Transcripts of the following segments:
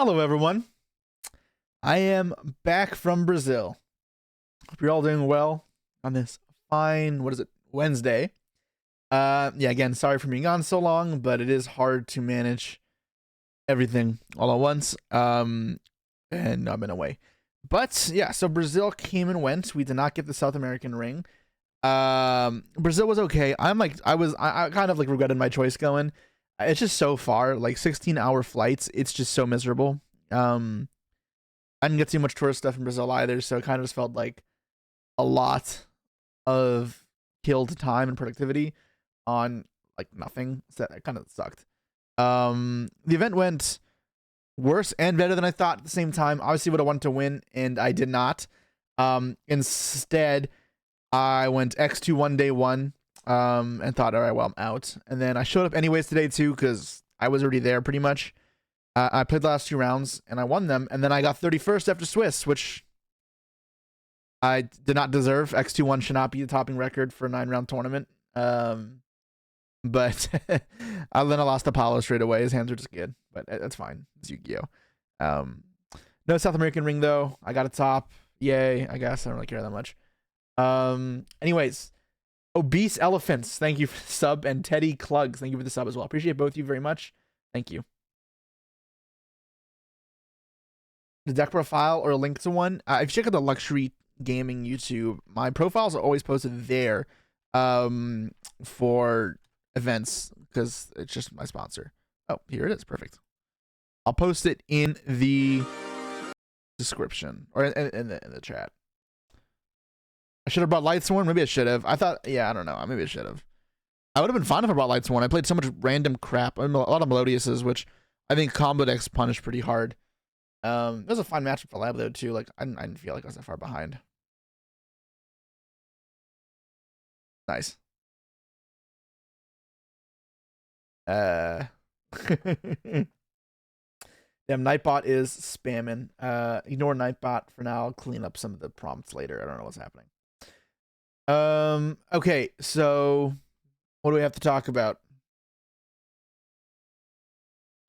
Hello, everyone. I am back from Brazil. Hope you're all doing well on this fine, Wednesday. Yeah, again, sorry for being gone so long, but it is hard to manage everything all at once. And I've been away. But yeah, so Brazil came and went. We did not get the South American ring. Brazil was okay. I kind of like regretted my choice going. It's just so far, like 16-hour flights. It's just so miserable. I didn't get too much tourist stuff in Brazil either, so it kind of just felt like a lot of killed time and productivity on like nothing. So that kind of sucked. The event went worse and better than I thought at the same time. Obviously would have wanted to win, and I did not. Instead, I went X2 one day one, and thought, all right, well, I'm out. And then I showed up anyways today too, because I was already there pretty much. I played the last 2 rounds and I won them, and then I got 31st after Swiss, which I did not deserve. X2-1 should not be the topping record for a 9-round tournament. But then I lost Apollo straight away. His hands are just good, but that's fine. It's Yu-Gi-Oh. No South American ring though. I got a top. Yay, I guess. I don't really care that much. Anyways, Obese Elephants, thank you for the sub, and Teddy Clugs, thank you for the sub as well. Appreciate both of you very much. Thank you. The deck profile or a link to one. If you check out the Luxury Gaming YouTube, my profiles are always posted there for events because it's just my sponsor. Oh, here it is. Perfect. I'll post it in the description or in the chat. I should have brought Lightsworn. Maybe I should have. I thought, yeah, I don't know. Maybe I should have. I would have been fine if I brought Lightsworn. I played so much random crap. I mean, a lot of Melodiuses, which I think combo decks punish pretty hard. It was a fine matchup for Lab though too. Like I didn't feel like I was that far behind. Nice. Damn, Nightbot is spamming. Ignore Nightbot for now. I'll clean up some of the prompts later. I don't know what's happening. Okay, so what do we have to talk about?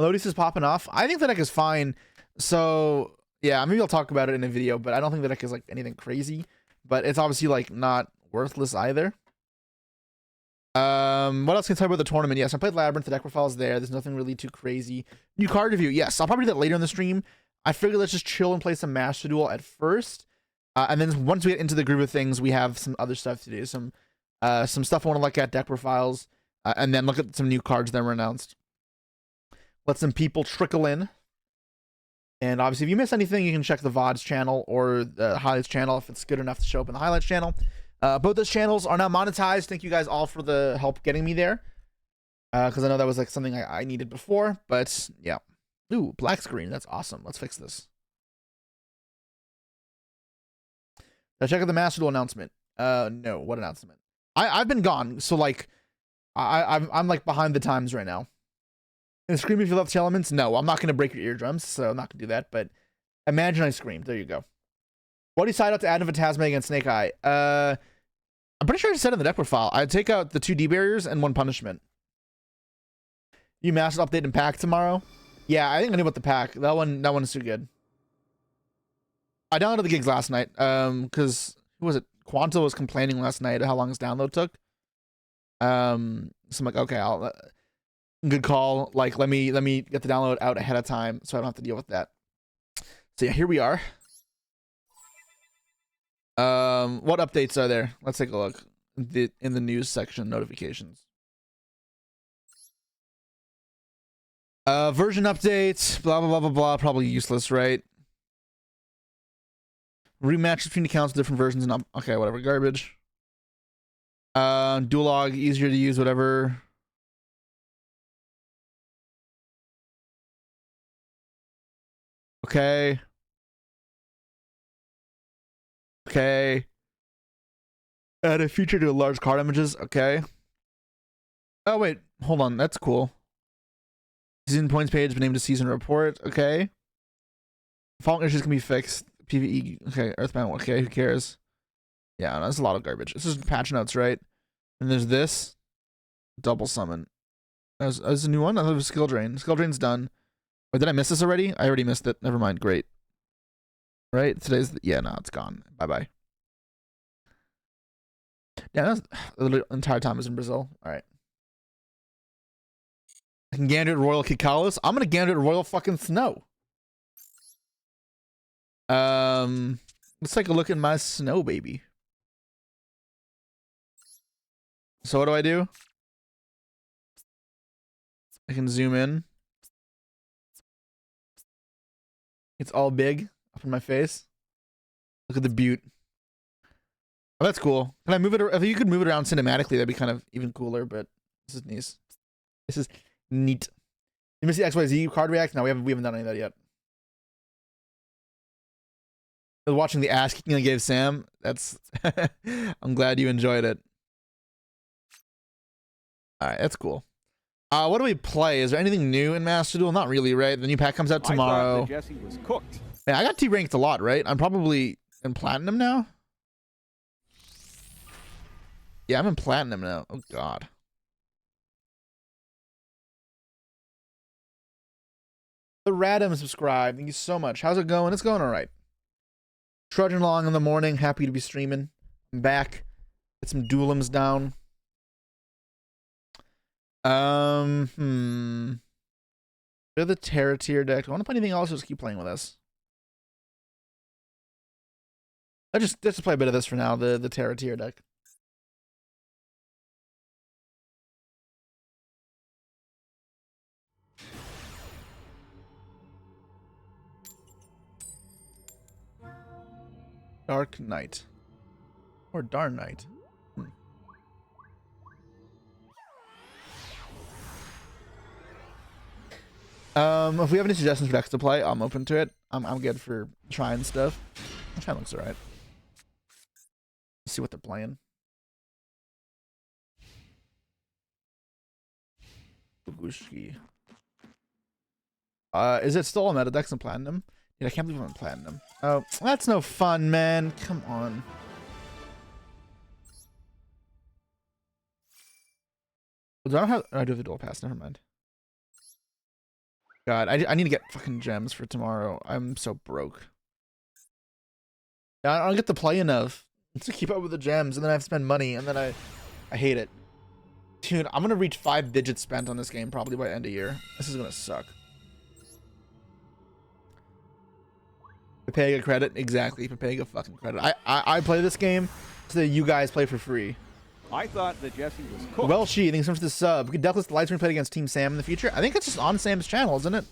Melodius is popping off. I think the deck is fine. So yeah, maybe I'll talk about it in a video, but I don't think the deck is like anything crazy. But it's obviously like not worthless either. What else can I talk about the tournament? Yes, I played Labyrinth. The deck profile's there. There's nothing really too crazy. New card review. Yes, I'll probably do that later in the stream. I figured let's just chill and play some Master Duel at first. And then once we get into the groove of things, we have some other stuff to do. Some stuff I want to look at, deck profiles, and then look at some new cards that were announced. Let some people trickle in. And obviously, if you miss anything, you can check the VODs channel or the highlights channel if it's good enough to show up in the highlights channel. Both those channels are now monetized. Thank you guys all for the help getting me there. Because I know that was like something I needed before. But yeah. Ooh, black screen. That's awesome. Let's fix this. Now check out the Master Duel announcement. No, what announcement? I've been gone, so like I'm like behind the times right now. And scream if you love the elements. No, I'm not gonna break your eardrums, so I'm not gonna do that. But imagine I screamed. There you go. What do you decide out to add a Phantasma against Snake Eye? I'm pretty sure I said in the deck profile. I'd take out the 2 D barriers and 1 punishment. You master update and pack tomorrow? Yeah, I think I knew about the pack. That one is too good. I downloaded the gigs last night. Because who was it? Quanta was complaining last night how long his download took. So I'm like, okay, I'll good call. Like, let me get the download out ahead of time so I don't have to deal with that. So yeah, here we are. What updates are there? Let's take a look. In the news section, notifications. Version updates, blah blah blah blah blah. Probably useless, right? Rematch between accounts, different versions, and okay, whatever, garbage. Dual log, easier to use, whatever. Okay. Okay. Add a feature to large card images. Okay. Oh wait, hold on. That's cool. Season points page, but named a season report. Okay. Fault issues can be fixed. PvE. Okay. Earthbound. Okay. Who cares? Yeah, that's a lot of garbage. This is patch notes, right? And there's this double summon. As a new one. I thought it was skill drain. Skill drain's done. Oh, did I miss this already? I already missed it. Never mind. Great. Right? Today's... Yeah, no, it's gone. Bye-bye. Yeah, that's the entire time I was in Brazil. All right. I can gander at Royal Kikalis. I'm gonna gander at Royal fucking Snow. Let's take a look at my snow, baby. So what do? I can zoom in. It's all big up in my face. Look at the butte. Oh, that's cool. Can I move it? If you could move it around cinematically, that'd be kind of even cooler. But this is nice. This is neat. You miss the XYZ card react? No, we haven't done any of that yet. Watching the ass kicking I gave Sam. That's. I'm glad you enjoyed it. All right, that's cool. What do we play? Is there anything new in Master Duel? Not really, right? The new pack comes out tomorrow. I thought that Jesse was cooked. Yeah, I got T-ranked a lot, right? I'm probably in Platinum now. Yeah, I'm in Platinum now. Oh, God. The Radam subscribed. Thank you so much. How's it going? It's going all right. Trudging along in the morning. Happy to be streaming. I'm back. Get some duelims down. They're the Terra tier deck. Do I want to play anything else? Or just keep playing with us. Let's just play a bit of this for now. The Terra tier deck. Dark Knight. Or Dark Knight. If we have any suggestions for decks to play, I'm open to it. I'm good for trying stuff. That kind of looks alright. Let's see what they're playing. Bugushki. Is it still a meta decks in Platinum? Dude, I can't believe I'm in Platinum. Oh, that's no fun, man. Come on. Do I have the dual pass? Never mind. God, I need to get fucking gems for tomorrow. I'm so broke. I don't get to play enough to keep up with the gems, and then I have to spend money, and then I hate it. Dude, I'm gonna reach 5 digits spent on this game probably by end of year. This is gonna suck. Pepega credit, exactly. Pepega fucking credit. I play this game so that you guys play for free. I thought that Jesse was cool. Well, thanks so much for the sub. We could definitely live stream play against Team Sam in the future. I think it's just on Sam's channel, isn't it?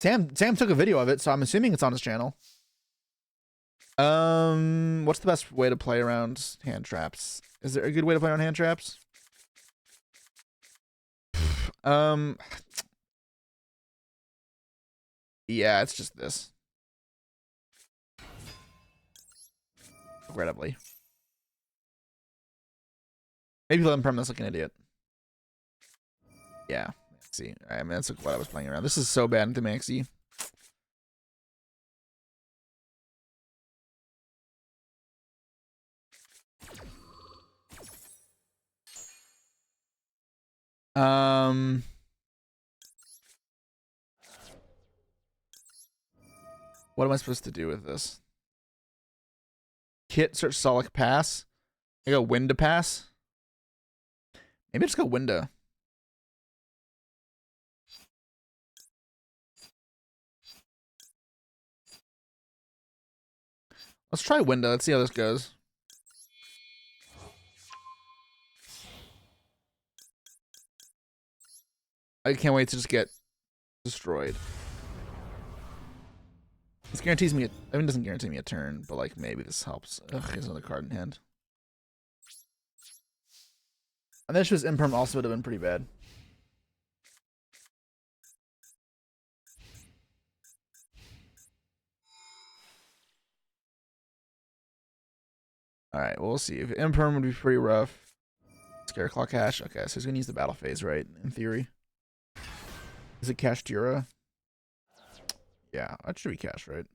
Sam took a video of it, so I'm assuming it's on his channel. What's the best way to play around hand traps? Is there a good way to play around hand traps? Yeah, it's just this. Regrettably. Maybe let him permanent like an idiot. Yeah. Let's see. I mean, that's what I was playing around. This is so bad into Maxi. What am I supposed to do with this? Kit, search Solic pass. I go window pass. Maybe I just go window. Let's try window. Let's see how this goes. I can't wait to just get destroyed. This guarantees me, I mean, it doesn't guarantee me a turn, but like maybe this helps. Ugh, he has another card in hand. And this was imperm also would have been pretty bad. Alright, we'll see. If imperm would be pretty rough. Scareclaw cash. Okay, so he's gonna use the battle phase, right? In theory. Is it cash Dura? Yeah, that should be cash, right?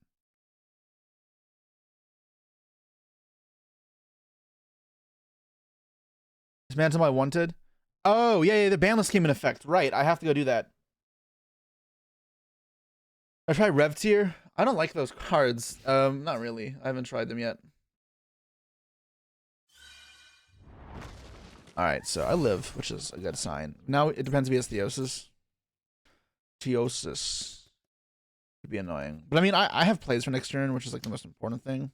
Dismantle my wanted. Oh, yeah, the ban list came in effect. Right, I have to go do that. I tried Rev Tier. I don't like those cards. Not really. I haven't tried them yet. Alright, so I live, which is a good sign. Now it depends if he has Theosis. Theosis. Could be annoying. But I mean, I have plays for next turn, which is like the most important thing.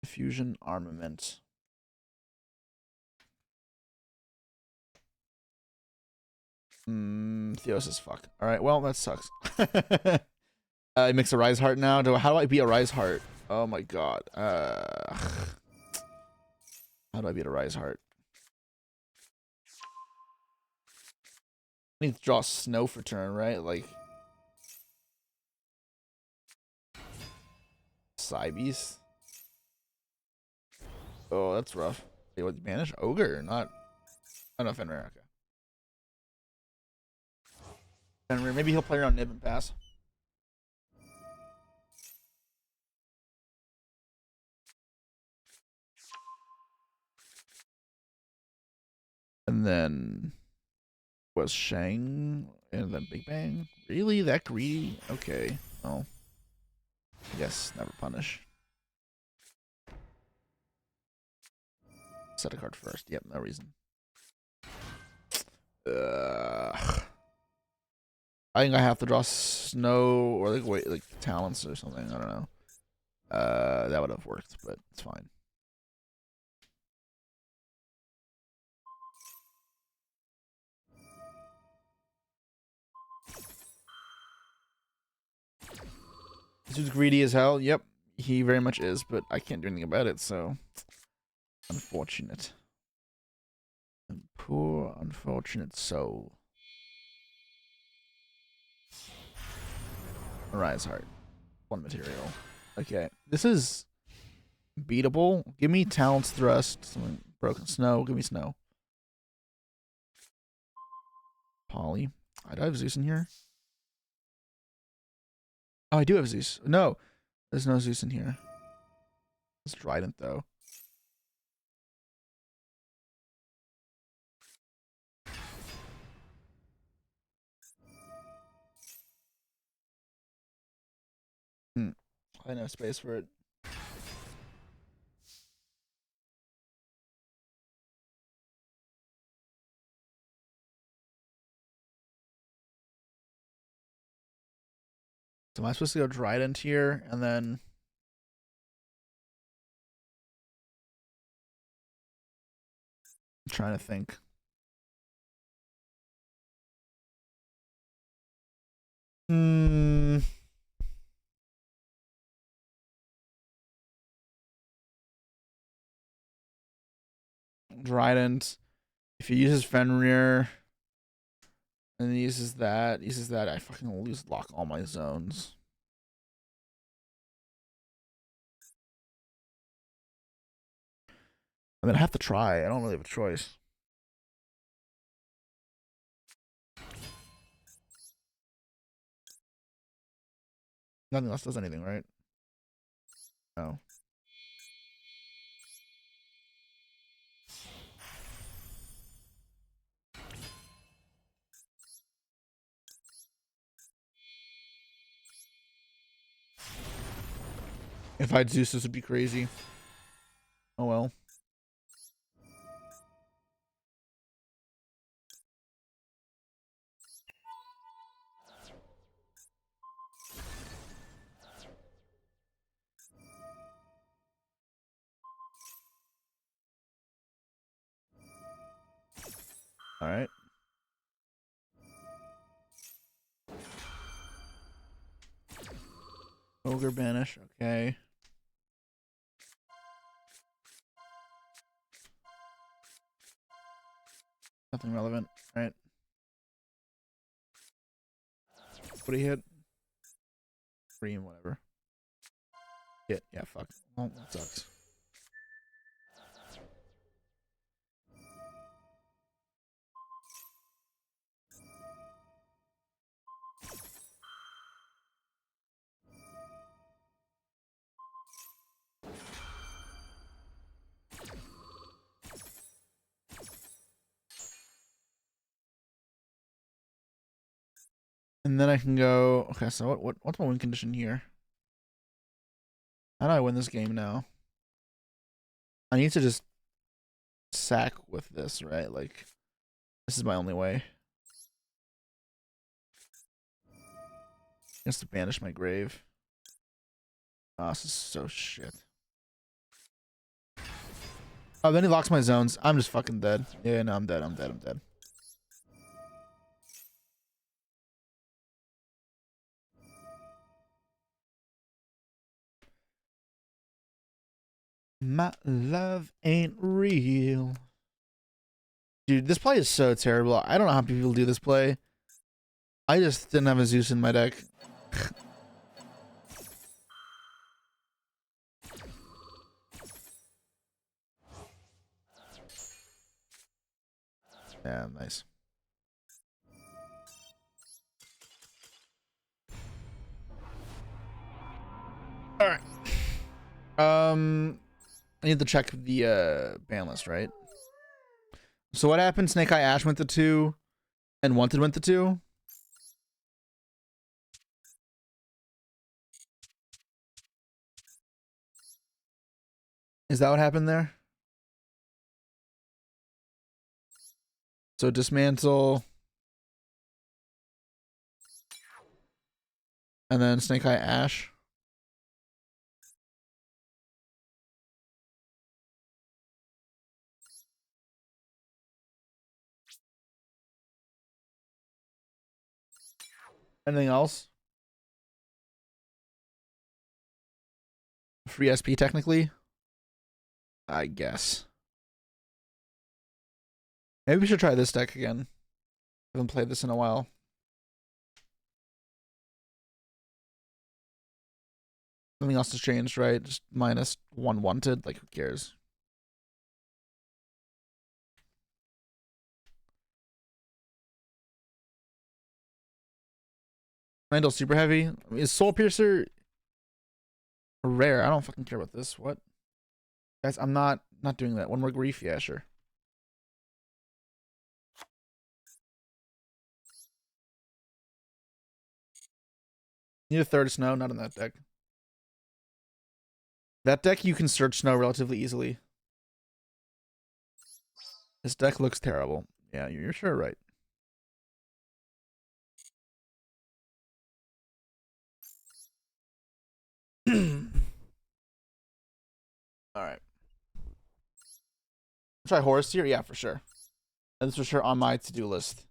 Fusion armament. Theosis, fuck. Alright, well, that sucks. He makes a Rise Heart now. How do I beat a Rise Heart? Oh my god. How do I beat a Rise Heart? I need to draw Snow for turn, right? Like Cybeast. Oh, that's rough. Wait, what? Banish Ogre? Not. I don't know, Fenrir. Okay. Fenrir. Maybe he'll play around Nib and pass. And then was Shang, and then Big Bang. Really? That greedy? Okay. Well, I guess never punish. Set a card first. Yep, no reason. I think I have to draw Snow or like wait, like Talents or something. I don't know. That would have worked, but it's fine. This dude's greedy as hell. Yep, he very much is, but I can't do anything about it, so unfortunate. And poor unfortunate soul. Rise Heart. One material. Okay. This is beatable. Give me Talents Thrust. Something Broken Snow. Give me Snow. Poly. I do have Zeus in here. Oh, I do have Zeus. No. There's no Zeus in here. It's Trident, though. I know space for it. So am I supposed to go Trident here and then I'm trying to think. Trident. If he uses Fenrir and he uses that, I fucking lose lock all my zones. I mean, I have to try. I don't really have a choice. Nothing else does anything, right? No. If I had Zeus, this would be crazy. Oh well. All right. Ogre banish. Okay. Nothing relevant. All right. What do you hit? Dream, whatever. Hit. Yeah, fuck. Well, that sucks. And then I can go. Okay, so what's my win condition here? How do I win this game now? I need to just sack with this, right? Like, this is my only way. Just to banish my grave. Oh, this is so shit. Oh, then he locks my zones. I'm just fucking dead. Yeah, no, I'm dead. I'm dead. I'm dead. My love ain't real. Dude, this play is so terrible. I don't know how people do this play. I just didn't have a Zeus in my deck. Yeah, nice. All right. I need to check the ban list, right? So what happened? Snake Eye Ash went to 2, and Wanted went to 2. Is that what happened there? So Dismantle, and then Snake Eye Ash. Anything else? Free SP technically? I guess. Maybe we should try this deck again. I haven't played this in a while. Nothing else has changed, right? Just -1 Wanted. Like, who cares? Randall super heavy. Is Soul Piercer rare? I don't fucking care about this. What? Guys, I'm not doing that. One more grief? Yeah, sure. Need a third snow, not in that deck. That deck you can search snow relatively easily. This deck looks terrible. Yeah, you're sure right. Alright. Try Horus here? Yeah, for sure. That's for sure on my to-do list.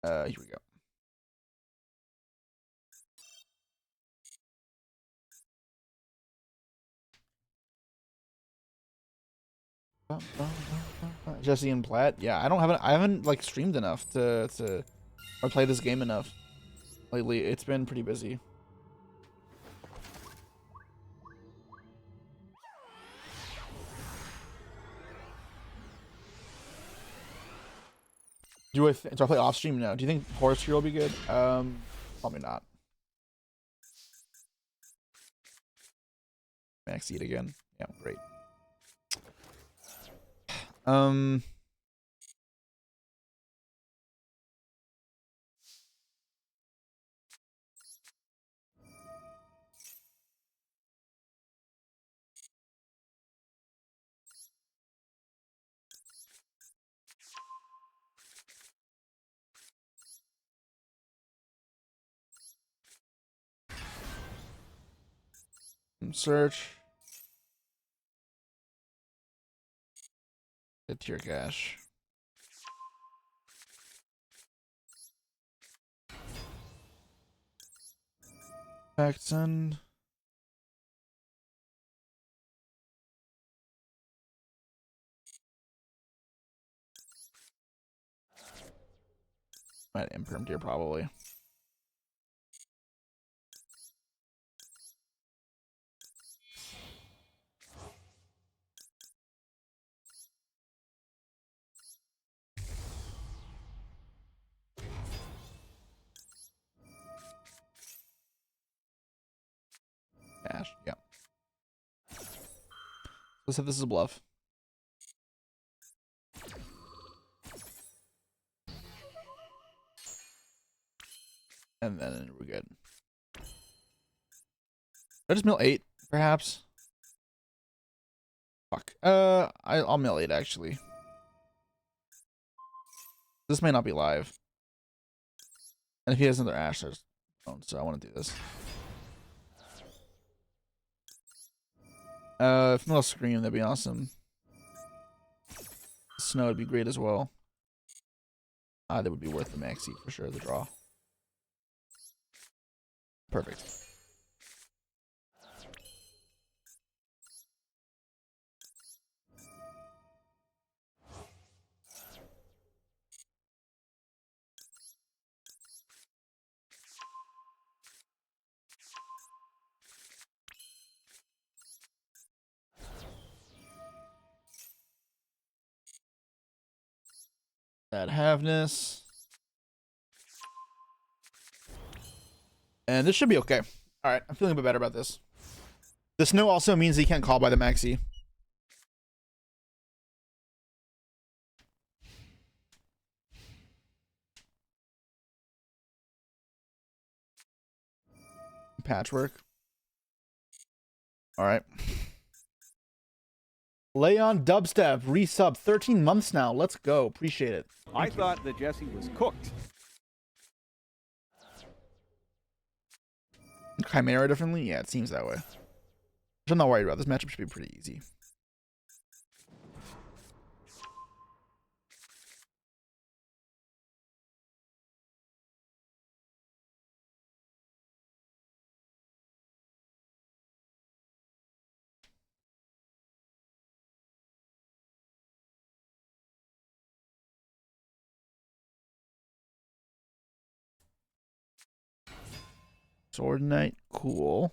Here we go. Jesse and Platt. Yeah, I haven't like streamed enough to or play this game enough lately. It's been pretty busy. Do I play off stream now? Do you think Horus here will be good? Probably not. Max Eat again. Yeah, great. Search. Get to your cache. Paxton. Might imperm here probably. Cache. Yeah. Let's say this is a bluff. And then we're good. Did I just mill 8, perhaps? Fuck. I'll mill 8 actually. This may not be live. And if he has another Ash, there's so I want to do this. If no Scream, that'd be awesome. Snow would be great as well. That would be worth the maxi for sure, the draw. Perfect. That Haveness. And this should be okay. Alright, I'm feeling a bit better about this. The snow also means he can't call by the maxi. Patchwork. Alright. Leon Dubstep, resub 13 months now. Let's go. Appreciate it. I thought that Jesse was cooked. Chimera differently? Yeah, it seems that way. I'm not worried about this matchup. Should be pretty easy. Sword Knight, cool.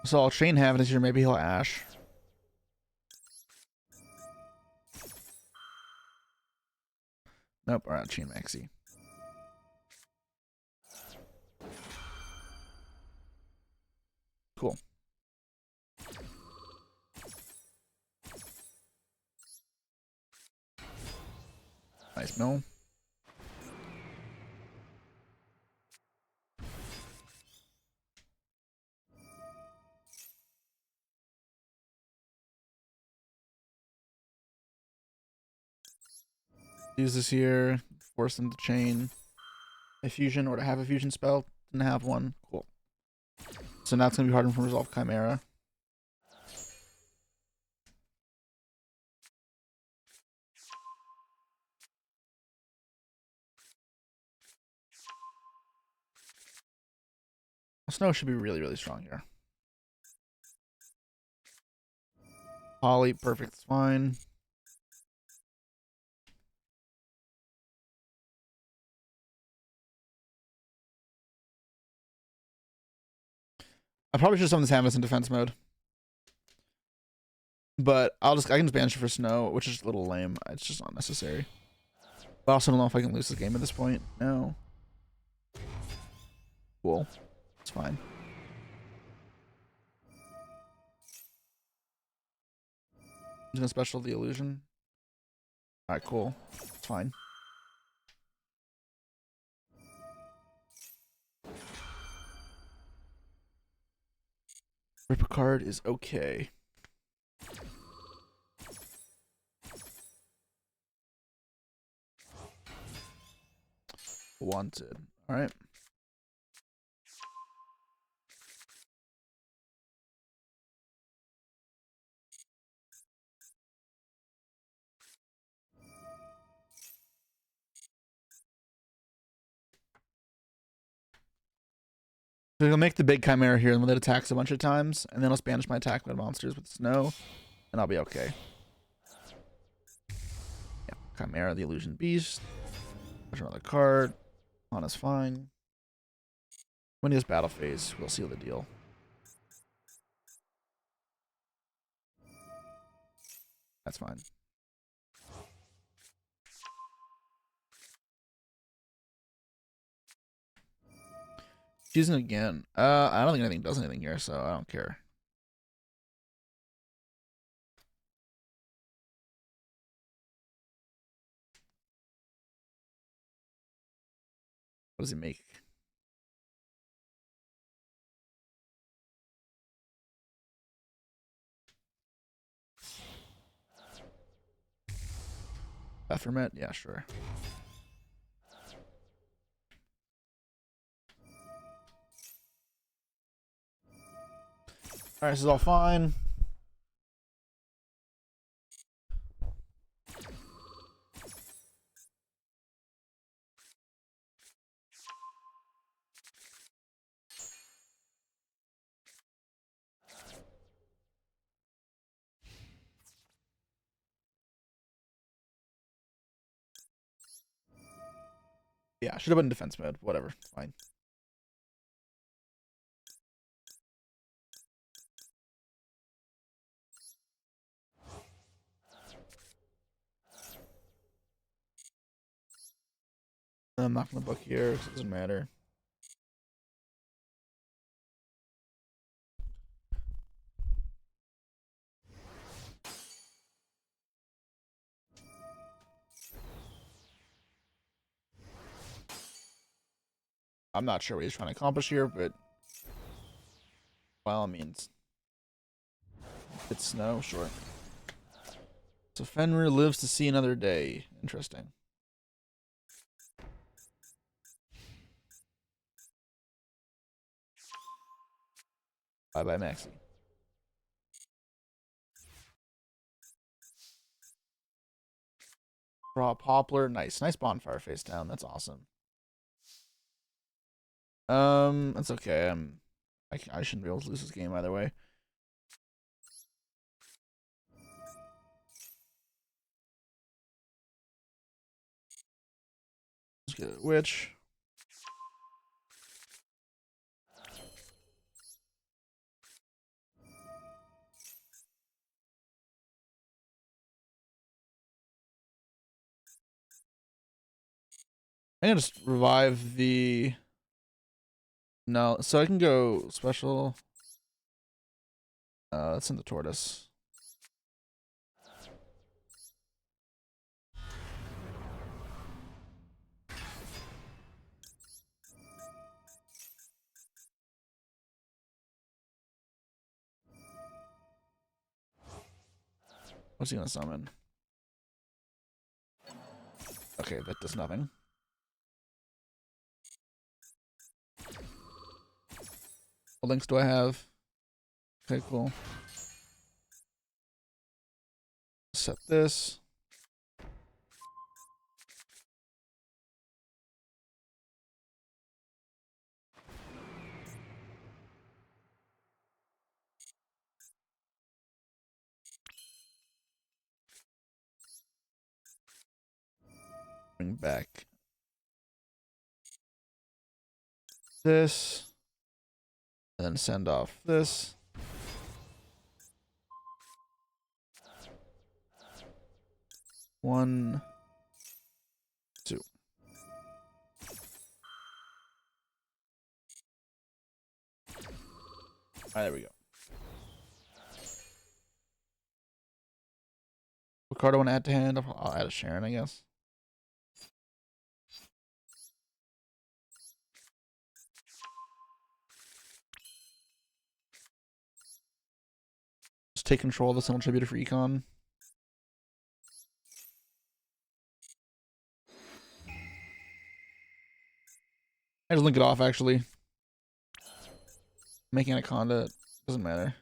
So I'll chain Haveness here. Maybe he'll Ash. Nope. All right, chain Maxi. Cool. Nice mill. Use this here. Force them to chain a fusion or to have a fusion spell. Didn't have one. Cool. So now it's going to be harder from Resolve Chimera. Snow should be really, really strong here. Poly, perfect, it's fine. I probably should summon this Haveness in defense mode. But I can just banish it for Snow, which is a little lame. It's just not necessary. But I also don't know if I can lose this game at this point. No. Cool. It's fine. I'm gonna special the illusion. Alright, cool. It's fine. Rip a card is okay. Wanted. Alright. So I'll make the big Chimera here and let it attacks a bunch of times, and then I'll banish my attack mode monsters with Snow, and I'll be okay. Yeah, Chimera, the Illusion Beast. There's another card. Hana's fine. When he has Battle Phase, we'll seal the deal. That's fine. Using it again. I don't think anything does anything here, so I don't care. What does he make? Baphomet? Yeah, sure. Alright, this is all fine. Yeah, should have been in defense mode. Whatever. Fine. I'm not gonna book here because it doesn't matter. I'm not sure what he's trying to accomplish here, but by all means. It's snow, sure. So Fenrir lives to see another day. Interesting. Bye bye, Maxi. Draw a poplar. Nice. Nice bonfire face down. That's awesome. That's okay. I shouldn't be able to lose this game either way. Let's get a witch. I'm gonna just revive the. No, so I can go special. That's in the tortoise. What's he gonna summon? Okay, that does nothing. What links do I have? Okay, cool. Set this. Bring back this. And then send off this. One, two. Alright, there we go. What card do I want to add to hand? I'll add a Sharon, I guess. Just take control of the Sentinel Tributor for Econ. I just link it off, actually. Making Anaconda doesn't matter.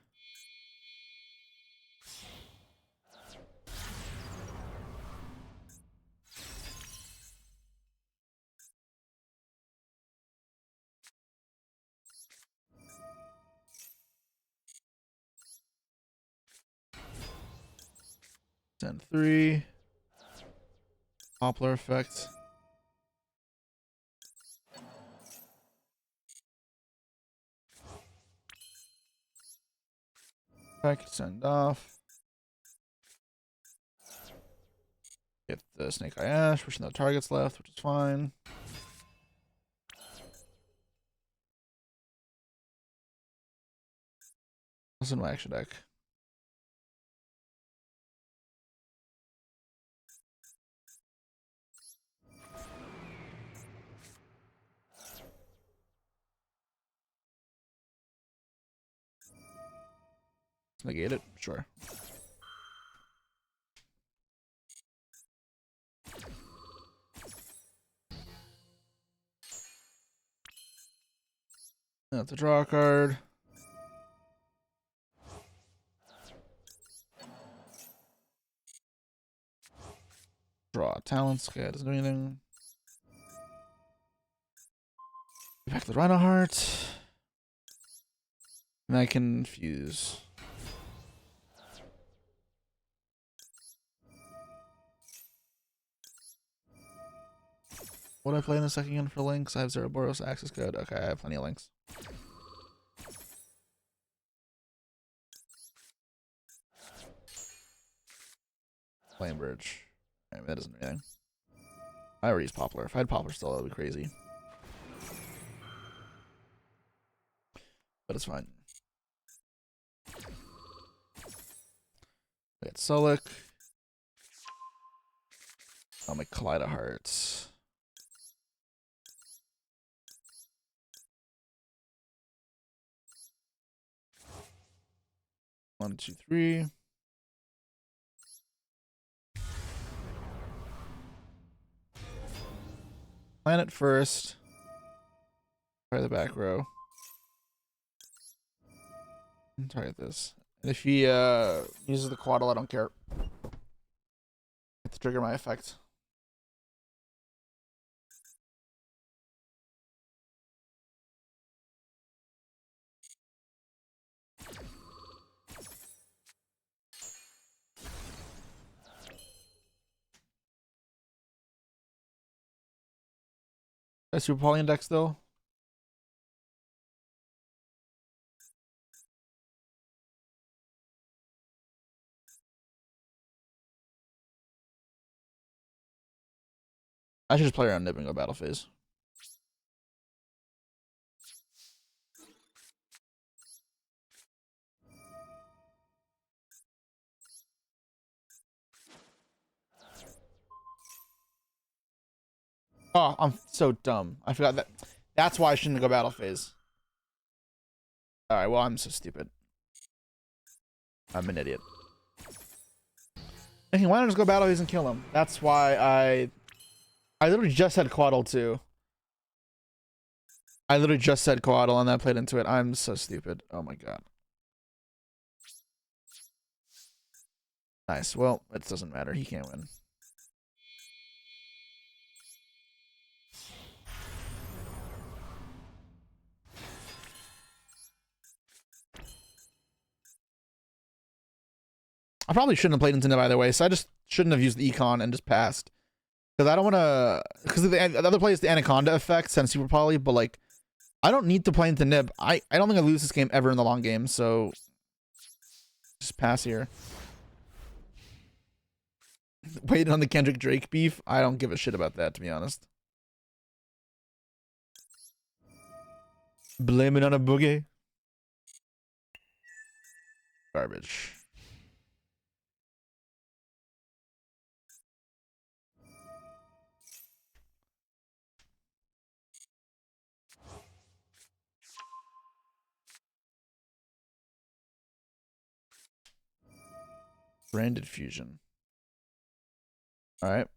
Send 3. Poplar effect. Send off. Get the Snake Eye Ash, pushing the targets left, which is fine. What's in my action deck? Negate it? Sure. That's a draw card. Draw talents. Okay, doesn't do anything. Back the Rhinoheart. And I can fuse. What do I play in the second one for links? I have Zeraboros access code. Okay, I have plenty of links. Flame Bridge. Right, that doesn't do anything. I already used Poplar. If I had Poplar still, that would be crazy. But it's fine. I got Sulik. I'll make Kaleido Hearts. One, two, three. Planet first. Try the back row. Target this. And if he uses the Quaddle, I don't care. I have to trigger my effect. Is Super Paulian deck still? I should just play around Nib and go battle phase. Oh, I'm so dumb. I forgot that. That's why I shouldn't go battle phase. Alright, well, I'm so stupid. I'm an idiot. Thinking, why not just go battle phase and kill him? That's why I literally just said Quaddle too. I literally just said Quaddle and then I played into it. I'm so stupid. Oh my god. Nice. Well, it doesn't matter. He can't win. I probably shouldn't have played into Nib either way, so I just shouldn't have used the Econ and just passed. Because I don't want to... Because the other play is the Anaconda effect, send Super Poly, but like, I don't need to play into Nib. I don't think I lose this game ever in the long game, so... Just pass here. Waiting on the Kendrick Drake beef? I don't give a shit about that, to be honest. Blame it on a boogie. Garbage. Branded Fusion. Alright.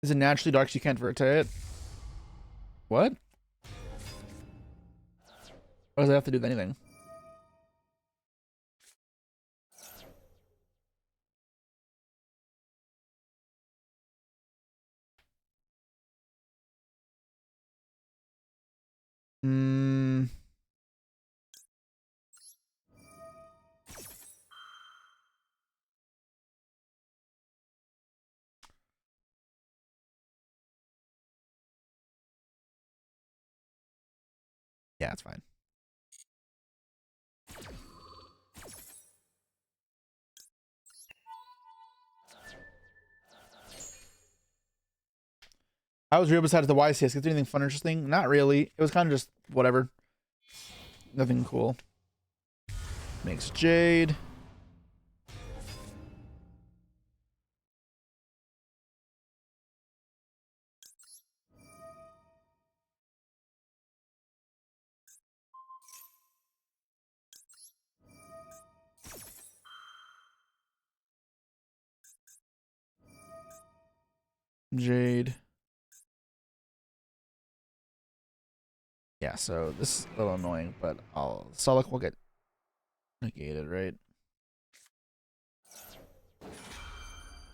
Is it naturally dark so you can't verte it? What? What does that have to do with anything? Hmm. Yeah, it's fine. How was real besides the YCS? Get anything fun or interesting? Not really. It was kind of just whatever. Nothing cool. Makes Jade. Jade. Yeah, so this is a little annoying, but Solak will get negated, right? Or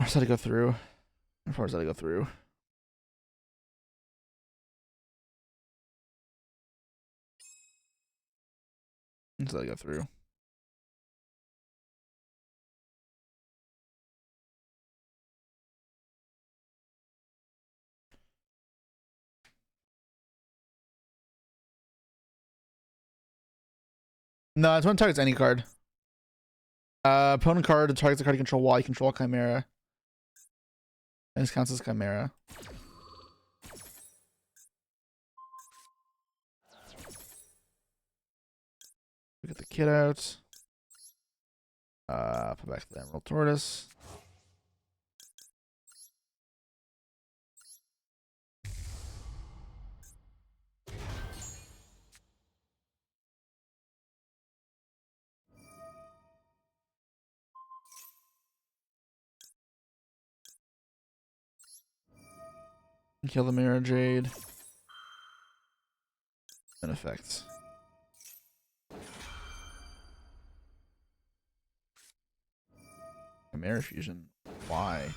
does that go through? How far does that go through? Does that go through? No, it's one targets any card. Opponent card targets the card you control while you control Chimera. And this counts as Chimera. We get the kid out. Put back the Emerald Tortoise. Kill the Mirror Jade. And effects. Chimera Fusion. Why?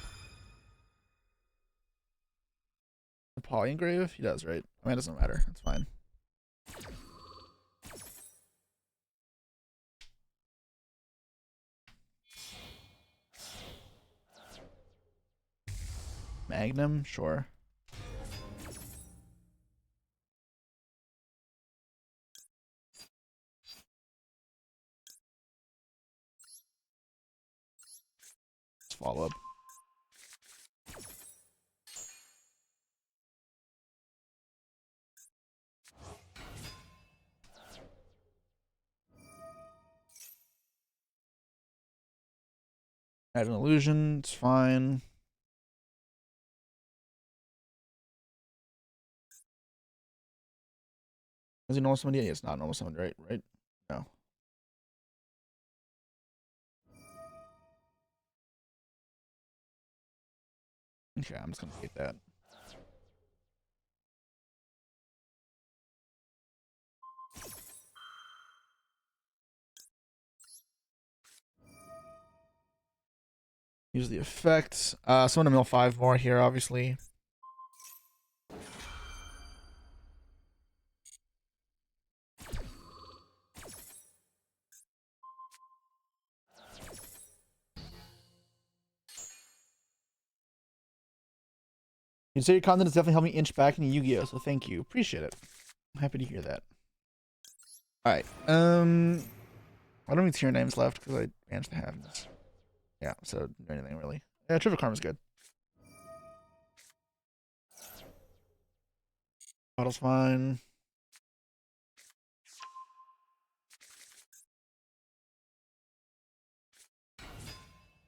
The Poly Engrave? He does, right? I mean, it doesn't matter. It's fine. Magnum? Sure. Let's follow up. Add an illusion. It's fine. Is he normal summon? Yeah, it's not normal summon, right? Right? No. Okay, I'm just gonna get that. Use the effect. So I'm gonna mill 5 more here, obviously. You say your content has definitely helped me inch back into Yu-Gi-Oh, so thank you. Appreciate it. I'm happy to hear that. Alright. I don't need tier names left because I managed to have this. Yeah, so do anything really. Yeah, Trivial Karma's good. Bottle's fine.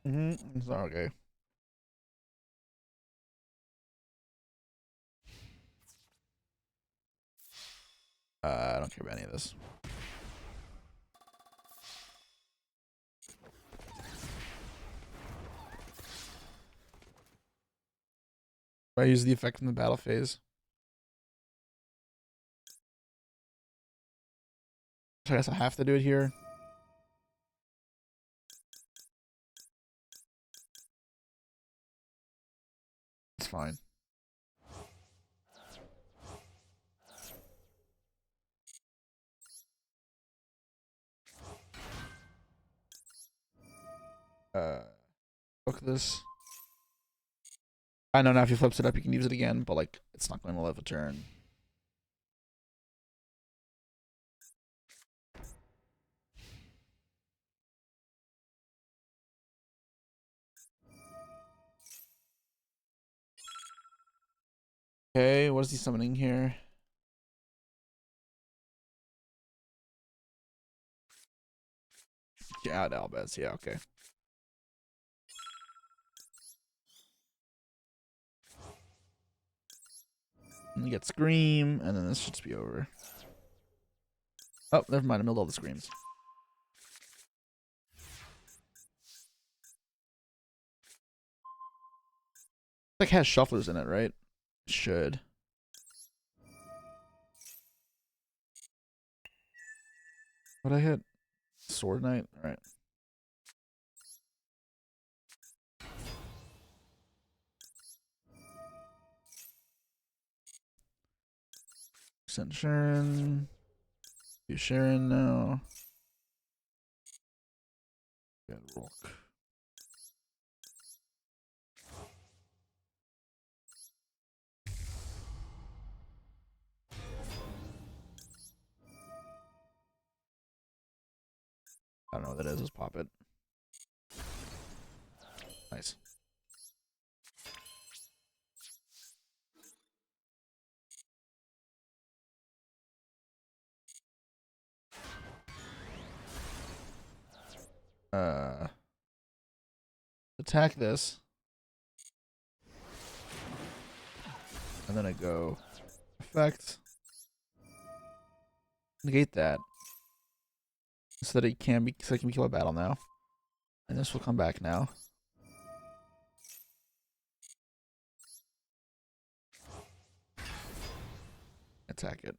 It's not okay. I don't care about any of this. I use the effect in the battle phase. So I guess I have to do it here. It's fine. Book this. I know now if he flips it up, you can use it again, but like it's not going to live a turn. Okay, what is he summoning here? Yeah, Albez. Yeah, okay. And you get Scream, and then this should just be over. Oh, never mind. I milled all the Screams. Like has shufflers in it, right? Should. What I hit? Sword Knight? Alright. Send Sharon. Do Sharon now. Got Rock. I don't know what that is. Let's pop it. Nice. Attack this. And then I go effect. Negate that. So that it can be, so it can be kill a battle now. And this will come back now. Attack it.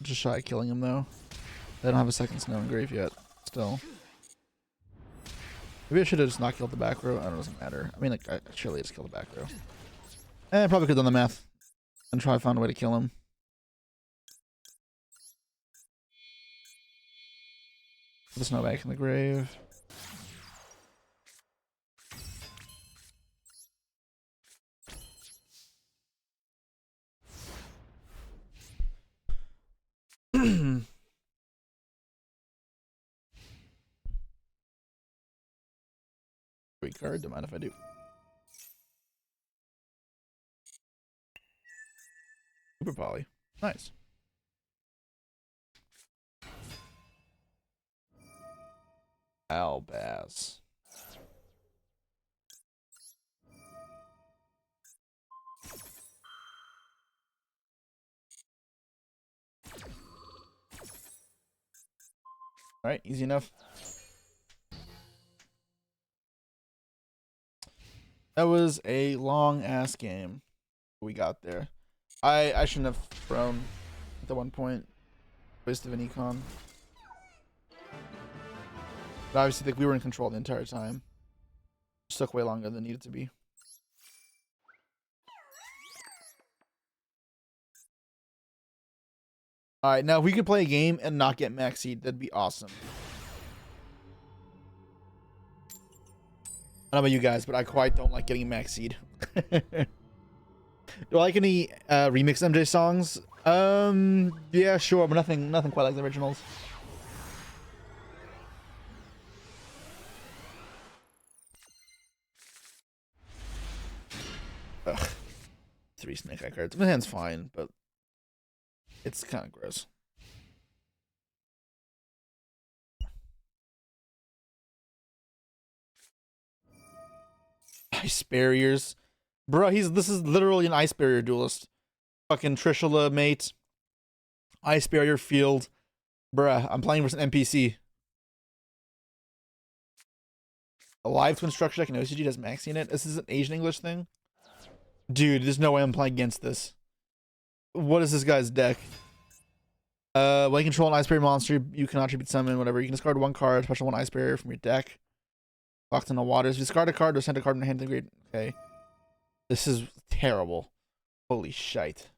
Just shy of killing him though. They don't have a second snow in grave yet. Still. Maybe I should have just not killed the back row. I don't know, it doesn't matter. I mean, like, I surely just killed the back row. And I probably could have done the math. And try to find a way to kill him. Put the snow back in the grave. Great card, don't mind if I do. Super Poly. Nice. Albaz. Alright, easy enough. That was a long ass game we got there. I shouldn't have thrown at the one point. Waste of an econ. But obviously, like, we were in control the entire time. Just took way longer than it needed to be. Alright, now if we could play a game and not get max seed, that'd be awesome. I don't know about you guys, but I quite don't like getting max seed. Do I like any remix MJ songs? Yeah, sure, but nothing quite like the originals. Ugh. 3 Snake Eye cards. My hand's fine, but it's kind of gross. Ice barriers. Bro, this is literally an ice barrier duelist. Fucking Trishula, mate. Ice barrier field. Bruh, I'm playing versus an NPC. A live twin structure deck and OCG does maxi in it. This is an Asian English thing. Dude, there's no way I'm playing against this. What is this guy's deck? When you control an ice barrier monster, you can attribute summon, whatever. You can discard 1 card, special 1 ice barrier from your deck. Locked in the waters. If you discard a card or send a card in your hand to the grade. Okay. This is terrible. Holy shite.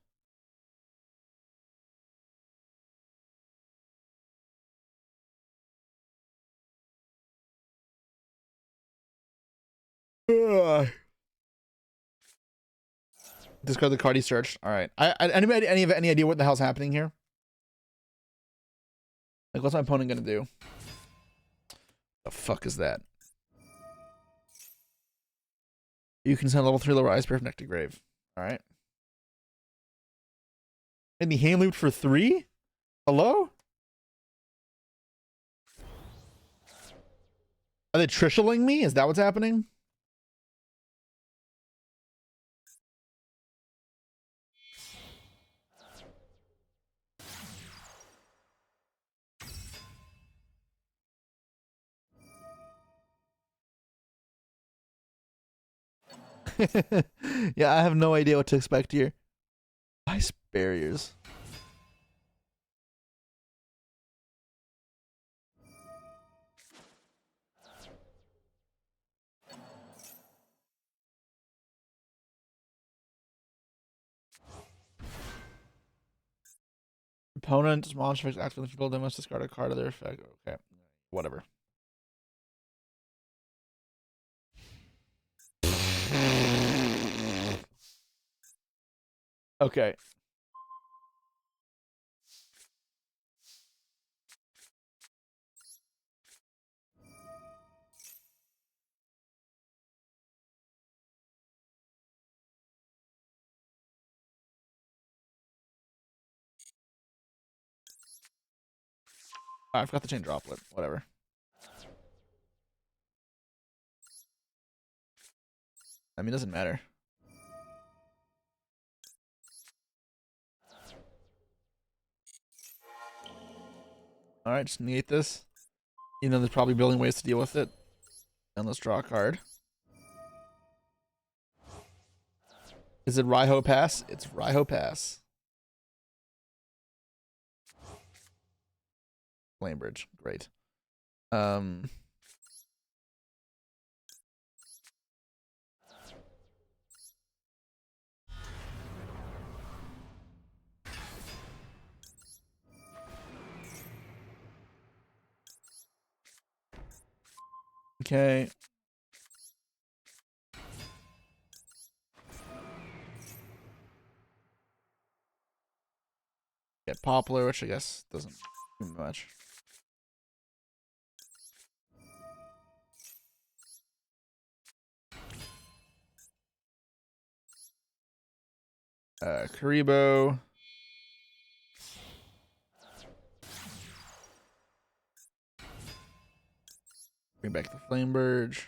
Ugh. Discard the card he searched. All right. Anybody any idea what the hell's happening here? Like, what's my opponent gonna do? The fuck is that? You can send level 3 lower ice bear from deck to grave. Alright. And the hand looped for 3? Hello? Are they trishling me? Is that what's happening? Yeah, I have no idea what to expect here. Ice barriers. Opponent monster effects activate the field. They must discard a card of their effect. Okay, whatever. Okay. I forgot to change droplet. Whatever. I mean, it doesn't matter. Alright, just negate this. You know, there's probably building ways to deal with it. And let's draw a card. Is it Raiho Pass? It's Raiho Pass. Flamebridge. Great. Okay. Get Poplar, which I guess doesn't do much. Karibo. Bring back the Flamebird.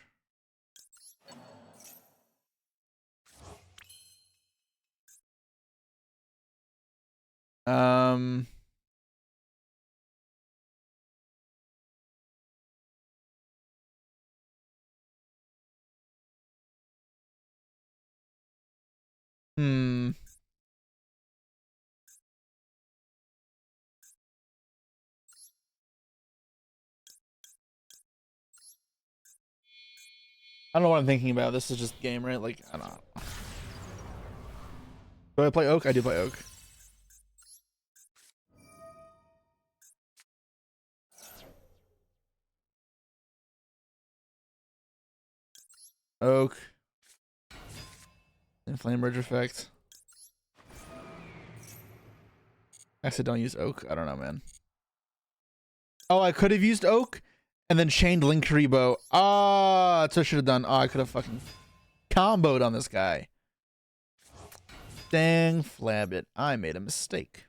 Um. Hmm. I don't know what I'm thinking about. This is just game, right? Like, I don't know. Do I play Oak? I do play Oak. Oak. And Flamebridge effect. Actually, don't use Oak. I don't know, man. Oh, I could have used Oak and then chained Link Karibo. Ah, that's what I should have done. Oh, I could have fucking comboed on this guy. Dang flabbit. I made a mistake.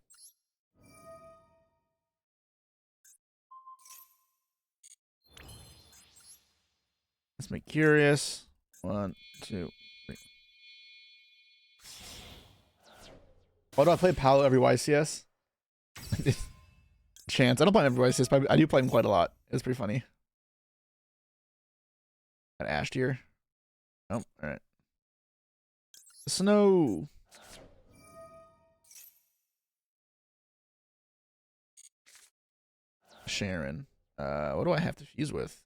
Let's make curious. 1, 2, 3. Why do I play Paolo every YCS? Chance. I don't play him every YCS, but I do play him quite a lot. It's pretty funny. Got Ash tier. Oh, alright. Snow. Sharon. What do I have to fuse with?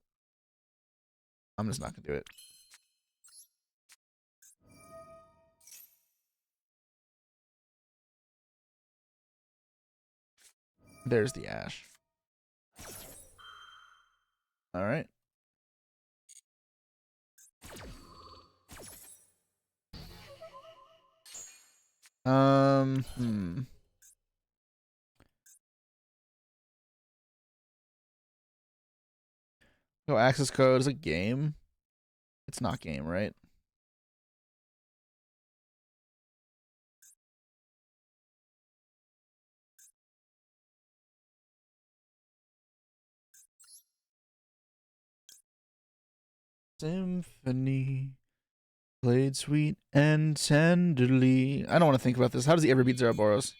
I'm just not gonna do it. There's the Ash. Alright. Hmm. Oh, access code is a game. It's not game, right? Symphony played sweet and tenderly. I don't want to think about this. How does he ever beat Zeraboros?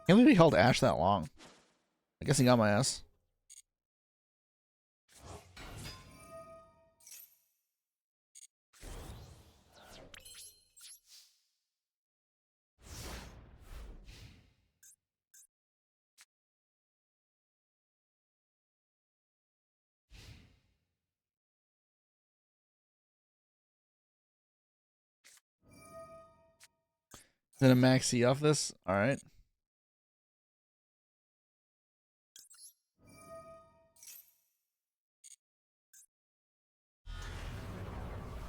Can't believe he held Ash that long. I guess he got my ass. Then a maxi off this. All right.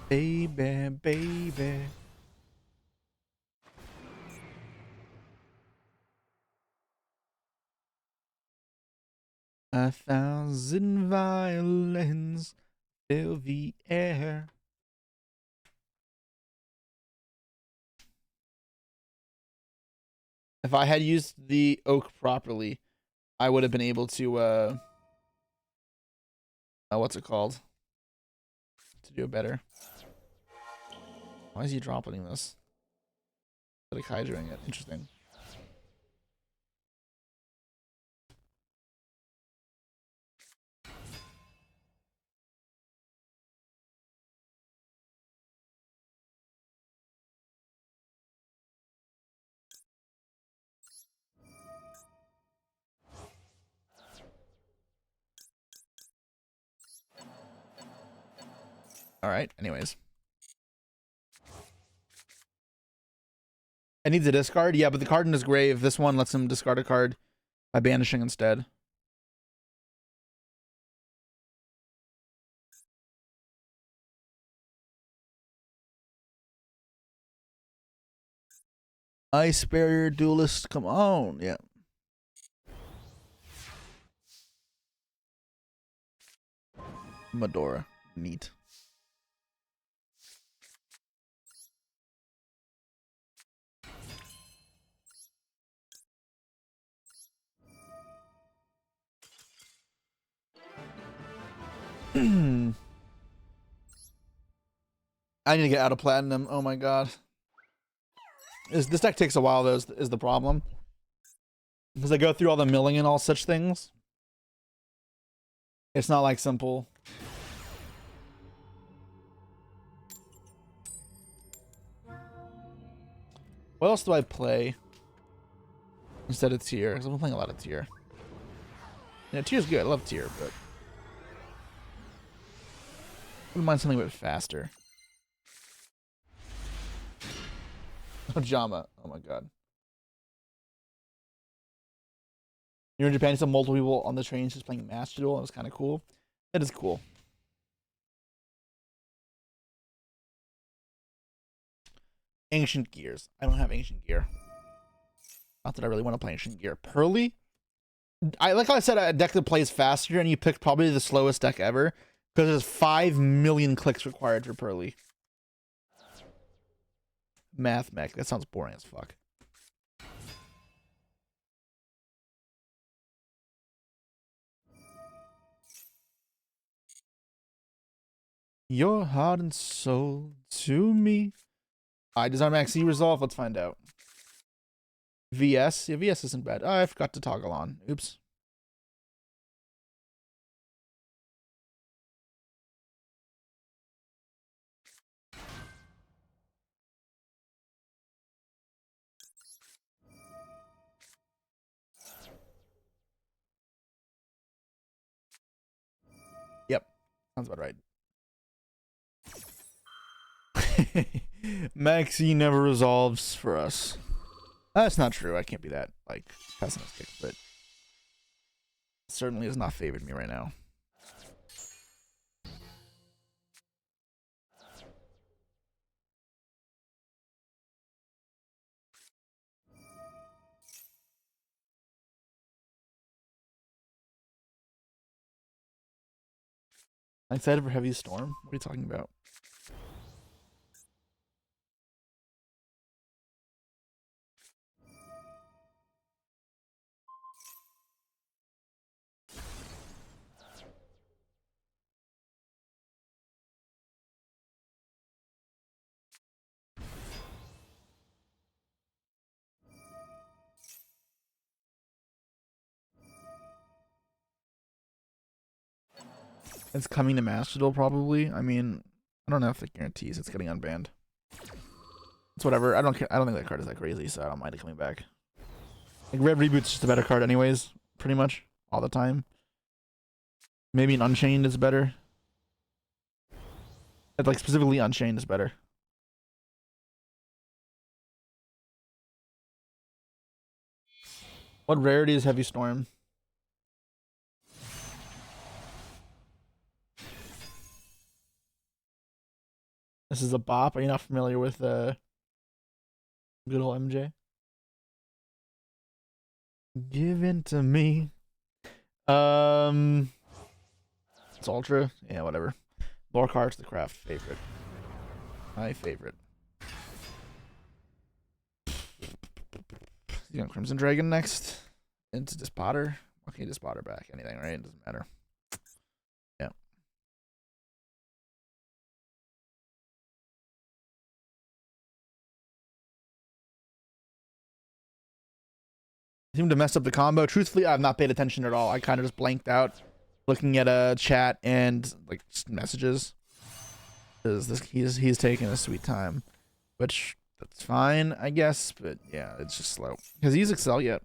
Baby, baby. A thousand violins fill the air. If I had used the oak properly, I would have been able to what's it called? To do it better. Why is he dropping this? Like hydroing it. Interesting. All right. Anyways. I need to discard. Yeah, but the card in his grave. This one lets him discard a card by banishing instead. Ice Barrier Duelist. Come on. Yeah. Medora. Neat. I need to get out of platinum. Oh my god. This deck takes a while though, is the problem. Because I go through all the milling and all such things. It's not like simple. What else do I play instead of tier? Because I'm playing a lot of tier. Yeah, tier's good. I love tier, but I wouldn't mind something a bit faster. Pajama. Oh my god. You're in Japan, you saw multiple people on the trains just playing Master Duel. It was kind of cool. That is cool. Ancient Gears. I don't have Ancient Gear. Not that I really want to play Ancient Gear. Pearly? Like I said, a deck that plays faster, and you picked probably the slowest deck ever. Because there's 5 million clicks required for Pearly. Math mech. That sounds boring as fuck. Your heart and soul to me. I Design Maxi Resolve. Let's find out. VS. Yeah, VS isn't bad. Oh, I forgot to toggle on. Oops. Yep. Sounds about right. Maxi never resolves for us. That's not true. I can't be that, like, pessimistic, but certainly has not favored me right now. I'm excited for Heavy Storm. What are you talking about? It's coming to Master Duel probably. I mean, I don't know if it guarantees it's getting unbanned. It's whatever. I don't care. I don't think that card is that crazy, so I don't mind it coming back. Like Red Reboot's just a better card anyways, pretty much all the time. Maybe an Unchained is better. Like specifically Unchained is better. What rarity is Heavy Storm? This is a bop. Are you not familiar with good old MJ? Give in to me. It's Ultra. Yeah, whatever. Lore Cards, the craft favorite. My favorite. You got Crimson Dragon next. Into Despotter. Okay, Despotter back. Anything, right? It doesn't matter. Yeah. Seemed to mess up the combo. Truthfully, I've not paid attention at all. I kind of just blanked out looking at a chat and like messages. Because he's taking a sweet time. Which that's fine, I guess, but yeah, it's just slow. Has he used Excel yet?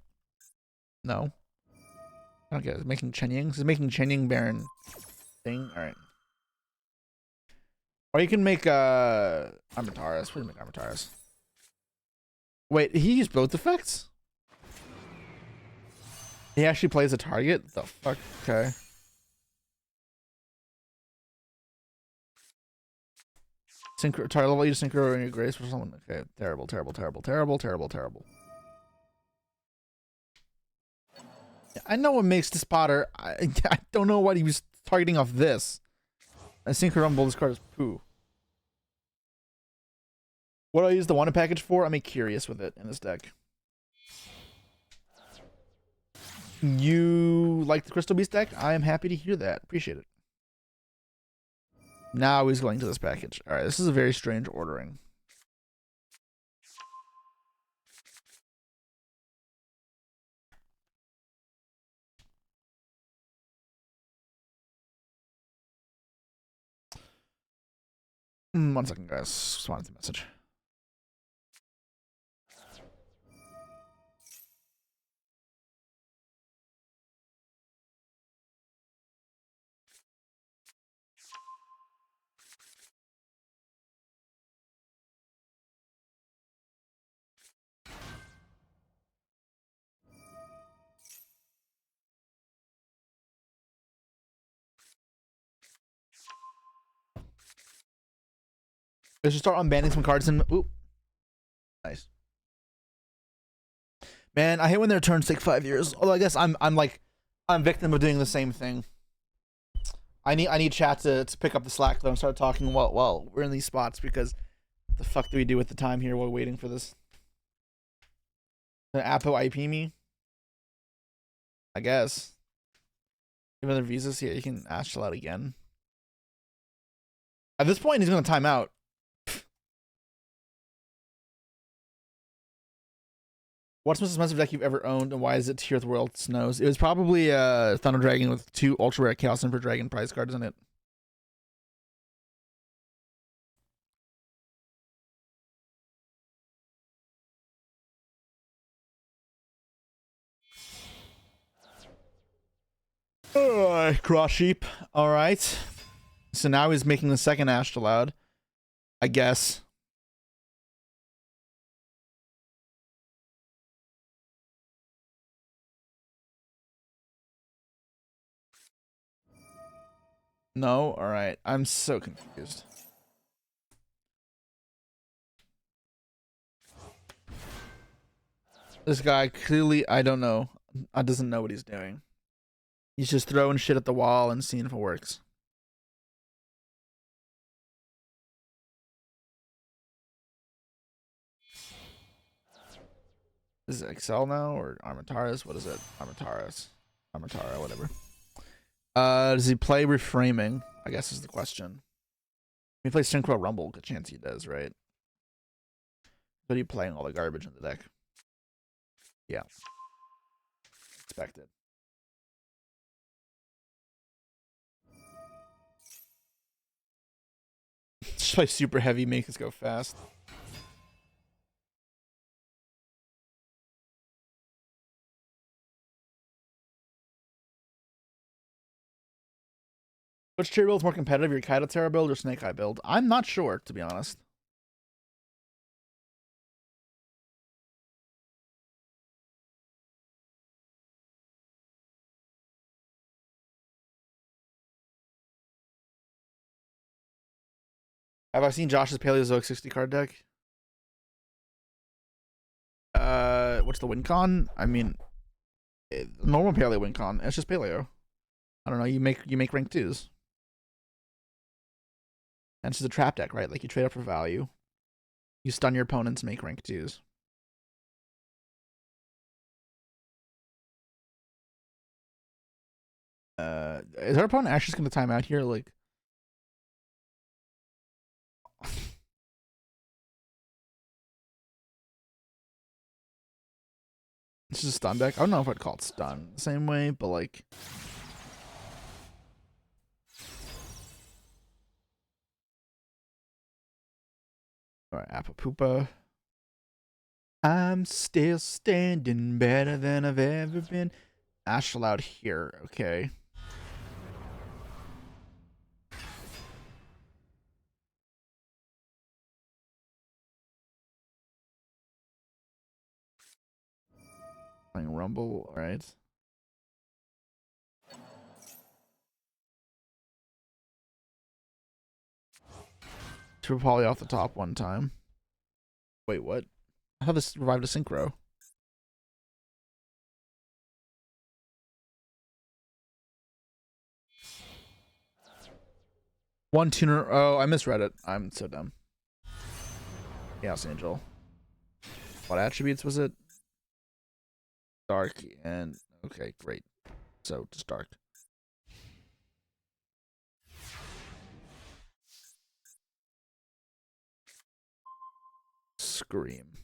No. Okay, he's making Chenying. He's making Chenying Baron thing. Alright. Or you can make Armataris. What do you make Armataris? Wait, he used both effects? He actually plays a target? The fuck? Okay. Synchro target level, you synchro in your grace for someone. Okay, terrible, terrible, terrible, terrible, terrible, terrible. I know what makes the spotter. I don't know what he was targeting off this. I synchro rumble, this card is poo. What do I use the wanted package for? I'm curious with it in this deck. You like the Crystal Beast deck? I am happy to hear that. Appreciate it. Now he's going to this package. Alright, this is a very strange ordering. One second, guys. Just wanted the message. Let's just start unbanning some cards and oop. Nice. Man, I hate when their turns take 5 years. Although I guess I'm victim of doing the same thing. I need chat to pick up the slack though and start talking while we're in these spots, because what the fuck do we do with the time here while waiting for this? The Apo IP me? I guess. Give other visas here, you can ask chill out again. At this point he's gonna time out. What's the most expensive deck you've ever owned, and why is it Tier of the World Snows? It was probably Thunder Dragon with 2 ultra rare Chaos Emperor Dragon prize cards in it. Cross Sheep. Alright. So now he's making the second Ashtalad. I guess. No? Alright. I'm so confused. This guy clearly, I don't know. Doesn't know what he's doing. He's just throwing shit at the wall and seeing if it works. Is it Excel now or Armataris? What is it? Armataris. Armatara, whatever. Does he play Reframing? I guess is the question. If he plays Synchro Rumble, good chance he does, right? But he playing all the garbage in the deck. Yeah. Expected. just play super heavy, make us go fast. Which tier build is more competitive, your Kaiba Terra build or Snake Eye build? I'm not sure, to be honest. Have I seen Josh's Paleozoic 60 card deck? What's the win con? I mean, normal Paleo win con. It's just Paleo. I don't know. You make rank 2s. And this is a trap deck, right? Like you trade up for value. You stun your opponents, make rank 2s. Is our opponent actually just gonna time out here? Like, this is a stun deck. I don't know if I'd call it stun the same way, but like, all right, Apple Poopa. I'm still standing better than I've ever been. Astral out here, okay. Playing Rumble, all right. Two Poly off the top one time. Wait, what? I thought this revived a synchro. One tuner. Oh, I misread it. I'm so dumb. Chaos Angel. What attributes was it? Dark and okay, great. So just dark. Scream.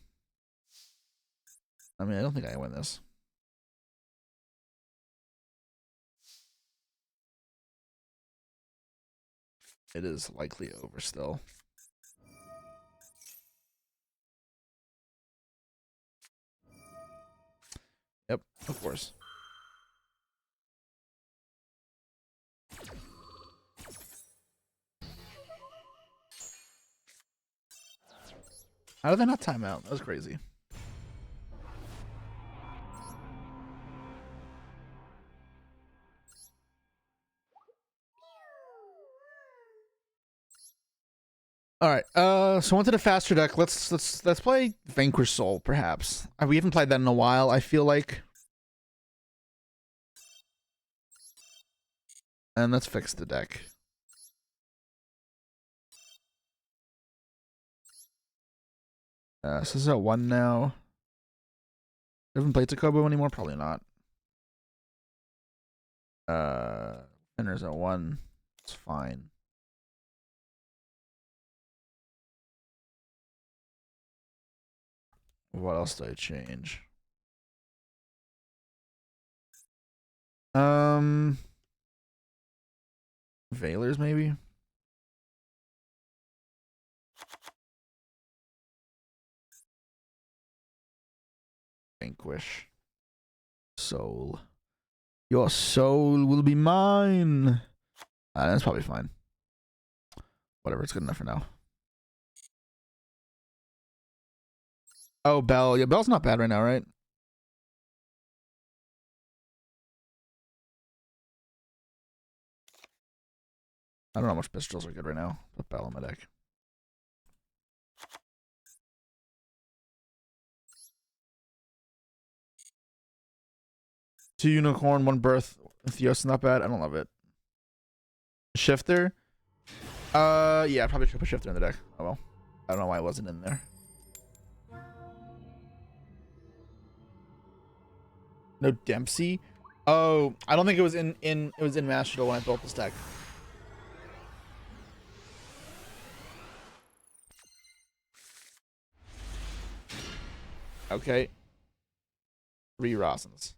I mean, I don't think I win this. It is likely over still. Yep, of course. How did they not time out? That was crazy. All right. So onto the faster deck. Let's play Vanquish Soul, perhaps. We haven't played that in a while, I feel like. And let's fix the deck. So this is at 1 now. Haven't played Takobo anymore? Probably not. Winner's at 1. It's fine. What else do I change? Veilers maybe? Vanquish Soul. Your soul will be mine. That's probably fine. Whatever, it's good enough for now. Oh, Bell. Yeah, Bell's not bad right now, right? I don't know how much pistols are good right now. Put Bell on my deck. Two unicorn, one birth. Theos not bad. I don't love it. Shifter. Yeah, I probably should put Shifter in the deck. Oh well. I don't know why it wasn't in there. No Dempsey. Oh, I don't think it was in it was in Master Duel when I built this deck. Okay. 3 Rosins.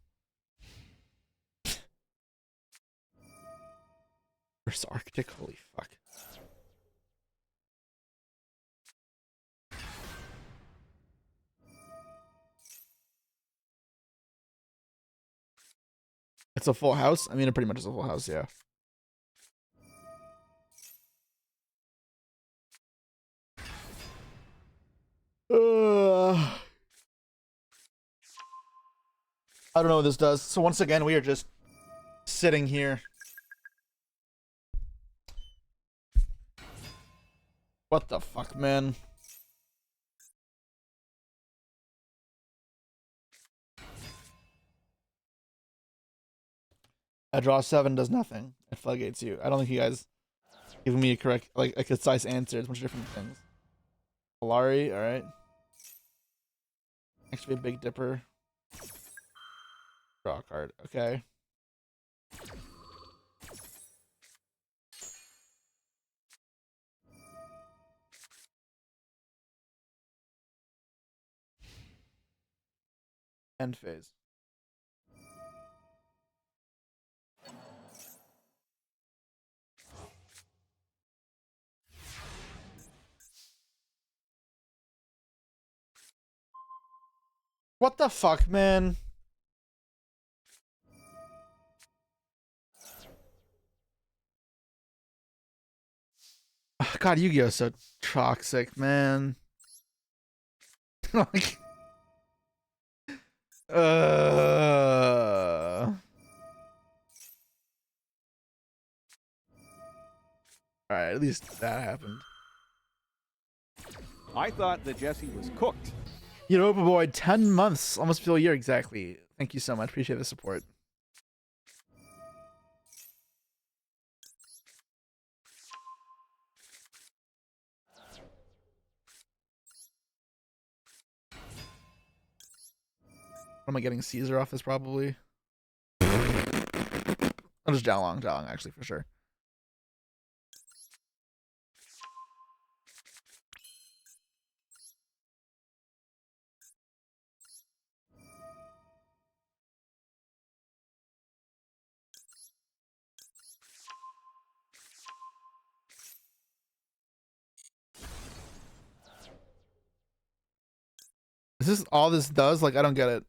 Versus Arctic. Holy fuck. It's a full house. I mean, it pretty much is a full house. Yeah. I don't know what this does. So once again, we are just sitting here. What the fuck, man? A draw 7 does nothing. It floodgates you. I don't think you guys giving me a correct, like a concise answer. It's a bunch of different things. Polari, all right. Actually, a Big Dipper. Draw a card. Okay. End phase. What the fuck, man? God, Yu-Gi-Oh is so toxic, man. Like, all right, at least that happened. I thought the Jesse was cooked. Europa boy, 10 months, almost feel a year exactly. Thank you so much. Appreciate the support. What am I getting? Caesar off this probably. I'll just Jialong actually for sure. Is this all this does? Like, I don't get it.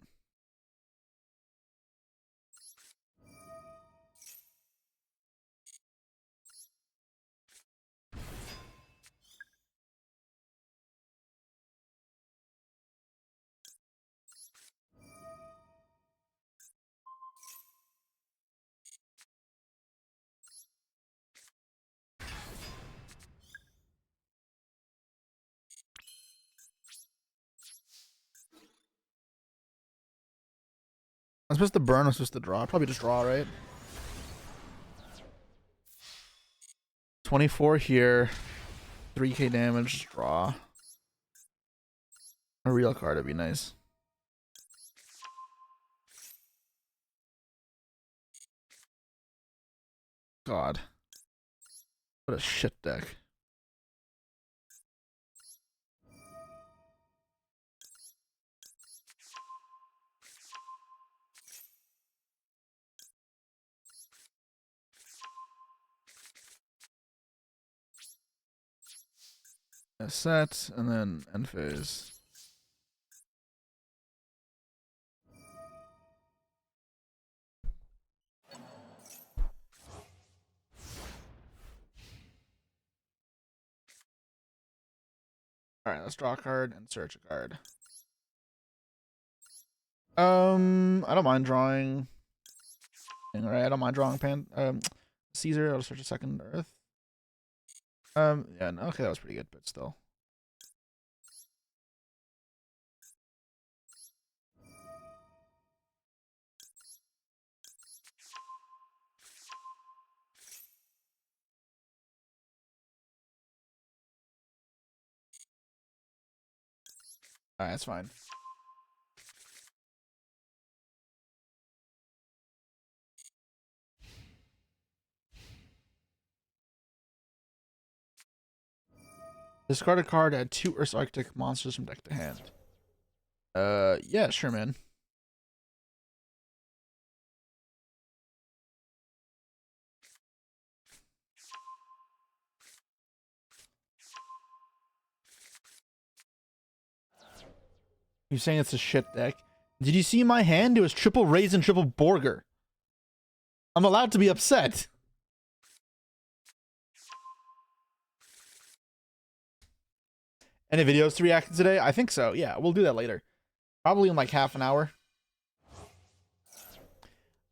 I'm supposed to burn, I'm supposed to draw. Probably just draw, right? 24 here. 3k damage, draw. A real card would be nice. God. What a shit deck. A set, and then end phase. Alright, let's draw a card and search a card. I don't mind drawing. Right, I don't mind drawing Caesar. I'll search a second Earth. Yeah, no, okay, that was pretty good, but still. Alright, that's fine. Discard a card, add 2 Earth Arctic monsters from deck to hand. Yeah, sure, man. You're saying it's a shit deck? Did you see my hand? It was triple Raise and triple Borger. I'm allowed to be upset. Any videos to react to today? I think so. Yeah, we'll do that later. Probably in like half an hour.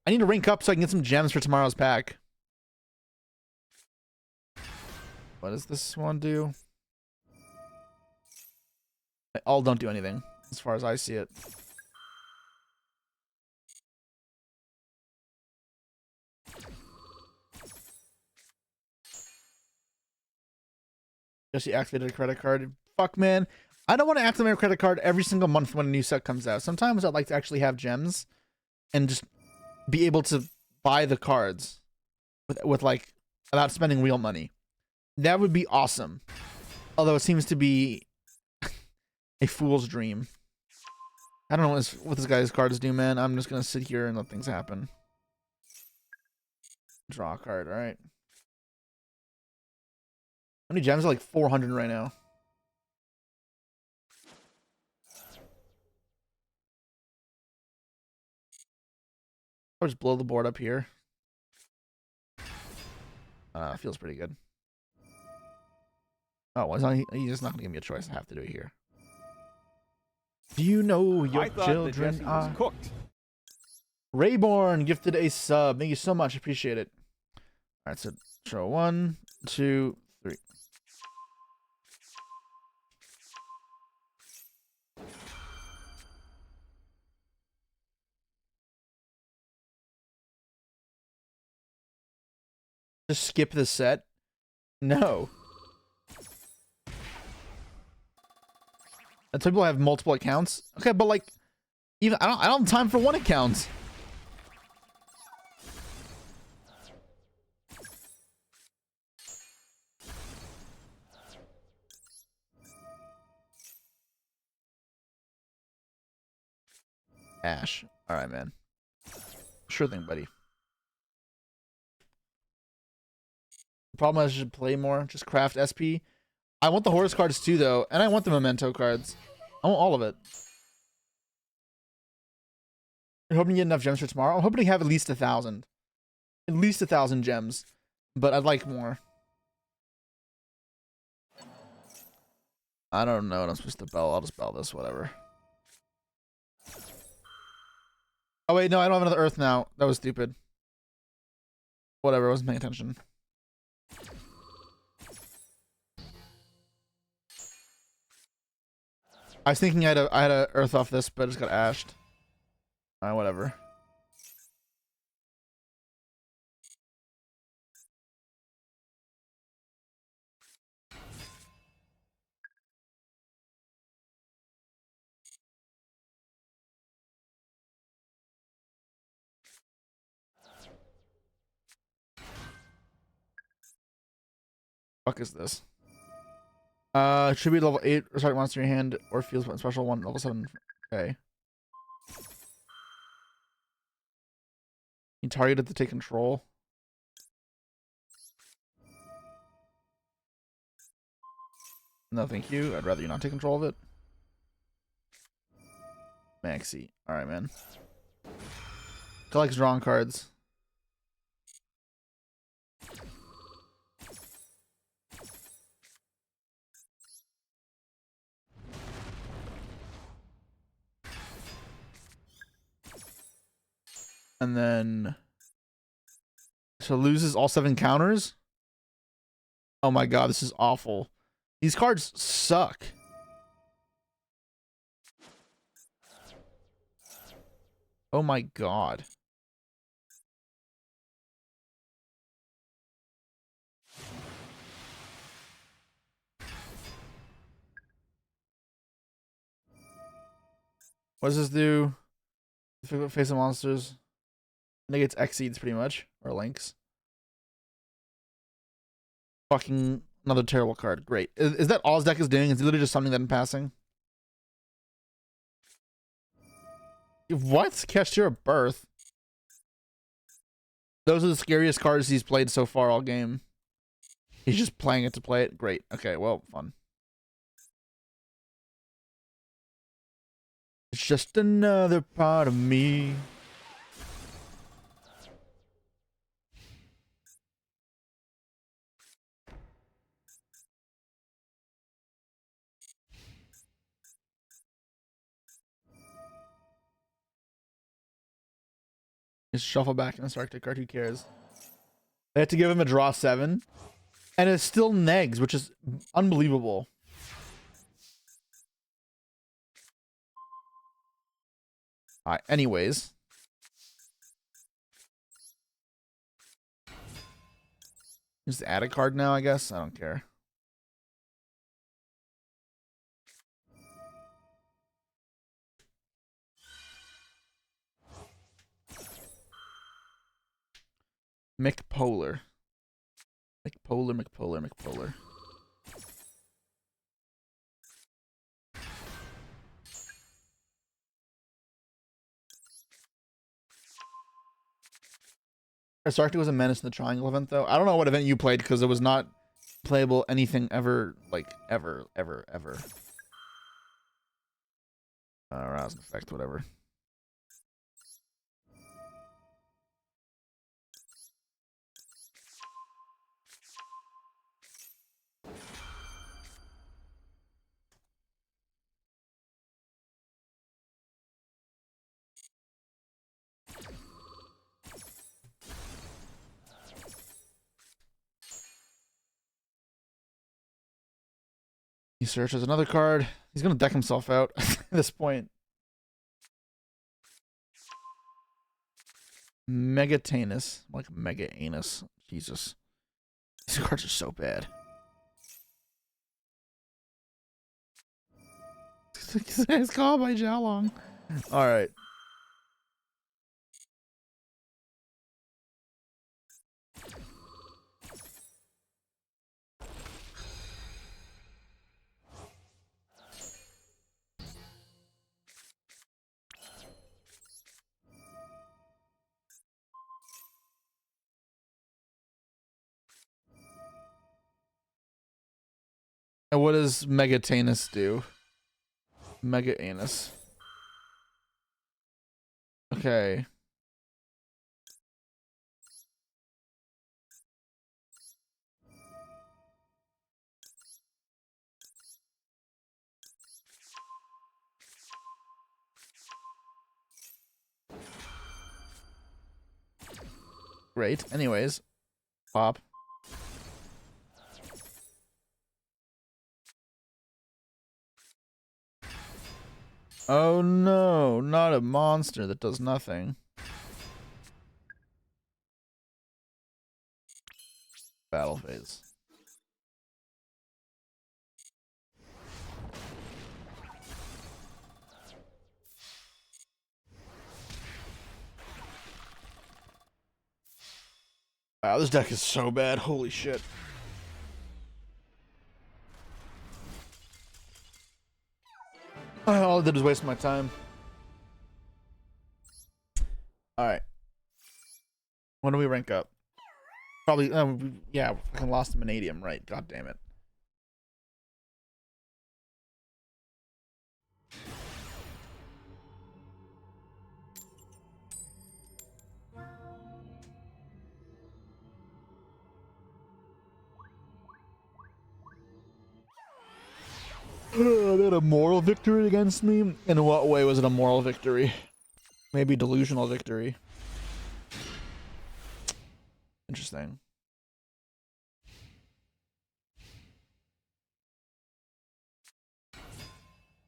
I need to rank up so I can get some gems for tomorrow's pack. What does this one do? All don't do anything, as far as I see it. Jesse activated a credit card. Fuck, man. I don't want to activate a credit card every single month when a new set comes out. Sometimes I'd like to actually have gems and just be able to buy the cards with like, without spending real money. That would be awesome. Although it seems to be a fool's dream. I don't know what this guy's cards do, man. I'm just going to sit here and let things happen. Draw a card, alright. How many gems are like 400 right now? I'll just blow the board up here. Feels pretty good. Oh, well, he's just not gonna give me a choice. I have to do it here. Do you know your children are cooked? Rayborn gifted a sub. Thank you so much. Appreciate it. All right, so draw 1, 2, 3. Just skip the set? No. And some people have multiple accounts. Okay, but like, even I don't have time for one account. Ash. All right, man. Sure thing, buddy. The problem is I should play more. Just craft SP. I want the horse cards too, though, and I want the memento cards. I want all of it. You're hoping to get enough gems for tomorrow? I'm hoping to have at least 1,000. At least 1,000 gems. But I'd like more. I don't know what I'm supposed to bell. I'll just bell this, whatever. Oh wait, no, I don't have another earth now. That was stupid. Whatever, I wasn't paying attention. I was thinking I had a earth off this, but it just got ashed. Alright, whatever. Fuck is this? Should be level 8 or start monster in your hand or feels special 1 level 7. Okay. You targeted to take control. No, thank you. I'd rather you not take control of it. Maxi. Alright, man. Collects drawing cards. And then... So loses all 7 counters? Oh my god, this is awful. These cards suck. Oh my god. What does this do? Face of monsters. Negates exceeds pretty much. Or links. Fucking another terrible card. Great. Is that all his deck is doing? Is he literally just summoning that in passing? What? Cast your birth. Those are the scariest cards he's played so far all game. He's just playing it to play it. Great. Okay, well, fun. It's just another part of me. Just shuffle back and start the card. Who cares? They had to give him a draw 7. And it's still negs, which is unbelievable. Alright, anyways. Just add a card now, I guess. I don't care. McPolar. McPolar. Sarkti was a menace in the triangle event, though. I don't know what event you played because it was not playable anything ever, like, ever. Rouse and effect, whatever. He searches another card. He's gonna deck himself out at this point. Megatanus. Like Mega Anus. Jesus. These cards are so bad. It's called by Xiaolong. Alright. And what does Megatanus do? Mega Anus. Okay. Great. Anyways. Pop. Oh no, not a monster that does nothing. Battle phase. Wow, this deck is so bad. Holy shit. All I did was waste my time. Alright. When do we rank up? Probably, yeah, fucking lost to Vanadium, right? God damn it. They had a moral victory against me? In what way was it a moral victory? Maybe delusional victory. Interesting.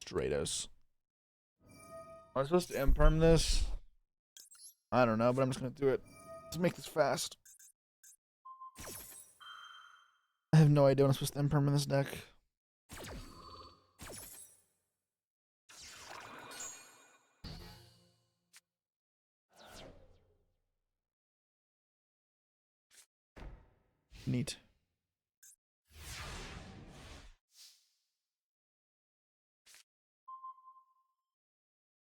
Stratos. Am I supposed to imperm this? I don't know, but I'm just gonna do it. Let's make this fast. I have no idea what I'm supposed to imperm in this deck. Neat.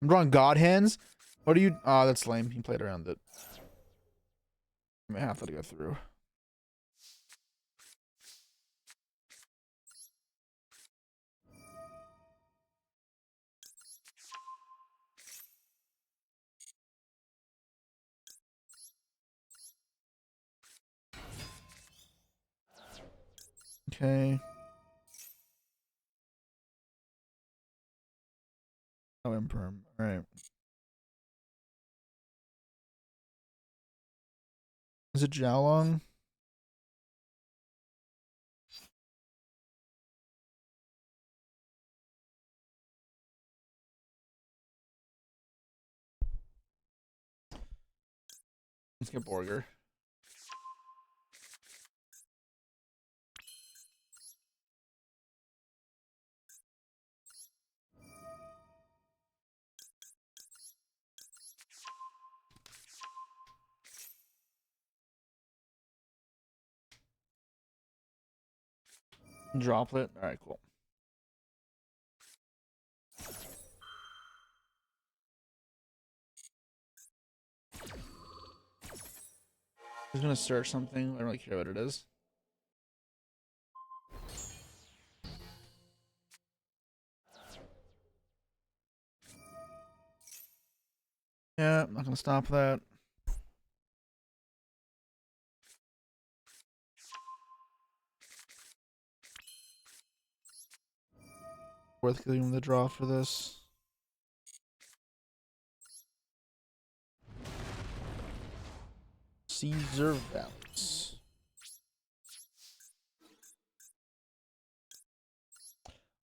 I'm drawing God Hands. What are you? Oh, that's lame. He played around it. I may have to go through. Okay. Oh, imperm. All right. Is it Jiaolong? Let's get Borger. Droplet. All right, cool. He's gonna search something. I don't really care what it is. Yeah, I'm not gonna stop that. Worth giving the draw for this. Caesar Valance.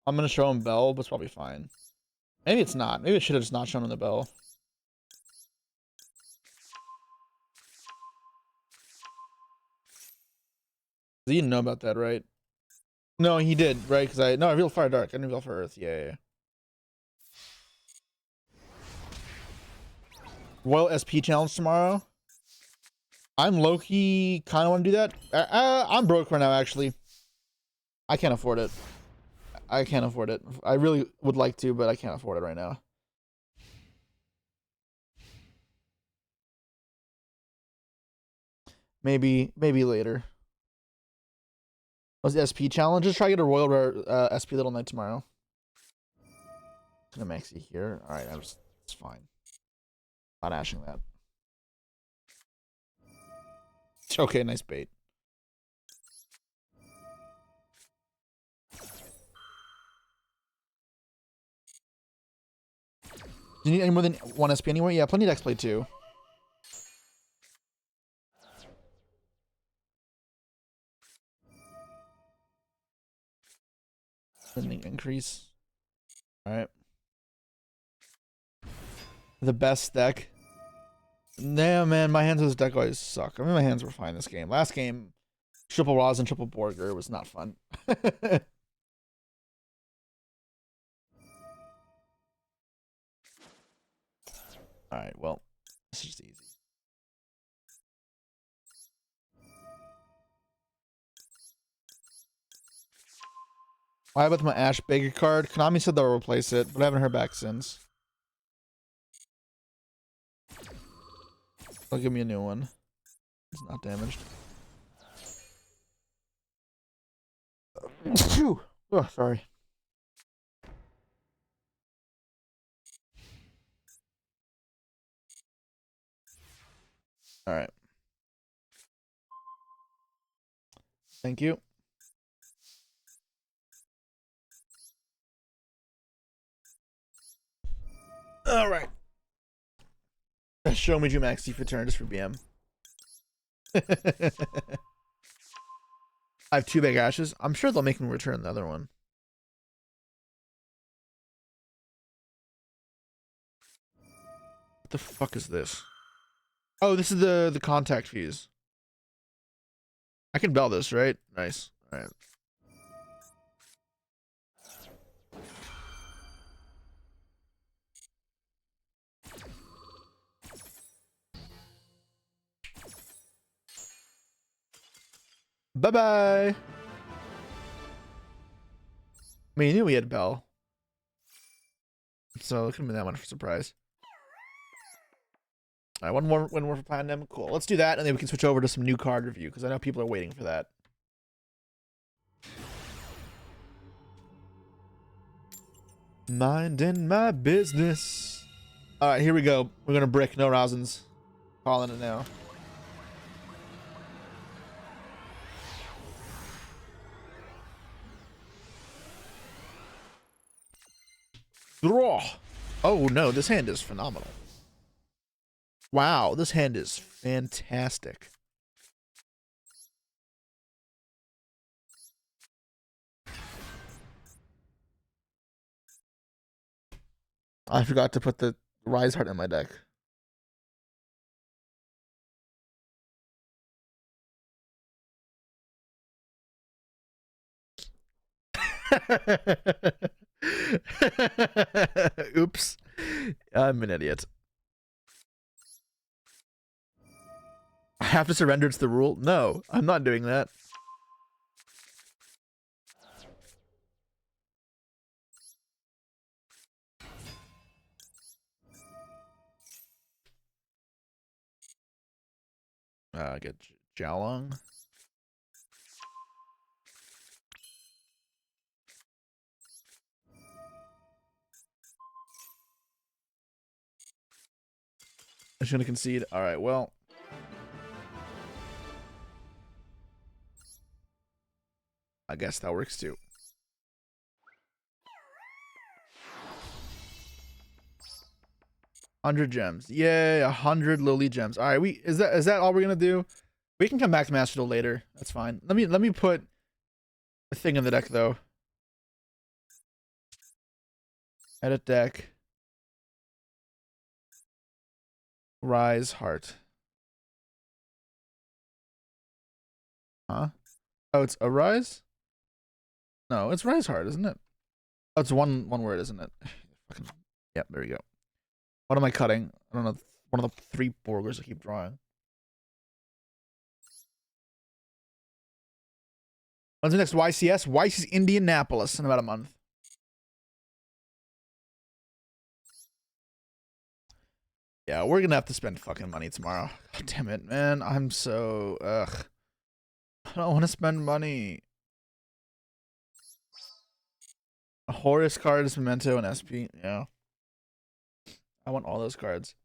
I'm gonna show him Bell, but it's probably fine. Maybe it's not. Maybe it should have just not shown him the Bell. You didn't know about that, right? No, he did, right? Because I revealed Fire Dark. I didn't reveal for Earth. Yeah. Royal SP challenge tomorrow. I'm low-key kind of want to do that. I'm broke right now, actually. I can't afford it. I can't afford it. I really would like to, but I can't afford it right now. Maybe later. What's the SP challenge? Just try to get a Royal Rare SP Little Knight tomorrow. Gonna maxi here. All right, it's fine. Not ashing that. Okay, nice bait. Do you need any more than one SP anywhere? Yeah, plenty of X-Play too. Spending increase. Alright. The best deck. Nah, man, my hands of this deck always suck. I mean, my hands were fine this game. Last game, triple Roz and triple Borger was not fun. Alright, well, this is just easy. Why about my Ash Baker card? Konami said they'll replace it, but I haven't heard back since. They'll give me a new one. It's not damaged. Oh, sorry. All right. Thank you. All right. Show me Jumax for turn just for BM. I have 2 big ashes. I'm sure they'll make me return the other one. What the fuck is this? Oh, this is the contact fuse. I can bell this, right? Nice. All right. Bye-bye. I mean, you knew we had bell. So it couldn't be that much of a surprise. All right, one more for Platinum. Cool. Let's do that, and then we can switch over to some new card review, because I know people are waiting for that. Minding my business. All right, here we go. We're going to brick. No Rosins. Calling it now. Draw. Oh, no. This hand is phenomenal. Wow, this hand is fantastic. I forgot to put the Rise Heart in my deck. Oops. I'm an idiot. I have to surrender to the rule? No, I'm not doing that. Get Jalong. I'm just gonna concede. All right, well. I guess that works too. 100 gems. Yay, 100 Lily gems. All right, is that all we're gonna do? We can come back to Master Duel later. That's fine. Let me put a thing in the deck though. Edit deck. Rise Heart. Huh? Oh, it's a Rise? No, it's Rise Heart, isn't it? Oh, it's one word, isn't it? Fucking, yep, there we go. What am I cutting? I don't know. One of the 3 Borgers I keep drawing. When's the next YCS? YC's Indianapolis in about a month. Yeah, we're gonna have to spend fucking money tomorrow. God damn it, man. I'm so ugh. I don't want to spend money. A Horus card is Memento and SP. Yeah. I want all those cards.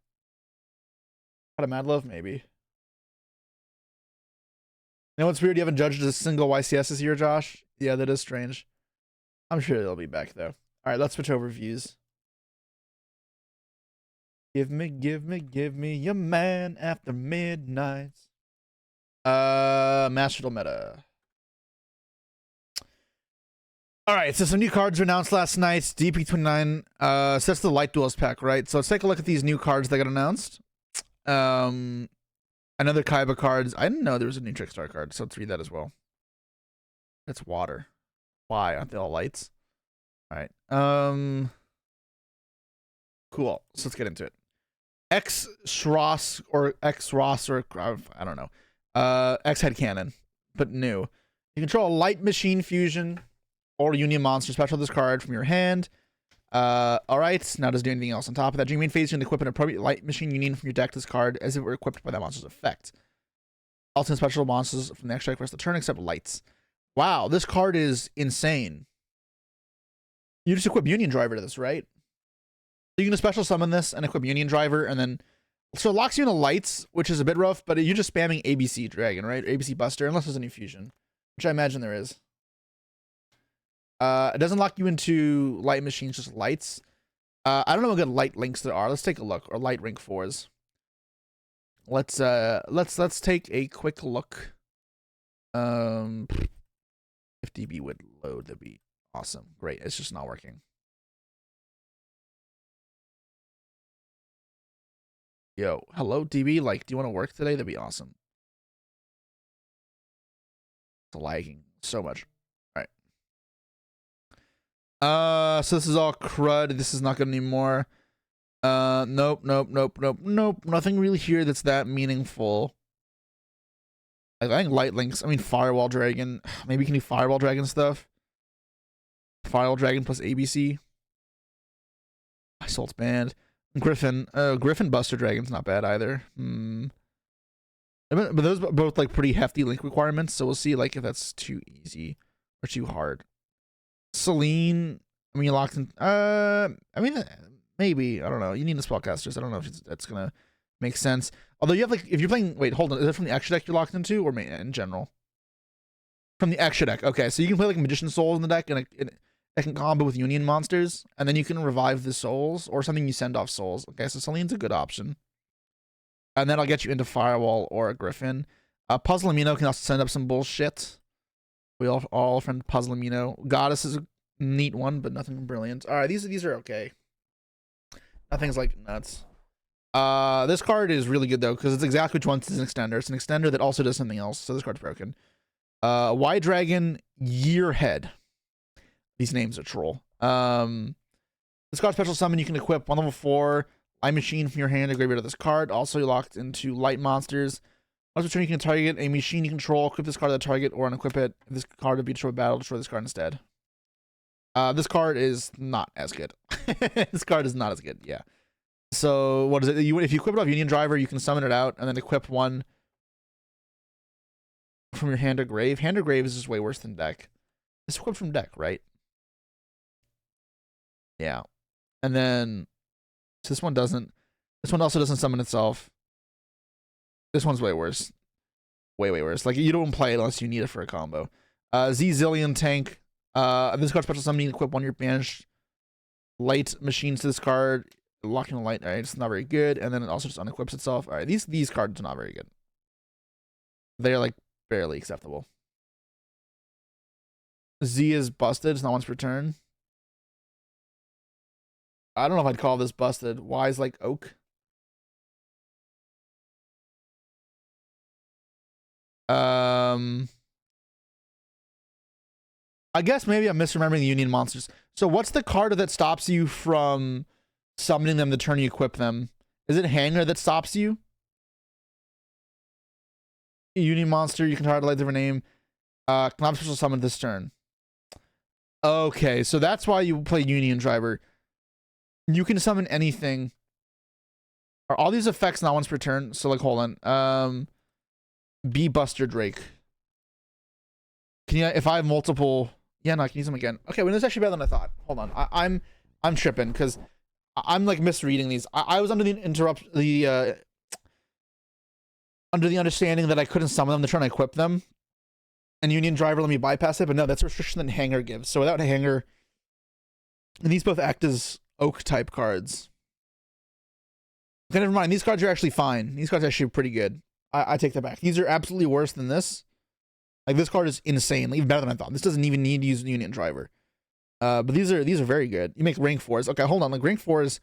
Got a Mad Love, maybe. You know what's weird? You haven't judged a single YCS this year, Josh? Yeah, that is strange. I'm sure they'll be back though. Alright, let's switch over views. Give me your man after midnight. Master Duel meta. Alright, so some new cards were announced last night. DP29, so that's the Light Duels pack, right? So let's take a look at these new cards that got announced. Another Kaiba cards. I didn't know there was a new Trickstar card, so let's read that as well. That's water. Why? Aren't they all lights? Alright. Cool. So let's get into it. X-Ross or X-Ross or I don't know. X-Head Cannon, but new. You control a Light Machine Fusion or Union Monster. Special this card from your hand. Alright, now does it do anything else on top of that? During main phase, you can equip an appropriate Light Machine Union from your deck to this card as if it were equipped by that monster's effect. Alternate special monsters from the extra deck for the rest of the turn except lights. Wow, this card is insane. You just equip Union Driver to this, right? So you can special summon this and equip Union Driver, and then so it locks you into lights, which is a bit rough, but you're just spamming ABC Dragon, right? ABC Buster, unless there's any fusion, which I imagine there is. It doesn't lock you into light machines, just lights. I don't know what good light links there are. Let's take a look, or light rank 4s. Let's take a quick look. If DB would load, that'd be awesome. Great, it's just not working. Yo, hello DB, like, do you want to work today? That'd be awesome. It's lagging so much. Alright. So this is all crud. This is not good anymore. Nope. Nothing really here that's that meaningful. I think light links. I mean, Firewall Dragon. Maybe you can do Firewall Dragon stuff. Firewall Dragon plus ABC. Assault's banned. Griffin. Griffin Buster Dragon's not bad either. But those both like pretty hefty link requirements, so we'll see like if that's too easy or too hard. Celine. I mean, you locked in. I mean, maybe. I don't know. You need the spellcasters. I don't know if that's gonna make sense. Although you have like, if you're playing. Wait, hold on. Is it from the extra deck you're locked into, or in general? From the extra deck. Okay, so you can play like Magician Souls in the deck, and it can combo with Union monsters, and then you can revive the souls or something. You send off souls. Okay, so Celine's a good option, and then I'll get you into Firewall or a Griffin. Puzzle Amino can also send up some bullshit. We all friend Puzzle Amino. Goddess is a neat one, but nothing brilliant. All right, these are okay. Nothing's like nuts. This card is really good though, because it's exactly what you want. It's an extender. It's an extender that also does something else. So this card's broken. White Dragon Yearhead. These names are troll. This card special summon, you can equip 1 level 4 Light Machine from your hand to graveyard of this card. Also, you're locked into light monsters. Once per turn, you can target a machine you control, equip this card to the target, or unequip it. If this card would be destroyed by battle, destroy this card instead. This card is not as good. This card is not as good, yeah. So, what is it? If you equip it off Union Driver, you can summon it out, and then equip 1 from your hand to grave. Hand to grave is just way worse than deck. It's equipped from deck, right? Yeah. And then, so this one doesn't. This one also doesn't summon itself. This one's way worse. Way worse. Like, you don't play it unless you need it for a combo. Zillion Tank. This card special summon, you can equip 1 of your banished light machines to this card. Locking the light. Alright, it's not very good. And then it also just unequips itself. Alright, these cards are not very good. They're like barely acceptable. Z is busted. It's not once per turn. I don't know if I'd call this busted. Y is like oak. I guess maybe I'm misremembering the Union monsters. So what's the card that stops you from summoning them the turn you equip them? Is it Hanger that stops you? Union monster, you can try to light different name. Cannot special summon this turn. Okay, so that's why you play Union Driver. You can summon anything. Are all these effects not once per turn? So like, hold on. B Buster Drake. Can you, if I have multiple? Yeah, no, I can use them again. Okay, well, this is actually better than I thought. Hold on, I'm tripping because I'm like misreading these. I was under the under the understanding that I couldn't summon them to try and equip them, and Union Driver let me bypass it. But no, that's a restriction that Hanger gives. So without Hanger, and these both act as oak type cards. Okay, never mind. These cards are actually fine. These cards are actually pretty good. I take that back. These are absolutely worse than this. Like, this card is insane, even better than I thought. This doesn't even need to use Union Driver. But these are very good. You make rank 4s. Okay, hold on. Like, rank 4s.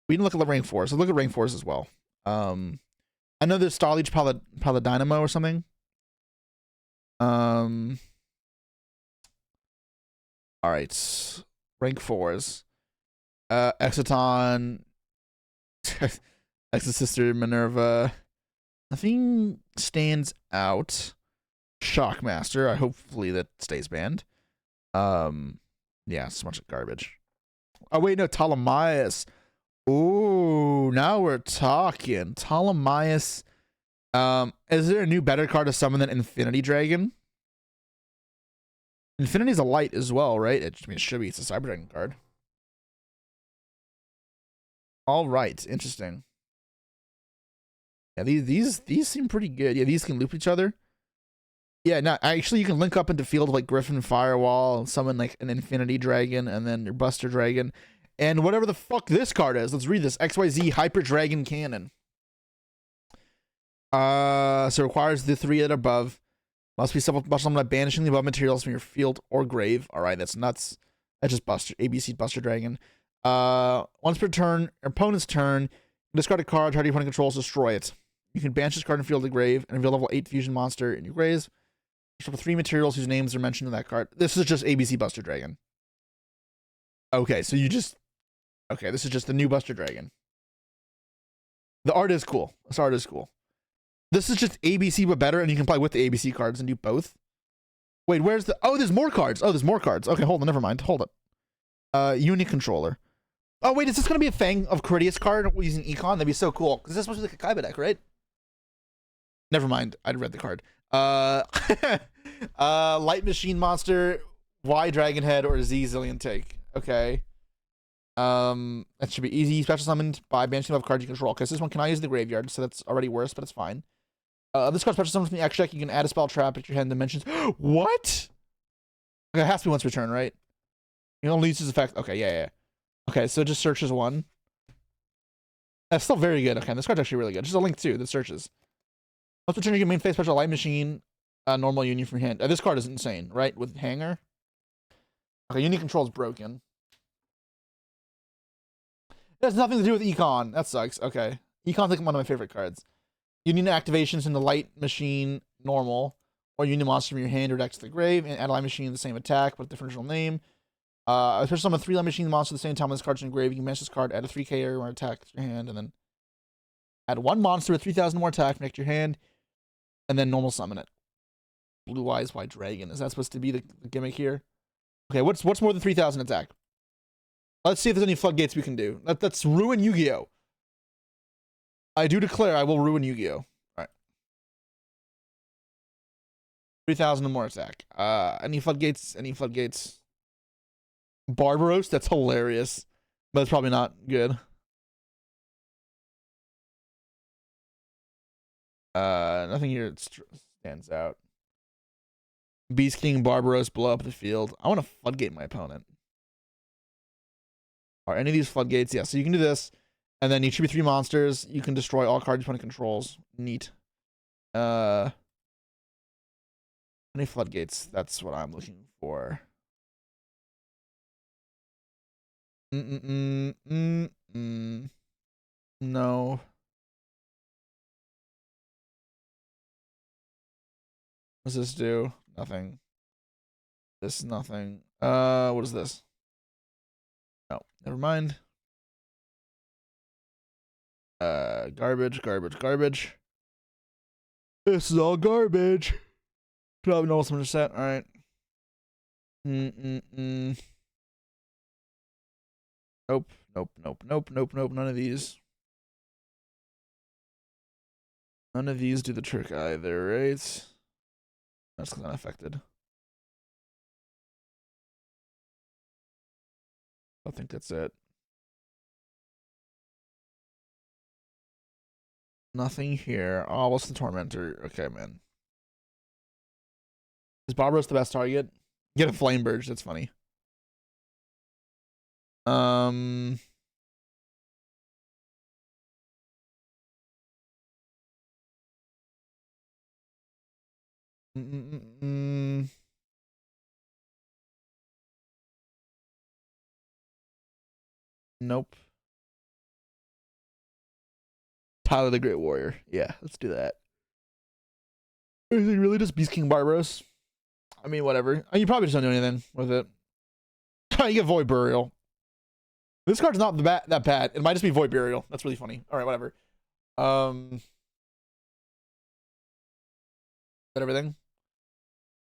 We didn't look at the rank 4s. So look at rank 4s as well. I know there's Starleech Paladynamo or something. All right. Rank 4s. Exciton. Exosister Minerva. Nothing stands out. Shockmaster. Hopefully that stays banned. Yeah, it's a bunch of garbage. Oh wait, no, Ptolemaeus. Ooh, now we're talking. Ptolemaeus. Is there a new better card to summon than Infinity Dragon? Infinity's a light as well, right? I mean, it should be. It's a Cyber Dragon card. All right, interesting. Yeah, these seem pretty good. Yeah, these can loop each other. Yeah, no, actually, you can link up into field like Griffin Firewall and summon like an Infinity Dragon and then your Buster Dragon and whatever the fuck this card is. Let's read this. XYZ Hyper Dragon Cannon. So it requires the 3 that are above. Must be summoned by banishing the above materials from your field or grave. All right, that's nuts. That's just Buster. ABC Buster Dragon. Once per turn, opponent's turn, discard a card, target your opponent controls, destroy it. You can banish this card in field to grave and reveal level 8 fusion monster in your graves. There's 3 materials whose names are mentioned in that card. This is just ABC Buster Dragon. Okay, so you just... Okay, this is just the new Buster Dragon. The art is cool. This art is cool. This is just ABC but better, and you can play with the ABC cards and do both. Wait, where's the... Oh, there's more cards. Oh, there's more cards. Okay, hold on. Never mind. Hold it. Unit Controller. Oh, wait, is this going to be a Fang of Critias card using Econ? That'd be so cool. Because this is supposed to be like a Kaiba deck, right? Never mind. I'd read the card. Light Machine Monster, Y Dragon Head, or Z Zillion Take. Okay. That should be easy. Special summoned by banishing of cards you control. Okay, so this one cannot use the graveyard, so that's already worse, but it's fine. This card special summons from the X deck. You can add a spell trap at your hand dimensions. What? Okay, it has to be once per turn, right? You don't lose his effect. Okay, yeah. Okay, so it just searches 1. That's still very good. Okay, this card's actually really good. Just a link too that searches. Once per turn, you can main phase special Light Machine, normal Union from your hand. This card is insane, right? With Hanger. Okay, Union Control is broken. has nothing to do with Econ. That sucks. Okay. Econ's like one of my favorite cards. You need activations in the light machine normal, or you need a monster from your hand or deck to the grave, and add a light machine the same attack but different original name. Especially summon a 3 light machine monster at the same time when this card's in the grave. You can match this card, add a 3k area or attack to your hand, and then add one monster with 3,000 more attack, connect your hand, and then normal summon it. Blue Eyes White Dragon. Is that supposed to be the gimmick here? Okay, what's more than 3,000 attack? Let's see if there's any floodgates we can do. Let's ruin Yu-Gi-Oh! I do declare I will ruin Yu-Gi-Oh! All right. 3,000 more attack. Any floodgates? Any floodgates? Barbaros? That's hilarious. But it's probably not good. Nothing here stands out. Beast King, Barbaros, blow up the field. I want to floodgate my opponent. Are any of these floodgates? Yeah, so you can do this. And then you should be 3 monsters. You can destroy all cards your opponent controls. Neat. Any floodgates? That's what I'm looking for. No. What does this do? Nothing. This is nothing. What is this? No, never mind. Garbage. This is all garbage. Probably know someone just said. All right. Nope. None of these. None of these do the trick either, right? That's not affected. I think that's it. Nothing here. Oh, what's the Tormentor? Okay, man. Is Barbaros the best target? Get a Flame Burge. That's funny. Nope. Tyler the Great Warrior. Yeah, let's do that. Is it really just Beast King Barbaros? I mean, whatever. You probably just don't do anything with it. You get Void Burial. This card's not that bad. It might just be Void Burial. That's really funny. All right, whatever. That everything.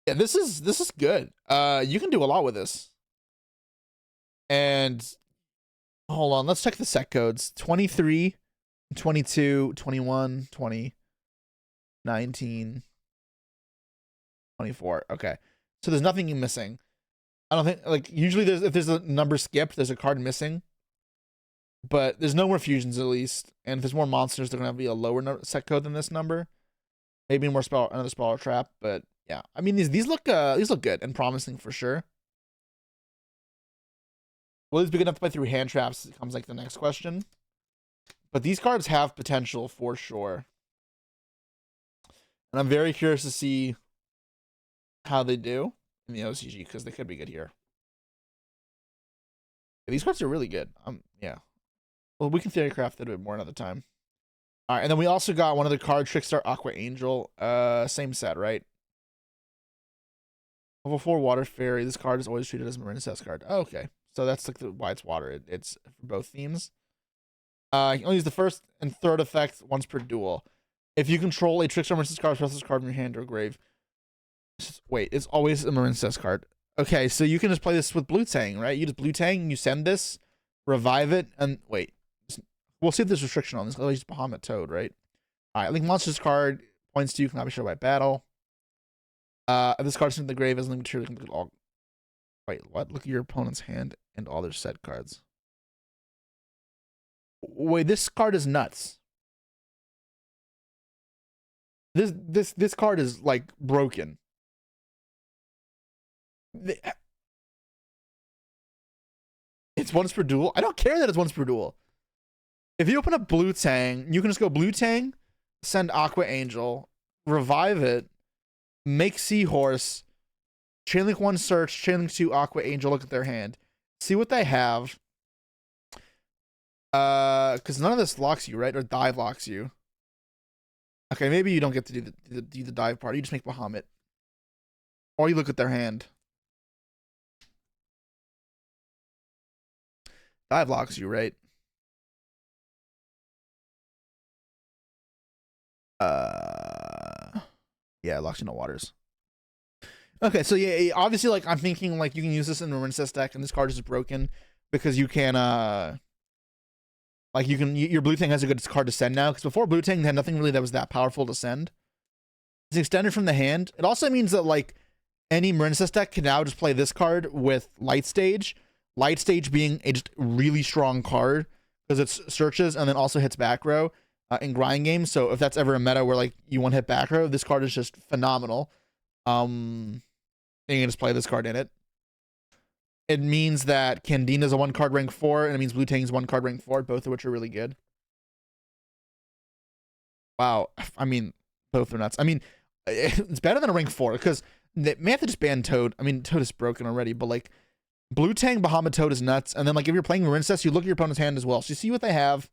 Yeah, this is good. You can do a lot with this. And hold on, let's check the set codes. 23, 22, 21, 20, 19, 24. Okay. So there's nothing missing. I don't think, like, usually if there's a number skipped, there's a card missing. But there's no more fusions, at least. And if there's more monsters, they're going to be a lower set code than this number. Maybe more another Spell Trap, but yeah. I mean, these look good and promising for sure. Will these be good enough to play through hand traps? It comes like the next question. But these cards have potential for sure. And I'm very curious to see how they do in the OCG, because they could be good here. Yeah, these cards are really good. Yeah. Well, we can theorycraft it a bit more another time. All right, and then we also got one other card, Trickstar Aqua Angel. Same set, right? Level 4 Water Fairy. This card is always treated as a Marine Cess card. Oh, okay. So that's like why it's water. It's for both themes. You can only use the first and third effect once per duel. If you control a Trickstar Marine Cess card, press this card from your hand or grave. Wait, it's always a Marine Cess card. Okay, so you can just play this with Blue Tang, right? You just Blue Tang, you send this, revive it, and wait. We'll see if there's restriction on this. I'll use Bahamut Toad, right? All right, Link Monsters card points to you cannot be shown by battle. If this card's in the grave as link material, you can look at all. Wait, what? Look at your opponent's hand and all their set cards. Wait, this card is nuts. This card is like broken. It's once per duel. I don't care that it's once per duel. If you open up Blue Tang, you can just go Blue Tang, send Aqua Angel, revive it, make Seahorse, Chainlink 1 search, Chainlink 2 Aqua Angel, look at their hand. See what they have. Because none of this locks you, right? Or dive locks you. Okay, maybe you don't get to do the dive part. You just make Bahamut. Or you look at their hand. Dive locks you, right? Yeah, it locks you in the waters. Okay, so yeah, obviously, like I'm thinking, like you can use this in the Rincess deck, and this card is just broken because you can, like you can, your Blue Tang has a good card to send now. Because before Blue Tang had nothing really that was that powerful to send. It's extended from the hand. It also means that like any Marincess deck can now just play this card with Light Stage. Light Stage being a just really strong card because it searches and then also hits back row in grind games. So if that's ever a meta where like you want to hit back row, this card is just phenomenal. And you can just play this card in it. It means that Candina's a 1-card rank 4, and it means Blue Tang's 1-card rank 4, both of which are really good. Wow. I mean, both are nuts. I mean, it's better than a rank 4, because they may have to just ban Toad. I mean, Toad is broken already, but like, Blue Tang, Bahamut Toad is nuts. And then, like, if you're playing Marincess, you look at your opponent's hand as well. So you see what they have,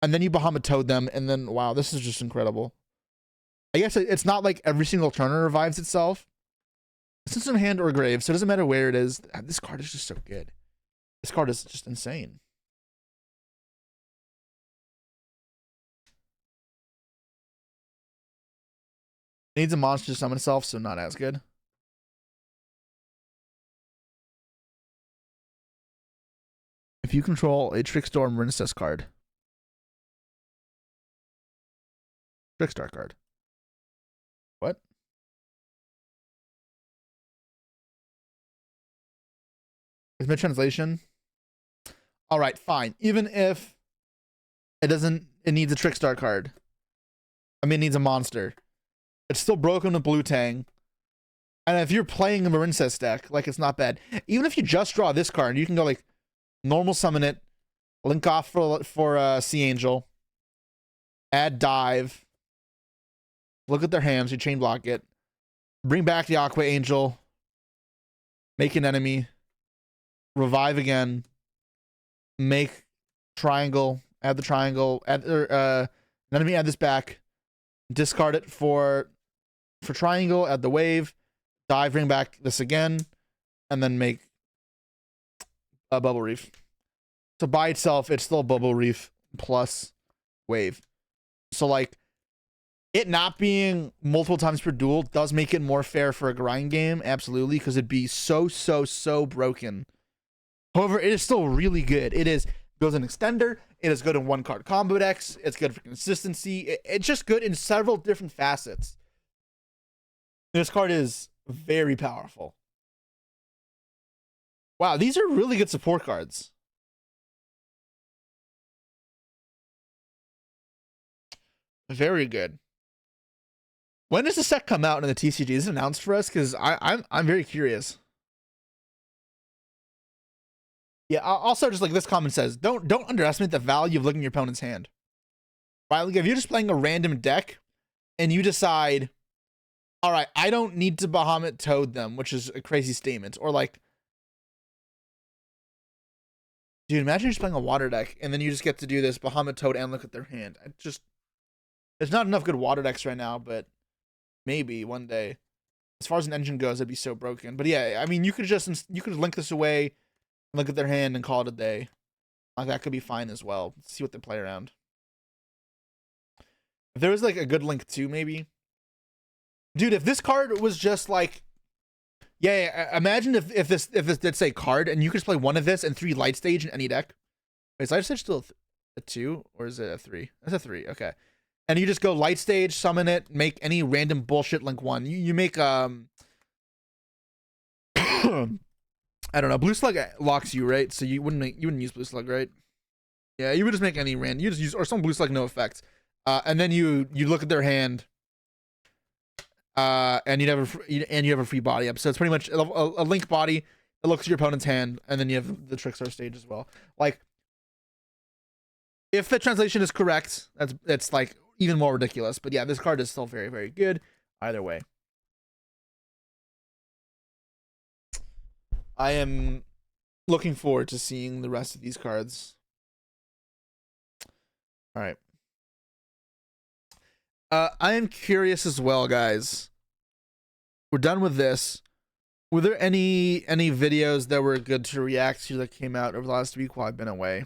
and then you Bahamut Toad them, and then, wow, this is just incredible. I guess it's not like every single turner revives itself. It's in some hand or grave, so it doesn't matter where it is. This card is just so good. This card is just insane. It needs a monster to summon itself, so not as good. If you control a Trickstar Marincess card. Trickstar card. What? Is mid-translation? Alright, fine. Even if it doesn't, it needs a Trickstar card. I mean, it needs a monster. It's still broken with Blue Tang. And if you're playing a Marincess deck, like, it's not bad. Even if you just draw this card, you can go, like, normal summon it, link off for Sea Angel, add Dive, look at their hands, you chain block it, bring back the Aqua Angel, make an enemy, revive again, make triangle, add the triangle, add an enemy, add this back, discard it for triangle, add the wave, dive, bring back this again, and then make a Bubble Reef. So by itself, it's still Bubble Reef plus wave. So like, it not being multiple times per duel does make it more fair for a grind game, absolutely, because it'd be so broken. However, it is still really good. It is goes in extender. It is good in 1-card combo decks. It's good for consistency. It's just good in several different facets. This card is very powerful. Wow, these are really good support cards. Very good. When does the set come out in the TCG? Is it announced for us? Because I'm very curious. Yeah. Also, just like this comment says, don't underestimate the value of looking at your opponent's hand. Right? Like if you're just playing a random deck, and you decide, all right, I don't need to Bahamut Toad them, which is a crazy statement, or like, dude, imagine you're just playing a water deck, and then you just get to do this Bahamut Toad and look at their hand. There's not enough good water decks right now, but maybe one day. As far as an engine goes, it'd be so broken. But yeah, I mean, you could link this away, look at their hand, and call it a day. Like that could be fine as well. See what they play around. If there was like a good link too, maybe. Dude, if this card was just like, yeah, imagine if this did say card, and you could just play one of this and 3 Light Stage in any deck. Wait, is Light Stage still a 2 or is it a 3? That's a 3. Okay. And you just go Light Stage, summon it, make any random bullshit link 1. You make I don't know. Blue Slug locks you, right? So you wouldn't use Blue Slug, right? Yeah, you would just make any random. You just use or some Blue Slug, no effect. And then you look at their hand. And you have a free body up. So it's pretty much a link body. It looks at your opponent's hand, and then you have the Trickstar stage as well. Like, if the translation is correct, that's like even more ridiculous. But yeah, this card is still very, very good. Either way, I am looking forward to seeing the rest of these cards. All right. I am curious as well, guys. We're done with this. Were there any videos that were good to react to that came out over the last week while I've been away?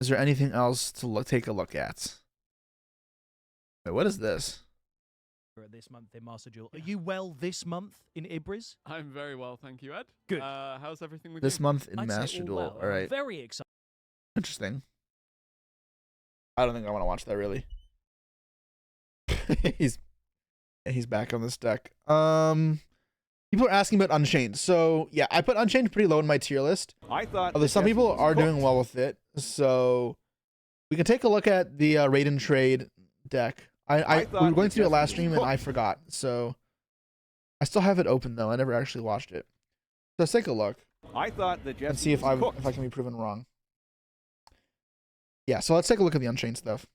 Is there anything else to take a look at? Wait, what is this? This month in Master Duel. Are you well this month in Ibris? I'm very well, thank you, Ed. Good. How's everything with This you? month in I'd say Master all Duel. well. All right. Very excited. Interesting. I don't think I want to watch that really. he's back on this deck. People are asking about Unchained. So yeah, I put Unchained pretty low in my tier list. I thought. Although some people are doing well with it. So we can take a look at the raid and trade deck. We were going to do it last stream and I forgot. So I still have it open though. I never actually watched it. So let's take a look. I thought that Jesse And see if I can be proven wrong. Yeah, so let's take a look at the Unchained stuff.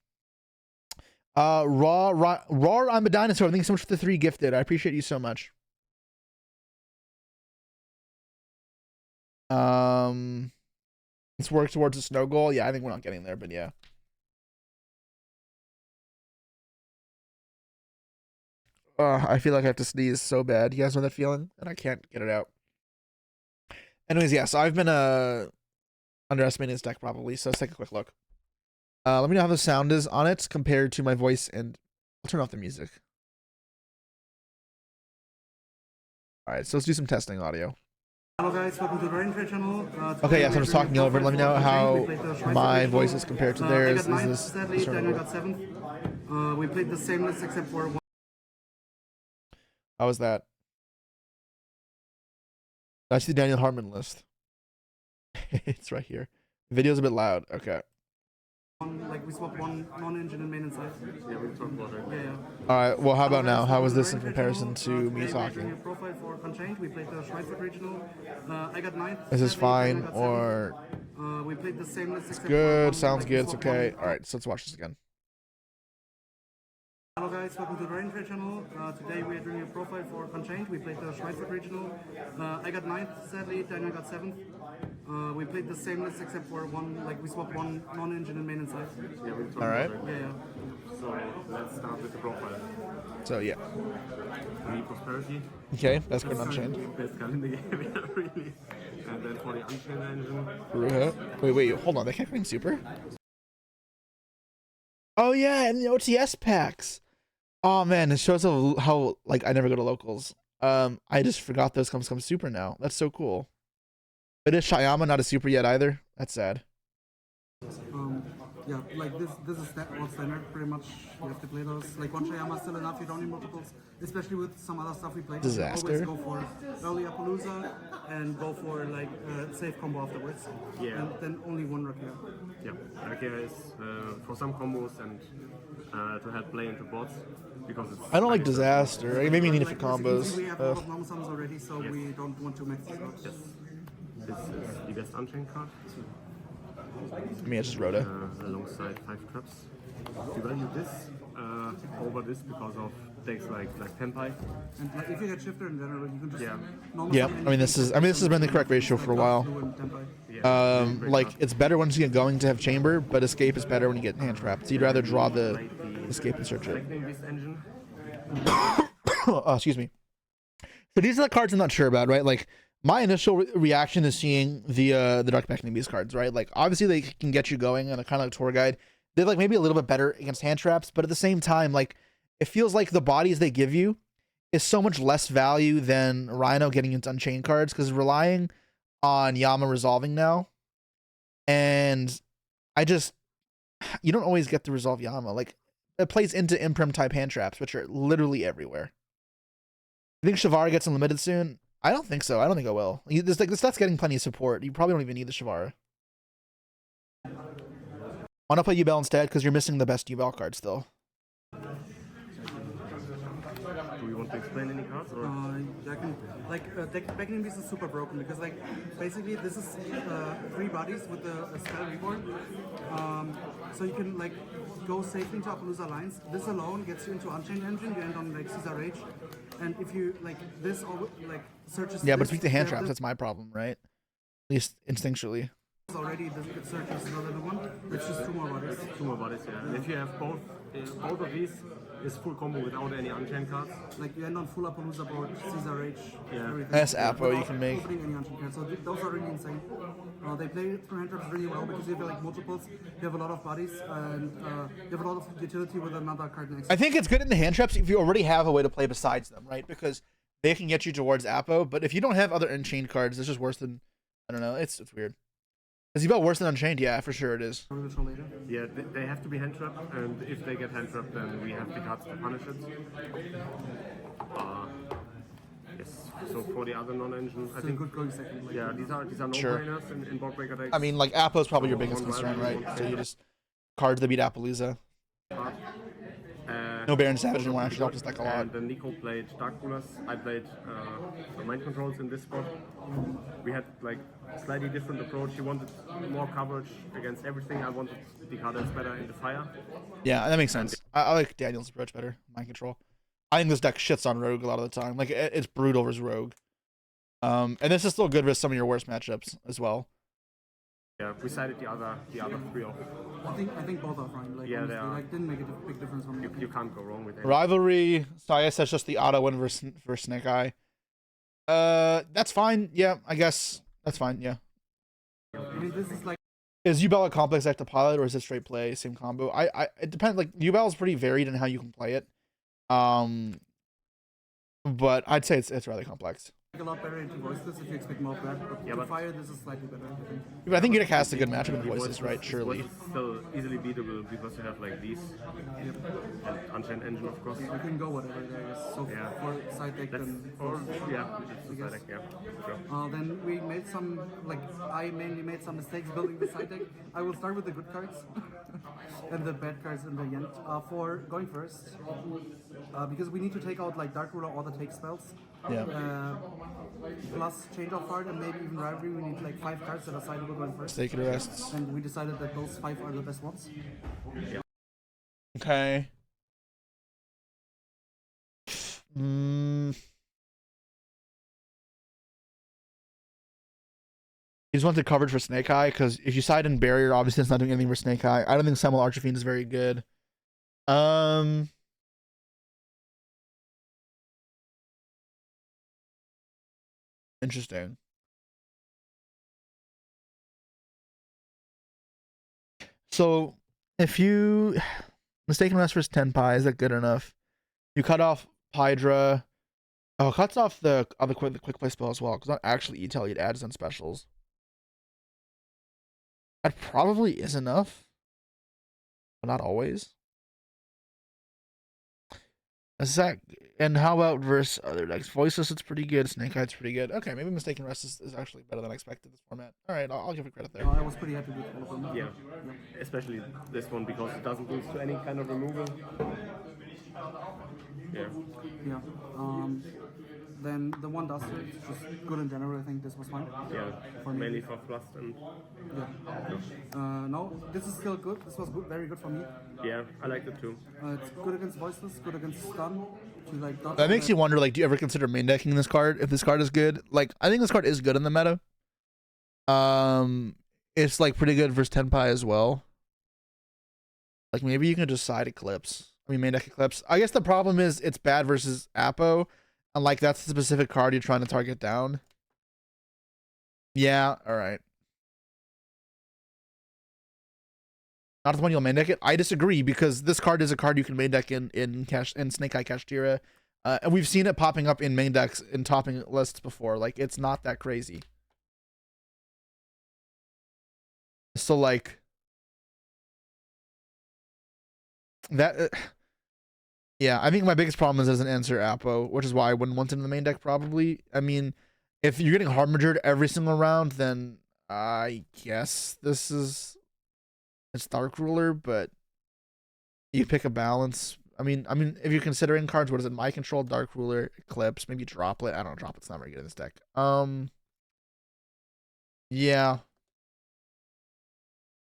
Raw, I'm a dinosaur. Thank you so much for the 3 gifted. I appreciate you so much. Let's work towards a snow goal. Yeah, I think we're not getting there, but yeah. I feel like I have to sneeze so bad. You guys know that feeling? And I can't get it out. Anyways, yeah, so I've been underestimating this deck probably, so let's take a quick look. Let me know how the sound is on it compared to my voice, and I'll turn off the music. Alright, so let's do some testing audio. Hello guys, welcome to the Rain Trade channel. Okay, yeah, so I'm just talking over. Let me know how my voice is compared to theirs. I got 9th, Is sadly, this Daniel got 7th. We played the same list except for one. How was that? That's the Daniel Hartman list. It's right here. The video's a bit loud. Okay. Like we swapped one non-engine and main inside. Yeah, we talked about it. Yeah. Alright, well, how about now? How was this in comparison to me talking? Profile for Unchained. We played the Schweizerfurt regional. I got 9th. Is this fine or we played the same list except good? for Sounds good. It's okay. Alright, so let's watch this again. Hello guys, welcome to the Rain Trade channel. Today we are doing a profile for Unchained. We played the Schweizerfurt regional. I got 9th, sadly, Daniel got 7th. We played the same list except for one, like we swapped one non-engine and main inside. Yeah, we talked Alright. Yeah. So let's start with the profile. So yeah. Me Prosperity. Okay, that's good. Unchained. Best card in the game, really. And then for the Unchained engine. Wait, hold on. They can't bring super? Oh yeah, and the OTS packs. Oh man, it shows how like I never go to locals. I just forgot those come super now. That's so cool. But is Shyama not a super yet either? That's sad. Yeah, like this is all standard pretty much. You have to play those. Like one Shyama is still enough, you don't need multiples. Especially with some other stuff we play. Disaster. Always go for early Appaloosa and go for like safe combo afterwards. Yeah. And then only one Rakia. Yeah, Rakia is for some combos and to help play into bots. Because it's I don't like disaster. Maybe you need it for combos. We have a lot of normal sums already, so we don't want to max this out. Yes. This is the best Unchained card. I mean, I just wrote it. Alongside 5 traps. We value this over this because of decks like Tenpai. And like, if you get shifter in general, you can just normal Yeah, sum I mean this has been the correct ratio for a while. Like it's better once you get going to have chamber, but escape is better when you get hand trapped. So you'd rather draw the escape and search it. This engine. Oh, excuse me. So these are the cards I'm not sure about, right? Like my initial reaction is seeing the Dark Beckoning Beast cards, right? Like obviously they can get you going and they're kind of like tour guide. They're like maybe a little bit better against hand traps, but at the same time, like it feels like the bodies they give you is so much less value than Rhino getting into Unchained cards because relying on Yama resolving now, and you don't always get to resolve Yama. Like it plays into Imprim type hand traps, which are literally everywhere. You think Shavara gets unlimited soon? I don't think so. I don't think it will. This stuff's getting plenty of support. You probably don't even need the Shavara. Want to play Ubel instead because you're missing the best Ubel card still. Do you want to explain any cards? Or? I can, like, Beckoning Beast is super broken because, like, basically this is 3 bodies with a spell reborn. So you can, like, go safely into Appaloosa lines. This alone gets you into Unchained Engine, you end on, like, Caesar Rage. And if you, like, this, like, searches... Yeah, but speak to hand traps, that's my problem, right? At least instinctually. already the search is another one. It's just 2 more bodies. 2 more bodies, yeah. And if you have both of these, is full combo without any Unchained cards. Like you end on full Appaloosa board, Caesar Rage, everything. That's Apo you Without can make. opening any Unchained cards. So those are really insane. They play through hand traps really well because you have like multiples, you have a lot of bodies, and you have a lot of utility with another card next. I think it's good in the hand traps if you already have a way to play besides them, right? Because they can get you towards Apo, but if you don't have other Unchained cards, it's just worse than, I don't know, it's weird. Is he about worse than Unchained? Yeah, for sure it is. Yeah, they have to be hand trapped, and if they get hand trapped, then we have the cards to punish it. Yes. So for the other non-engine, I think good going second. Like, yeah, these are no-brainers in board breaker decks. I mean, like, Apo is probably your biggest concern, right? So you just cards that beat Appaloosa. No Baron Savage anymore, actually helps us like a lot. And then Nico played Dark Rulers. I played Mind Controls in this spot. We had like slightly different approach. He wanted more coverage against everything. I wanted the card that's better in the fire. Yeah, that makes sense. I like Daniel's approach better. Mind Control. I think this deck shits on Rogue a lot of the time. Like, it's brutal versus Rogue. And this is still good versus some of your worst matchups as well. Yeah, we sided the other 3 off. I think both are fine. Like, Yeah, honestly, they are. like didn't make a big difference for me. You can't go wrong with any. Rivalry. So I guess that's just the auto win versus Snake Eye. That's fine. Yeah, I guess that's fine. Yeah. I mean, this is like Is Ubel a complex deck to pilot, or is it straight play, same combo? It depends. Like, Ubel is pretty varied in how you can play it. But I'd say it's rather complex. a lot better into voiceless if you expect more of that. But Yeah, to but- fire, this is slightly better. I think. But I think Udic has a good matchup in The voices, right? Surely. voices still easily beatable because you have like these and Unchained Engine, of course. You can go whatever there is. So Yeah. for side deck, That's then or yeah, it's the guess. side deck, yeah, sure. Then we made some, like, I mainly made some mistakes building the side deck. I will start with the good cards and the bad cards in the end. For going first, because we need to take out like Dark Ruler or the take spells. Yeah. Plus change of heart and maybe even rivalry. We need like 5 cards that are sideable going first. Sacred Arrests. And we decided that those 5 are the best ones. Okay. You just want the coverage for Snake Eye, because if you side in Barrier, obviously it's not doing anything for Snake Eye. I don't think Semel Archerfiend is very good. Interesting. So if you Mistaken Rest versus 10 Pi, is that good enough? You cut off Hydra. Oh, it cuts off the other the quick play spell as well, because not actually E-Tel, it adds on specials. That probably is enough, but not always. Zach, and how about versus other decks? Voiceless, it's pretty good. Snake Eye's pretty good. Okay, maybe Mistaken Rest is actually better than I expected this format. All right, I'll give it credit there. I was pretty happy with all of them. Yeah, especially this one because it doesn't lose to any kind of removal. Yeah. Yeah. Then the one does it. It's just good in general. I think this was fine. Yeah, For me. mainly for Thrust and Yeah. No, this is still good. This was good, very good for me. yeah, I liked it too. It's good against voiceless, good against stun. To like dodge That makes the- you wonder, like, do you ever consider main decking this card if this card is good? Like, I think this card is good in the meta. It's like pretty good versus 10 Pi as well. Like, maybe you can just side Eclipse. I mean, main deck Eclipse. I guess the problem is it's bad versus Apo, and like that's the specific card you're trying to target down. Yeah, all right. Not the one you'll main deck it. I disagree, because this card is a card you can main deck in Snake Eye Kashtira. And we've seen it popping up in main decks in topping lists before. Like, it's not that crazy. So like that yeah, I think my biggest problem is it doesn't answer Apo, which is why I wouldn't want it in the main deck probably. I mean, if you're getting Harbinger every single round, then I guess it's Dark Ruler, but you pick a balance. I mean, if you're considering cards, what is it? My Control, Dark Ruler, Eclipse, maybe Droplet. I don't know, Droplet's not very good in this deck. Yeah.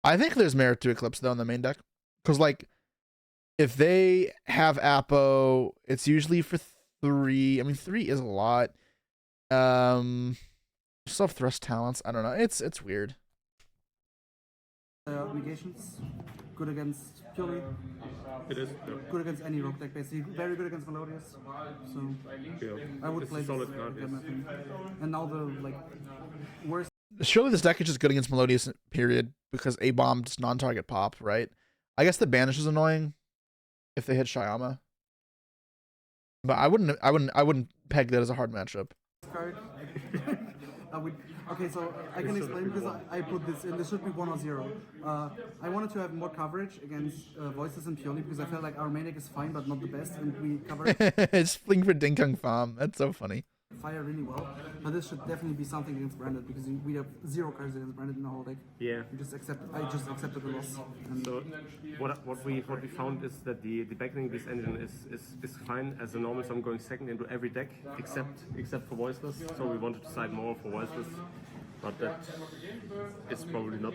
I think there's merit to Eclipse though in the main deck. Because like if they have Apo, it's usually for 3. I mean 3 is a lot. Still have Thrust Talents. I don't know. It's weird. Negations, good against Fury, It is. good against any rogue deck basically, very good against Melodious. So I would It's play a this solid card. again, Yes. I think. And now the like worst. Surely this deck is just good against Melodious, period, because A bomb just non-target pop, right? I guess the banish is annoying if they hit Shyama, but I wouldn't peg that as a hard matchup. Card. I would. Okay, so I can explain because I put this in. This should be 1 or 0. I wanted to have more coverage against Voices and Purely because I felt like our main deck is fine but not the best, and we cover it. It's fling for Ding Kong Farm. That's so funny. Fire really well, but this should definitely be something against Branded because we have 0 cards against Branded in the whole deck. Yeah. I just accepted the loss. And So what we found is that the backing this engine is fine as a normal. So I'm going second into every deck except for Voiceless. So we wanted to side more for Voiceless, but that is probably not.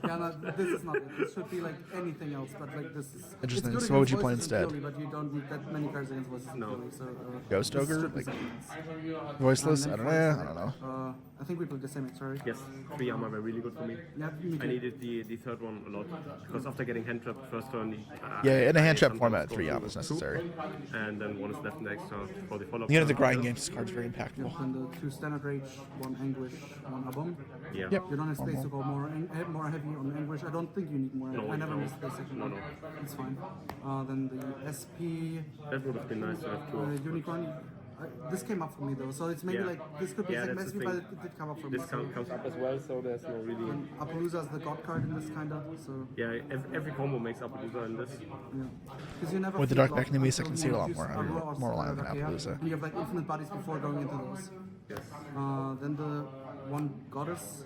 yeah, no, this is not it. This should be like anything else, but like this is. Interesting. It's good So what would you against play Voices and instead? Purely, but you don't need that many cards against Voices and No. Purely, so, Ghost this Ogre? should be Like, something else. Voiceless? And I then don't know. I don't know. I think we played the same sorry. Yes, 3 Yama were really good for me. Yeah, me too. I needed the third one a lot because after getting hand trapped first turn. Yeah, in a hand trap sometimes format, go 3 to Yamas 2, necessary. and then one is left in the extra for the follow-up. You know the turn. grind games card's very impactful. Then the 2 Standard Rage, 1 Anguish, 1 Abom. Yeah. Yep. You don't have space to go more heavy on Anguish. I don't think you need more. No, I never no. missed the second No, one. no. It's fine. Then the SP, That would have been nice to have two. Unicorn. This came up for me though, so it's maybe Yeah. like this could be Yeah, second that's the SP, but thing. it did come up for me. This comes up as well, so there's no really. And Appaloosa is the god card in this kind of, so Yeah, every combo makes up a loser in this. yeah. Because you never With the flip Dark flop Backing Beast, I until can see it a lot you more. use I'm Aurora or more reliant on Arcaea, Appaloosa. and you have like infinite bodies before going into those. Yes. Then the 1 goddess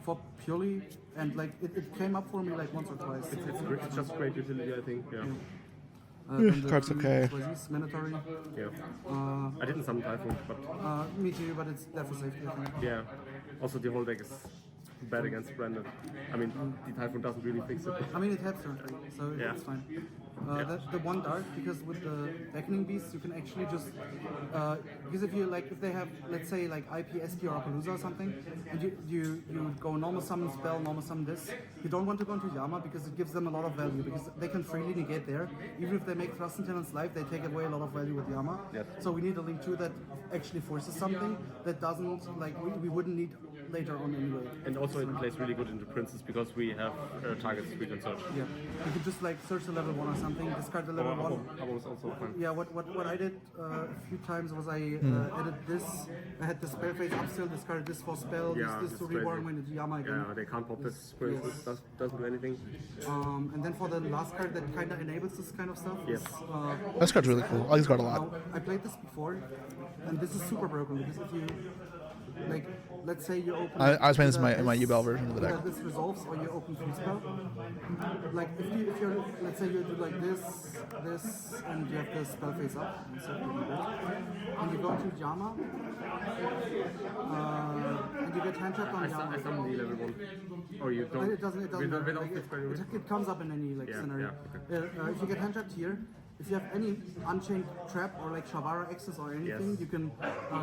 for Purely, and like it came up for me like once or twice. It's just great utility, I think. Yeah. Then the Card's 2 okay. Swazis, Minotauri. Yeah. I didn't summon Typhoon, but Me too, but it's there for safety, I think. yeah. Also, the whole deck is bad against Brandon. I mean, the Typhoon doesn't really fix it. I mean, it helps turn 3, so Yeah. it's fine. The 1 dark, because with the Beckoning Beast, you can actually just because if they have, let's say, like IP, SP, or Appaloosa or something, and you go normal summon spell, normal summon this, you don't want to go into Yama because it gives them a lot of value because they can freely negate there. Even if they make Thrust and Tenant's Life, they take away a lot of value with Yama. Yes. So we need a link 2 that actually forces something that doesn't, like, we wouldn't need later on anyway. And also, it plays really good into Princess because we have targets we can search. Yeah, you could just like search the level 1 or something, discard the level 1. Abo is also fun. Yeah, what I did a few times was I added this. I had the spell phase up still, discarded this for spell, Yeah, used this to it's reborn crazy. when it's Yama again. Yeah, they can't pop this. For instance, doesn't do anything. And then for the last card that kind of enables this kind of stuff. Yes. Is, This card's really cool. I like this card a lot. now, I played this before, and this is super broken because if you, like, let's say you open. I was playing this in either my UBL version of the deck. either this resolves or you open free spell. Like if you're, let's say you do like this, and you have the spell face up, and so and you go to Yama, and you get hand trapped on I Yama. summon the level 1. Or you don't. It doesn't. Without Like, experiment. it comes up in any like Yeah, scenario. yeah, If you get hand trapped here, if you have any Unchained trap or like Shavara access or anything, Yes. you can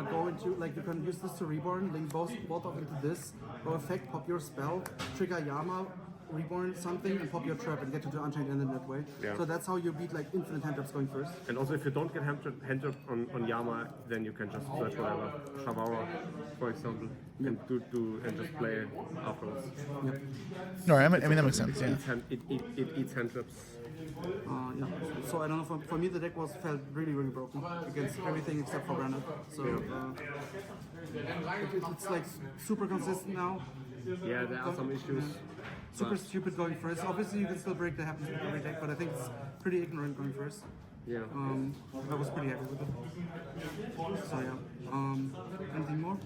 go into like you can use this to reborn, link both of into this, go effect, pop your spell, trigger Yama, reborn something, and pop your trap and get to the Unchained end in that way. Yeah. So that's how you beat like infinite hand traps going first. And also, if you don't get hand trap on Yama, then you can just search whatever. Shavara, for example, and and just play afterwards. Yep. No, I mean that makes sense. Yeah. It eats hand traps. Yeah. So I don't know. For me, the deck felt really broken against everything except for Brandon. So it's like super consistent now. Yeah, there are some issues. Super stupid going first. Obviously, you can still break the happens with every deck, but I think it's pretty ignorant going first. Yeah. I was pretty happy with it. So yeah. Anything more?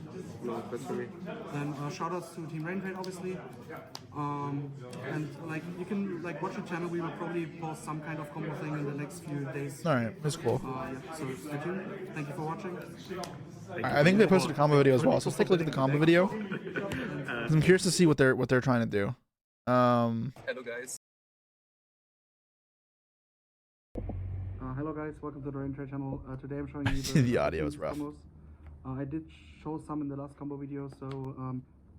No, that's for me. Then shoutouts to Team Rainfade, obviously. And like you can like watch the channel. We will probably post some kind of combo thing in the next few days. All right, that's cool. Yeah. So stay tuned. Thank you for watching. I think they posted a combo video as well, so let's take a look at the combo video. 'Cause I'm curious to see what they're trying to do. Hello guys. Hello guys, welcome to the Rainfade channel. Today I'm showing you The audio is rough. combos. I did show some in the last combo video, so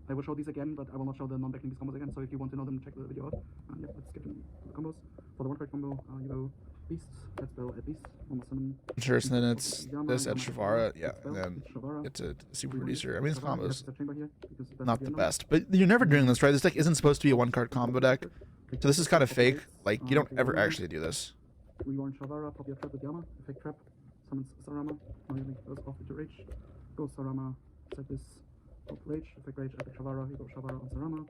I will show these again, but I will not show the non-backing beast combos again. So if you want to know them, check the video out. Yeah, let's get into the combos. For the one card combo, you go beasts, head spell at beast, almost summon. Sure, so then it's this at Shavara, yeah, and then it's a super producer. I mean, this combo's not the best, but you're never doing this, right? This deck isn't supposed to be a one-card combo deck, so this is kind of fake. Like, you don't ever actually do this. Reborn Shavara, pop your trap with Yama, effect trap, summons Sarama, now you link those off into Rage, go Sarama, set this, pop Rage, effect Shavara, you go Shavara on Sarama,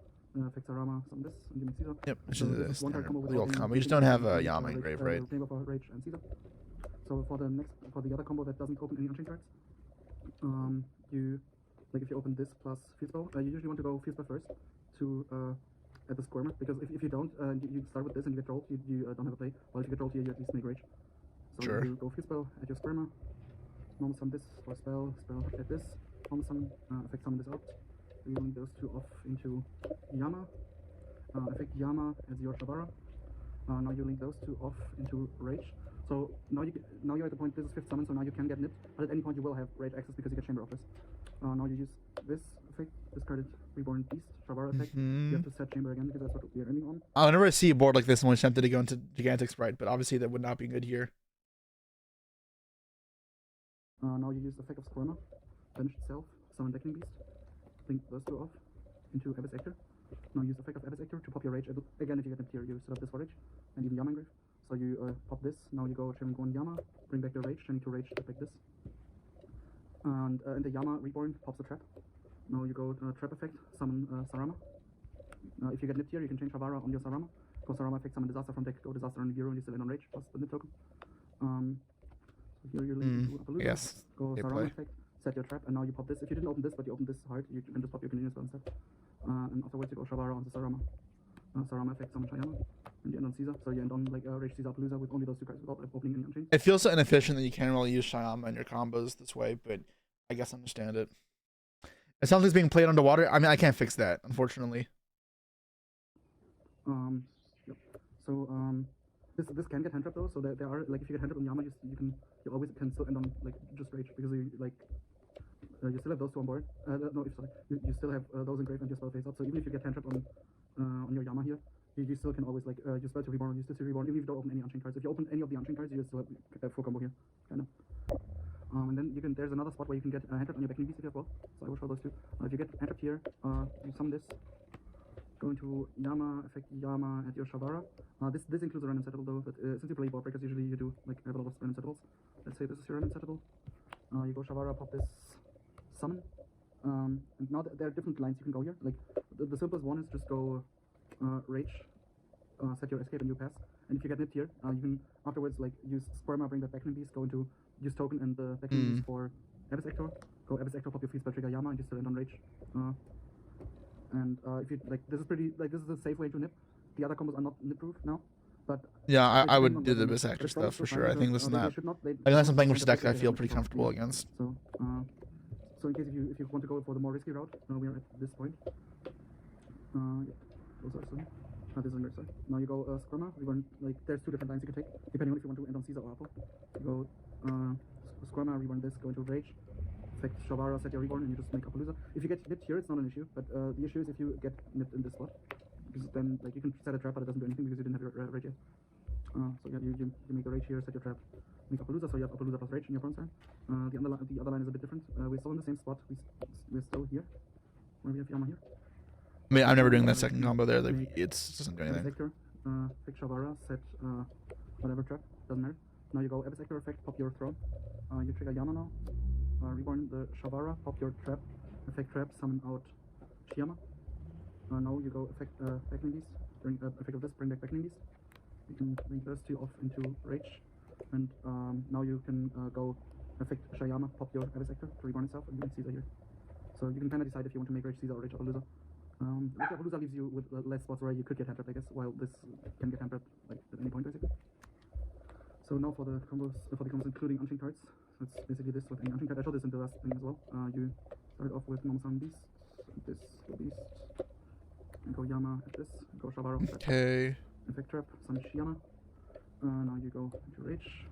effect Sarama, summon this, and you make Caesar. Yep, it's just the standard old combo. You just don't have a Yama in grave, right? Rage and Caesar. So for the other combo that doesn't open any Unchained cards, you, like if you open this plus Field Spell, you usually want to go Field Spell first to, at the Squirmer, because if you don't, you start with this and you get rolled, you don't have a play. Well, if you get rolled here, you at least make Rage. So sure. You go Field Spell at your Squirmer, normal summon this for spell at this, normal summon, effect summon this out. You link those two off into Yama, effect Yama as your Shavara. Now you link those two off into Rage. So now you're at the point, this is 5th summon, so now you can get nipped, but at any point you will have Rage access because you get Chamber of this. Now you use this effect, discarded Reborn Beast, Shavara effect. You have to set Chamber again because that's what we are ending on. Whenever I see a board like this, I'm always tempted to go into Gigantic Sprite, but obviously that would not be good here. Now you use the effect of Squirmer, banish itself, summon Beckoning Beast, link those two off into Abyss Actor. Now use the effect of Abyss Actor to pop your Rage. Again, if you get nipped here, you set up this for Rage, and even Yama Engrave. So you pop this, now you go Chairman Gon Yama, bring back your Rage, chaining to Rage, like this. And in the Yama Reborn, pops the Trap. Now you go Trap effect, summon Sarama. If you get nipped here, you can change Shavara on your Sarama. Go Sarama effect, summon Disaster from deck, go Disaster on Yugioh, and you still end on Rage, plus the nip token. So here you're linking to Appaloosa. Yes. Go Sarama effect, set your Trap, and now you pop this. If you didn't open this, but you opened this hard, you can just pop your continuous spell instead. And afterwards you go Shavara on the Sarama. Sarama effect, summon Shayama, and you end on Caesar. So you end on like Rage Caesar Appaloosa with only those two cards without opening any Unchained. It feels so inefficient that you can't really use Shyama in your combos this way, but I guess I understand it. It sounds like it's being played underwater. I mean, I can't fix that, unfortunately. Yep. So this can get hand trap though. So there are like if you get hand trap on Yama, you always can still end on like just Rage because you like you still have those two on board. You still have those engraved and your spell face up. So even if you get hand trap on your Yama here, you still can always like use spell to reborn, use this to reborn. Even if you don't open any Unchained cards, if you open any of the Unchained cards, you still have full combo here, kind of. And then there's another spot where you can get hand trap on your Beckoning Beast as well. So I will show those two. If you get hand trap here, you summon this. Go into Yama, effect Yama at your Shavara. This includes a random settable though, but since you play board breakers, usually you do like have a lot of random settables. Let's say this is your random settable. You go Shavara, pop this, summon. And now there are different lines you can go here. Like the simplest one is just go Rage, set your escape and you pass. And if you get nipped here, you can afterwards like use Squirmer, bring that Beckoning Beast, go into use token and the Beckoning Beast for Abyss Actor. Go Abyss Actor, pop your free spell, trigger Yama, and you still end on Rage. And if you like, this is a safe way to nip. The other combos are not nip proof now, but yeah, I would do the Abyss Actor stuff for sure. I think this is not. Unless I'm playing which deck I feel pretty comfortable against. So in case if you want to go for the more risky route, we are at this point. Yeah, those are some. This is on your side. Now you go Squirmer. Like there's two different lines you can take depending on if you want to end on Caesar or Apple. You go Squirmer, reborn this, go into Rage. Effect Shavara, set your reborn, and you just make Appaloosa. If you get nipped here, it's not an issue, but the issue is if you get nipped in this spot, because then like you can set a trap, but it doesn't do anything because you didn't have your Rage yet. So yeah, you make the Rage here, set your trap, make Appaloosa, so you have Appaloosa plus Rage in your front side. The other line is a bit different. We're still in the same spot. We're still here, where we have Yama here. I mean, I'm never doing that second combo there. Like, it doesn't do anything. Abyss Actor, effect Shavara, set whatever trap, doesn't matter. Now you go Abyss Actor effect, pop your throne. You trigger Yama now. Reborn the Shavara, pop your trap, effect trap, summon out Shiyama. Now you go effect Beckoning Beast, bring effect of this, bring back Beckoning Beast. You can link those two off into Rage, and now you can go effect Shayama, pop your Abyss Actor to reborn itself, and you can Caesar here. So you can kind of decide if you want to make Rage Caesar or Rage Appaloosa. Rage Appaloosa leaves you with less spots where you could get hand trap, I guess, while this can get hand trap like at any point basically. So now for the combos including Unchained cards. That's basically this with any Unchained card. I showed this in the last thing as well. You start off with normal summon Beast, this, go Beast, and go Yama at this, go Shavara. Okay. Effect trap, summon Shiyama. Now you go into Rage.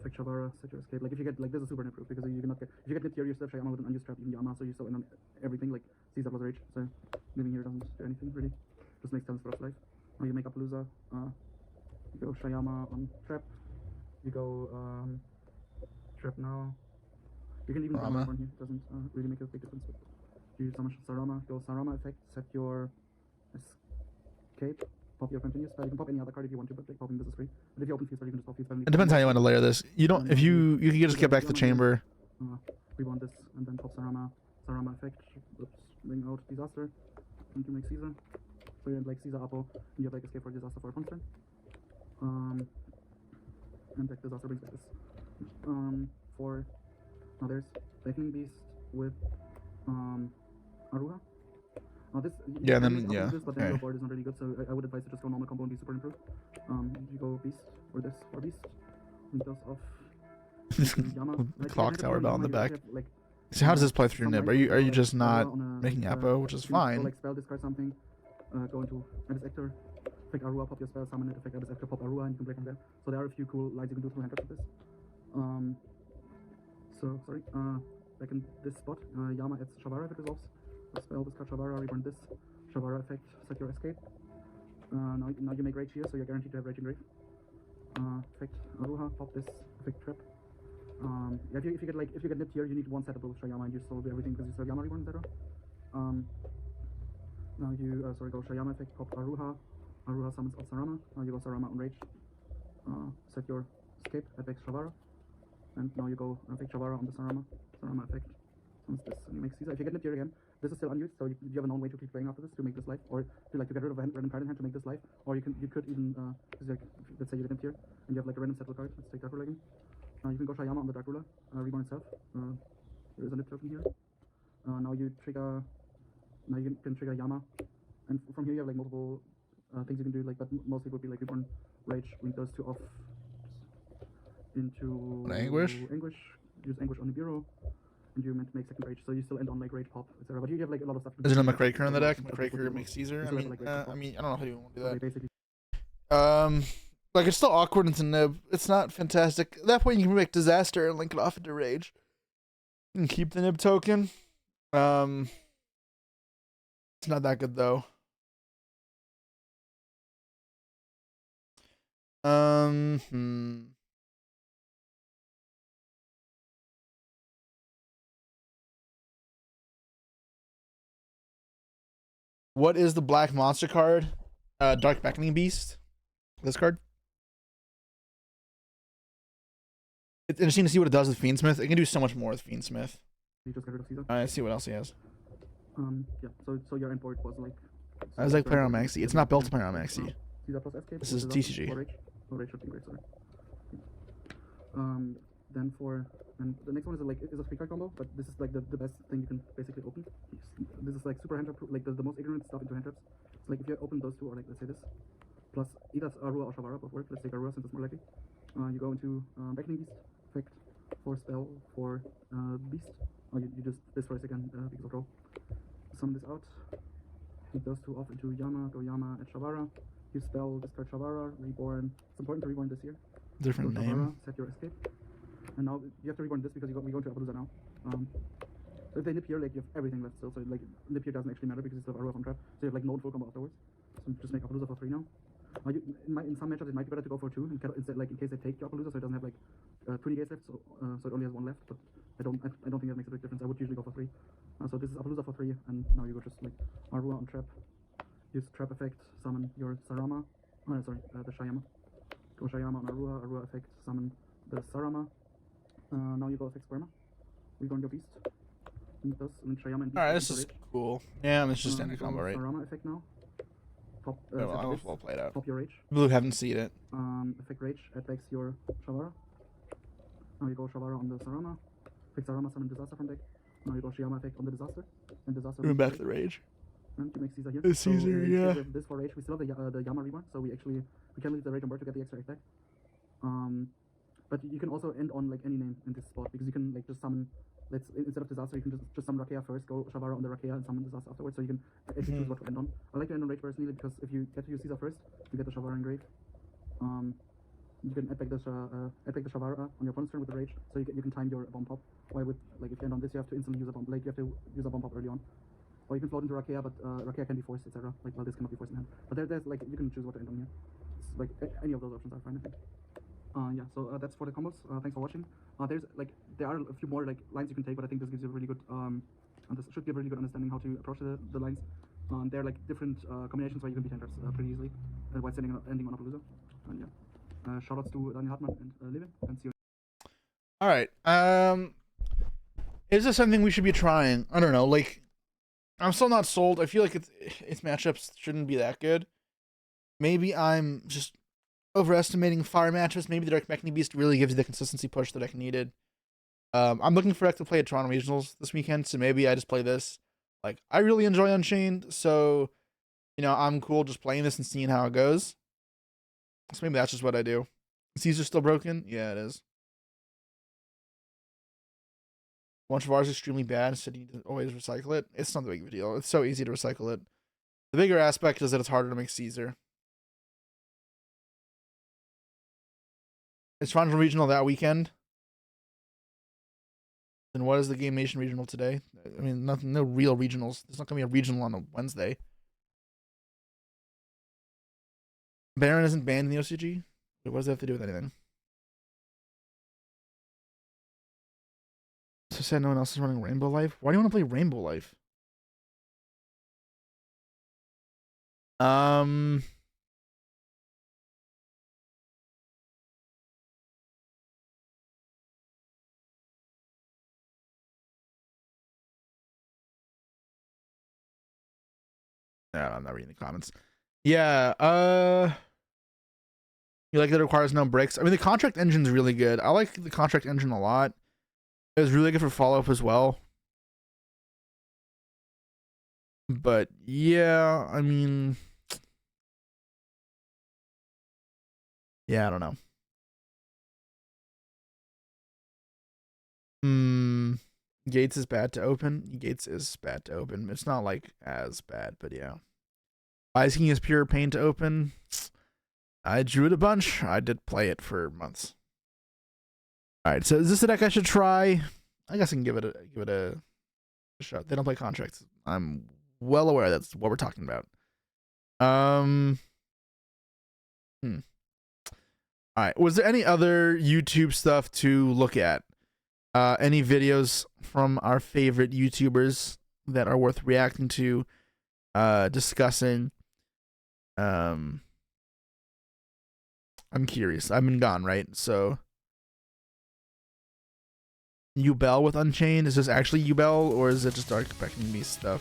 Fake Shavara, set your escape. Like if you get like this is super nip proof because you cannot get if you get nip here you still have Shayama with an unused trap, even Yama, so you still end on everything like Caesar plus Rage. So living here doesn't do anything really. Just makes tons of life. Now you make Appaloosa, you go Shayama on trap, you go trap now. You can even Rama. Sarama on here, it doesn't really make a big difference. But you summon Sarama, go Sarama effect, set your escape. Pop your continuous spell. You can pop any other card if you want to, but like popping this is free. But if you open field spell, you can just pop field spell. It depends how you want to layer this. You don't. If you can just get back to the chamber. Rewind this and then pop Sarama. Sarama effect. Oops. Bring out disaster. And you make Caesar. So you have like Caesar Apo, and you have like escape for disaster for a constant. And like disaster brings back this. For now there's Beckoning Beast with Aruha. This, Yeah, and then this, but then your board is not really good, so I would advise to just go normal combo and be super improved. You go Beast or this or Beast. Windows off. Yama. The clock tower bell on the back. Like, So how does this play through Nib? Are you just not making Apo, which is you go, fine? like spell discard something. Go into Abyss Actor. Pick Arua, pop your spell, summon it, effect Abyss Actor, pop Arua, and you can break from there. So there are a few cool lines you can do through hand traps with this. So sorry. Back in this spot, Yama adds Shavara if it resolves. Spell discard Shavara, reborn this. Shavara effect, set your escape. Now you make Rage here, so you're guaranteed to have Rage in Grave. Effect Aruha, pop this, effect trap. Yeah, if you get nipped here, you need one setup with Shayama and you solve everything because you still have Yama reborn, etc. Now you go Shayama effect, pop Aruha. Aruha summons out Sarama. Now you go Sarama on Rage. Set your escape, effect Shavara. And now you go effect Shavara on the Sarama. Sarama effect. Summons this and you make Caesar. If you get nipped here again, this is still unused, so you have a known way to keep playing after this to make this life, or if you like to get rid of a random card in hand to make this life, or you could even like, let's say you get nipped here and you have like a random settle card. Let's take Dark Ruler again. You can go Shayama on the Dark Ruler, reborn itself. There is a nip token here. Now you trigger. Now you can trigger Yama, and from here you have like multiple things you can do. Like, but mostly would be like reborn, Rage, link those two off into Anguish. Use Anguish on the bureau. And you meant to make second Rage, so you still end on like Rage Pop, etc. But you have like a lot of stuff. Is there no McRaker in the deck? McRaker makes Caesar. I mean, I don't know how you want to do that. Basically. Like it's still awkward into Nib. It's not fantastic. At that point, you can make Disaster and link it off into Rage. You can keep the Nib token. It's not that good though. What is the black monster card? Dark Beckoning Beast. This card. It's interesting to see what it does with Fiendsmith. It can do so much more with Fiendsmith. You just get rid of Caesar. Let's see what else he has. Yeah. So your end board was like. I was like player on Maxi. It's not built to player on Maxi. Caesar plus escape. This is TCG. Rage should be great. Sorry. Then the next one is a free card combo, but this is like the best thing you can basically open. This is like super hand trap, like the most ignorant stuff into hand traps. So like if you open those two, or like let's say this, plus either Arua or Shavara, both work. Let's take Arua since it's more likely. You go into Beckoning Beast, effect for spell for Beast. Or you just this for a second because of roll. Summon this out. Take those two off into Yama. Go Yama at Shavara. You spell discard Shavara. Reborn. It's important to reborn this here. Different name. Set your escape. And now you have to reborn this because we go to Appaloosa now. So if they nip here, like you have everything left still. So like nip here doesn't actually matter because you still have Aruha from trap. So you have like no full combo afterwards. So just make Appaloosa for 3 now. In some matchups it might be better to go for 2 instead, like in case they take your Appaloosa, so it doesn't have like 20 gates left. So it only has 1 left. But I don't think that makes a big difference. I would usually go for 3. So this is Appaloosa for 3, and now you go just like Aruha on trap. Use trap effect, summon your Sarama. Oh, sorry, the Shayama. Go Shayama on Aruha. Aruha effect, summon the Sarama. Now you go effect Sperma. Reborn your beast. Link those, link Shayama and beast. Alright, this is cool. Yeah, it's just standard combo, right? Sarama effect now. Pop, well played out. Pop your Rage. Blue haven't seen it. Effect Rage, attacks your Shavara. Now you go Shavara on the Sarama. Effect Sarama, summon Disaster from deck. Now you go Shayama effect on the Disaster. And Disaster. Bring back the Rage. And you make Caesar here. It's Caesar, yeah. With this for Rage, we still have the Yama reborn, so we can leave the Rage on board to get the extra attack. But you can also end on like any name in this spot because you can like just summon. Instead of Disaster, you can just summon Rakea first, go Shavara on the Rakea, and summon Disaster afterwards. So you can actually choose what to end on. I like to end on Rage personally because if you get to use Caesar first, you get the Shavara engraved. You can add back the Shavara on your opponent's turn with the rage, so you can time your bomb pop. While with like if you end on this, you have to instantly use a bomb. Like you have to use a bomb pop early on. Or you can float into Rakia, but Rakia can be forced, etc. Like, well, this cannot be forced in hand. But there's like, you can choose what to end on here. It's, like, any of those options are fine, I think. Yeah, so that's for the combos. Thanks for watching. There are a few more like lines you can take, but I think this gives you a really good, and this should give a really good understanding how to approach the lines. There are like different combinations where you can beat hand traps pretty easily, while ending on Appaloosa. And yeah, shoutouts to Daniel Hartmann and Levin, and see you. All right. Is this something we should be trying? I don't know. Like, I'm still not sold. I feel like its matchups shouldn't be that good. Maybe I'm just overestimating fire matchups. Maybe the Dark Mechanic Beast really gives you the consistency push that I needed. I'm looking for X to play at Toronto Regionals this weekend, so maybe I just play this. Like, I really enjoy Unchained, so, you know, I'm cool just playing this and seeing how it goes. So maybe that's just what I do. Is Caesar still broken? Yeah, it is. Bunch of ours extremely bad, so you need to always recycle it. It's not the big of a deal. It's so easy to recycle it. The bigger aspect is that it's harder to make Caesar. Is Toronto Regional that weekend? Then what is the Game Nation Regional today? I mean, nothing, no real regionals. There's not going to be a regional on a Wednesday. Baron isn't banned in the OCG? Wait, what does that have to do with anything? So sad no one else is running Rainbow Life? Why do you want to play Rainbow Life? No, I'm not reading the comments. Yeah, you like that it requires no bricks? I mean, the contract engine's really good. I like the contract engine a lot. It was really good for follow-up as well. But yeah, I mean, yeah, I don't know. Gates is bad to open. Gates is bad to open. It's not like as bad, but yeah. Ice King is pure pain to open. I drew it a bunch. I did play it for months. All right, so is this a deck I should try? I guess I can give it a shot. They don't play contracts. I'm well aware that's what we're talking about. All right. Was there any other YouTube stuff to look at? Any videos from our favorite YouTubers that are worth reacting to, discussing? I'm curious. I've been gone, right? So Ubel with Unchained, is this actually Ubel or is it just Dark Beckoning Beast stuff?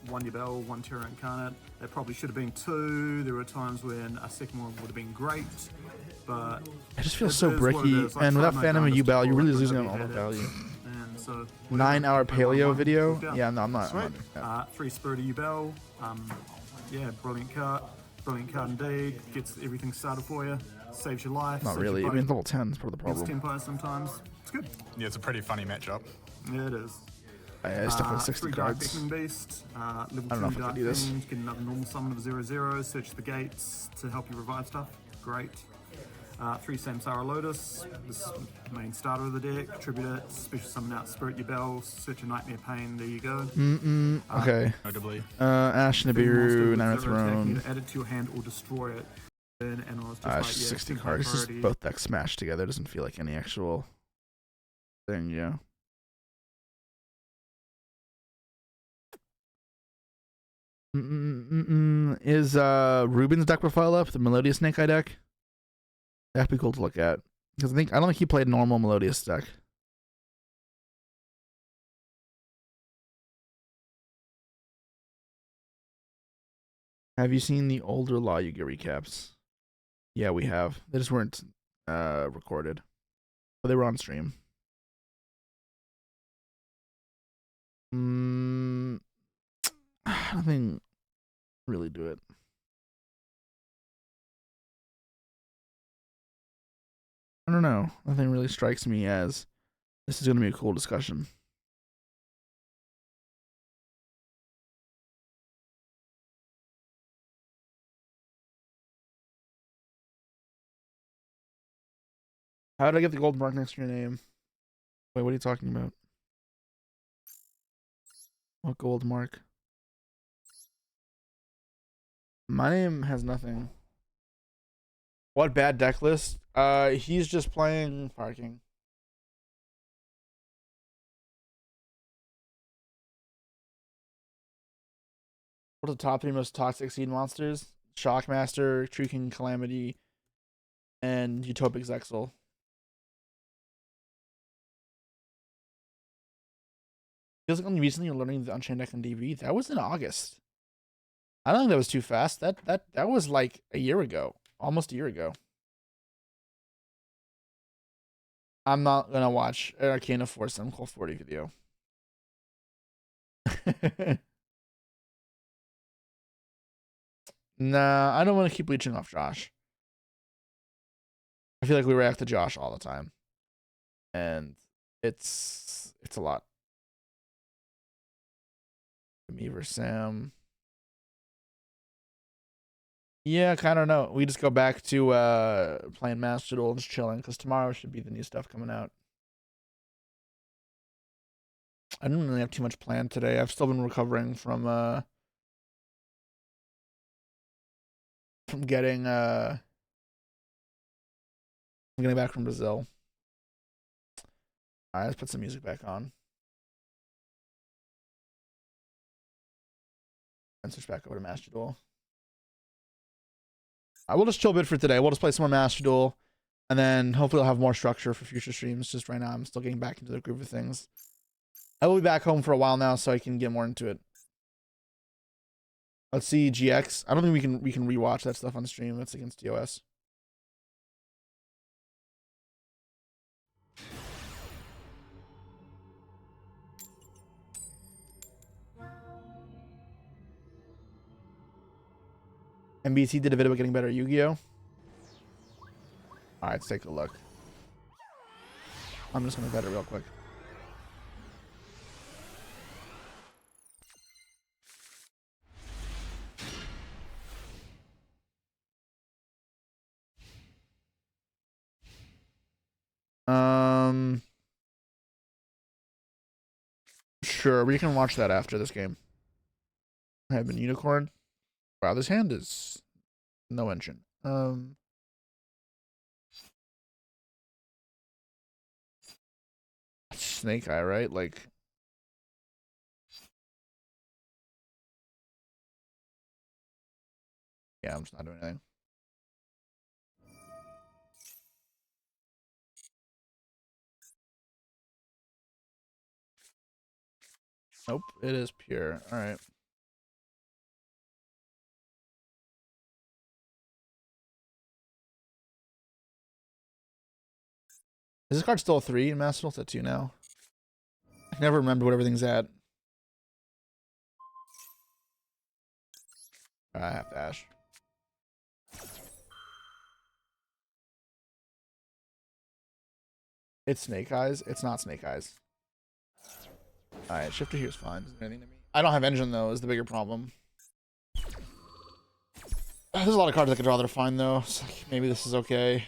One Yubel, one Terra Incarnate. There probably should have been two. There were times when a second one would have been great, but I just feel so bricky, like, and without Phantom and Ubel, you're really losing on all the value. And so 9-hour paleo video? Yeah, no, I'm not. Sweet. 3 Spirit Ubel. Yeah, brilliant card indeed. Gets everything started for you. Saves your life. Not really. I mean, level 10 is part of the problem. It's tempo sometimes. It's good. Yeah, it's a pretty funny matchup. Yeah, it is. It's definitely 60 Dark cards. Beckoning Beast, level I don't know 2 if I Dark can do this. Fiend, get another normal summon of 0/0, search the gates to help you revive stuff. Great. 3 Samsara Lotus, this is the main starter of the deck. Tribute it, special summon out Spirit Yubel, search a Nightmare Pain, there you go. Okay. Notably. Ash Nibiru, Nine Throne. Either add it to your hand or destroy it. And I was just like, 60 simple cards. Just priority. both decks smashed together. Doesn't feel like any actual thing, yeah. Is Ruben's deck profile up? The Melodious Snake Eye deck? That'd be cool to look at. Because I don't think he played normal Melodious deck. Have you seen the older Law Yu-Gi-Oh recaps? Yeah, we have. They just weren't recorded. But they were on stream. Nothing really do it. I don't know. Nothing really strikes me as this is going to be a cool discussion. How did I get the gold mark next to your name? Wait, what are you talking about? What gold mark? My name has nothing. What bad deck list? He's just playing parking. What are the top 3 most toxic seed monsters? Shockmaster, True King Calamity, and Utopic Zexal. Feels like only recently you're learning the Unchained deck in DB. That was in August. I don't think that was too fast. That was like a year ago. Almost a year ago. I'm not gonna watch an Arcana Force Call 40 video. Nah, I don't want to keep leeching off Josh. I feel like we react to Josh all the time. And it's a lot. Me versus Sam. Yeah, kind of know. We just go back to playing Master Duel and just chilling because tomorrow should be the new stuff coming out. I didn't really have too much planned today. I've still been recovering from getting back from Brazil. All right, let's put some music back on. And switch back over to Master Duel. I will just chill a bit for today. We'll just play some more Master Duel. And then hopefully I'll have more structure for future streams. Just right now, I'm still getting back into the groove of things. I will be back home for a while now so I can get more into it. Let's see GX. I don't think we can rewatch that stuff on stream. That's against TOS. MBT did a video about getting better at Yu-Gi-Oh. Alright, let's take a look. I'm just gonna bet it real quick. Sure, we can watch that after this game. I have been unicorn. Wow, this hand is no engine. Snake Eye, right? Like, yeah, I'm just not doing anything. Nope, it is pure. All right. Is this card still a 3 in Master Duel? It's at 2 now. I never remember what everything's at. I have to Ash. It's Snake Eyes. It's not Snake Eyes. Alright, Shifter here is fine. Doesn't do anything to me. I don't have engine though, is the bigger problem. There's a lot of cards I could draw that are fine though. So maybe this is okay.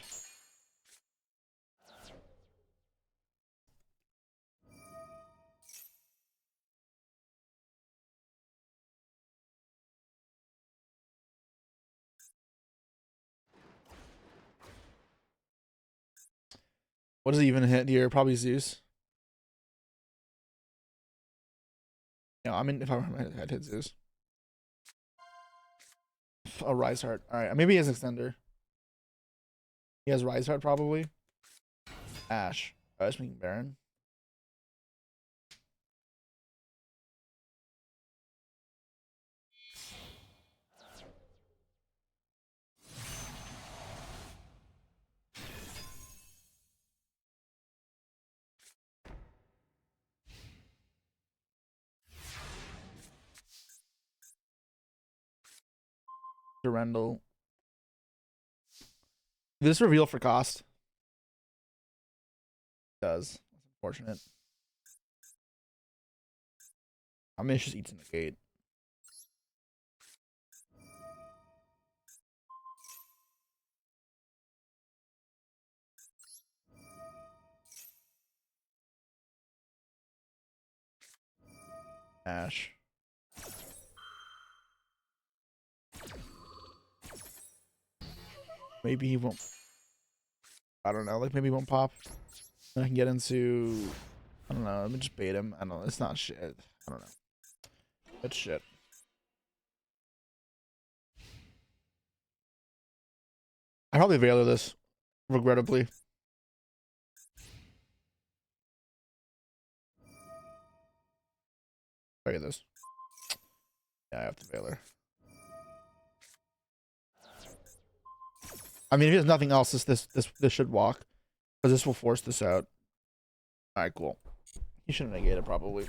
What does he even hit here? Probably Zeus. Yeah, I mean, if I were I'd hit Zeus. A Rise Heart. Alright, maybe he has Extender. He has Rise Heart probably. Ash. I was making Baron. Durendal. This reveal for cost. It does. That's unfortunate. I mean, it's just eats in the gate. Ash. Maybe he won't. I don't know. Like maybe he won't pop. Then I can get into. I don't know. Let me just bait him. I don't know. It's not shit. I don't know. That's shit. I probably Veiler this, regrettably. Look at this. Yeah, I have to Veiler. I mean, if he has nothing else, this should walk, because this will force this out. All right, cool. He shouldn't negate it probably.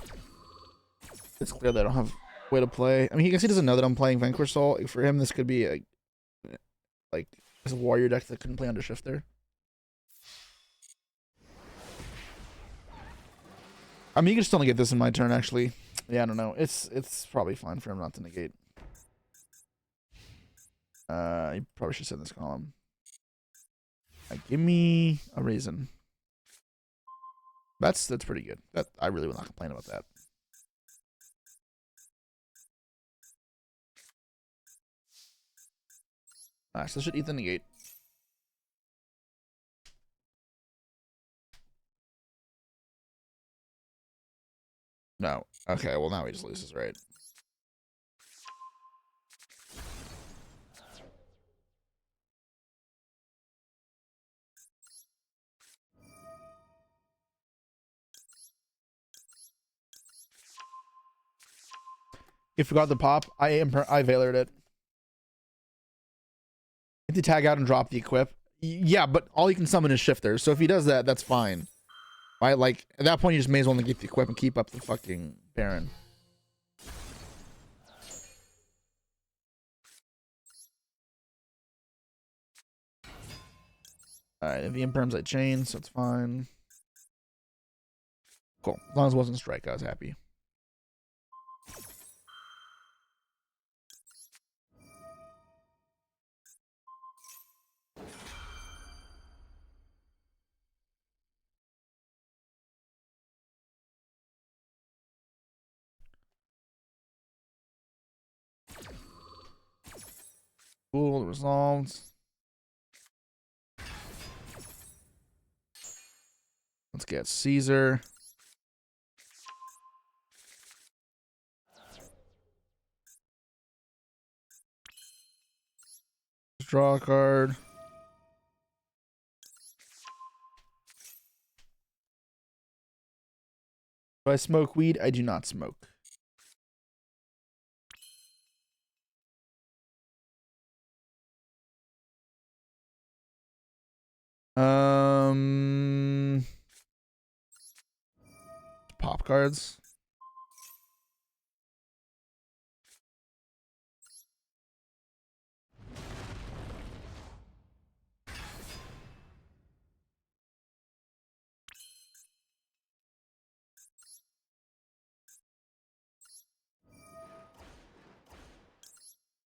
It's clear that I don't have way to play. I mean, he doesn't know that I'm playing Vanquish Soul. For him, this could be a like this warrior deck that couldn't play under Shifter. I mean, you can still negate this in my turn, actually. Yeah, I don't know. It's probably fine for him not to negate. You probably should send this column. Give me a reason. That's pretty good. That I really will not complain about that. Alright, so I should eat the negate. No. Okay, well now he just loses, right? You forgot the pop. I Veilered it. If you tag out and drop the equip. Yeah, but all he can summon is Shifter. So if he does that, that's fine. Right? Like, at that point, you just may as well negate the equip and keep up the fucking Baron. Alright, if he imperms, I chain, so it's fine. Cool. As long as it wasn't strike, I was happy. Cool, resolved. Let's get Caesar. Draw a card. Do I smoke weed? I do not smoke. Pop cards.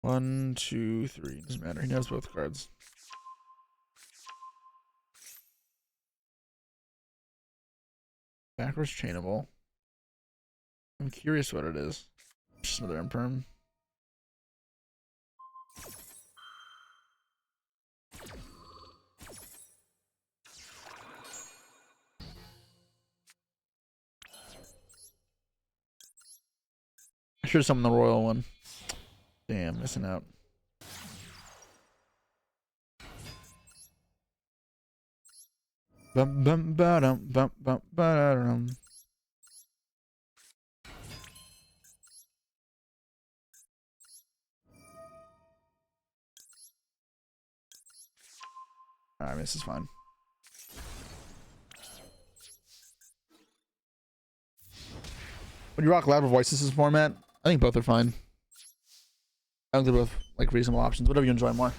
One, two, three. Doesn't matter. He knows both cards. Backwards chainable. I'm curious what it is. Just another imperm. I should have summoned the royal one. Damn, missing out. Bum bum ba dum bum bum ba dum. Alright, this is fine. Would you rock louder voices as format? I think both are fine. I think they're both like reasonable options. Whatever you enjoy more,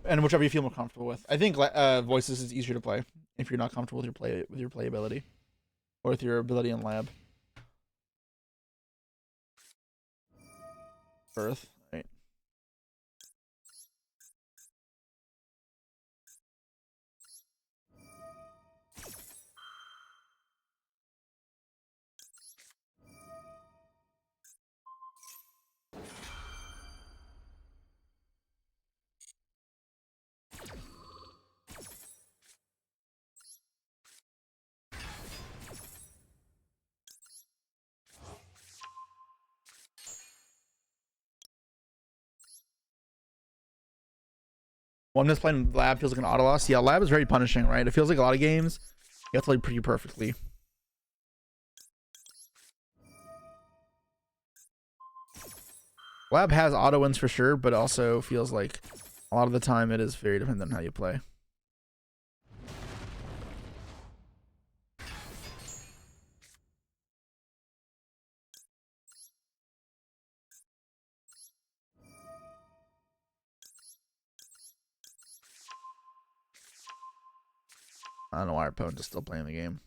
and whichever you feel more comfortable with. I think voices is easier to play if you're not comfortable with your playability or with your ability in lab. Earth, right? When I'm just playing lab, feels like an auto loss. Yeah, lab is very punishing, right? It feels like a lot of games you have to play pretty perfectly. Lab has auto wins for sure, but also feels like a lot of the time it is very dependent on how you play. I don't know why our opponent is still playing the game.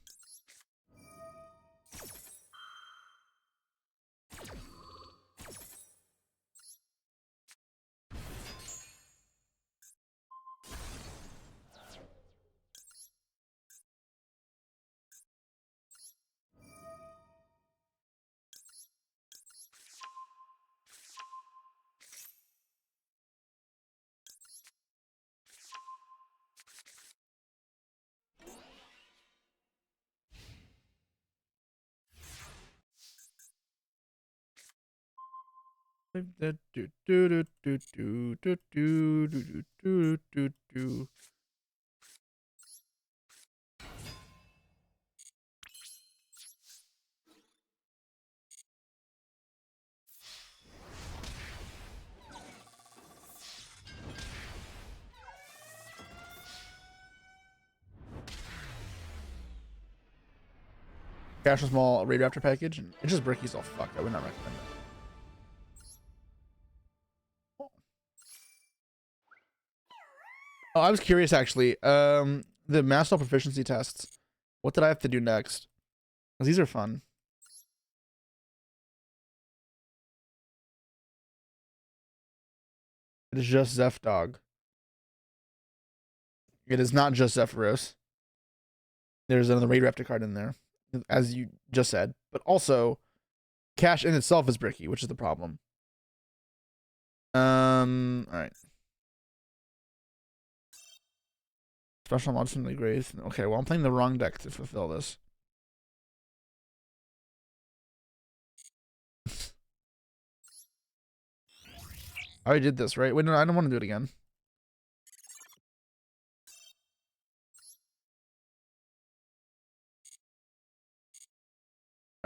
Cash a small raid raptor package, and it's just bricky, so fuck. I would not recommend it. Oh, I was curious actually. The master proficiency tests. What did I have to do next? Because these are fun. It is just Zeph Dog. It is not just Zephyros. There's another raid raptor card in there, as you just said. But also, cash in itself is bricky, which is the problem. All right. Special mods from the grave. Okay, well, I'm playing the wrong deck to fulfill this. I already did this, right? Wait, no, I don't want to do it again.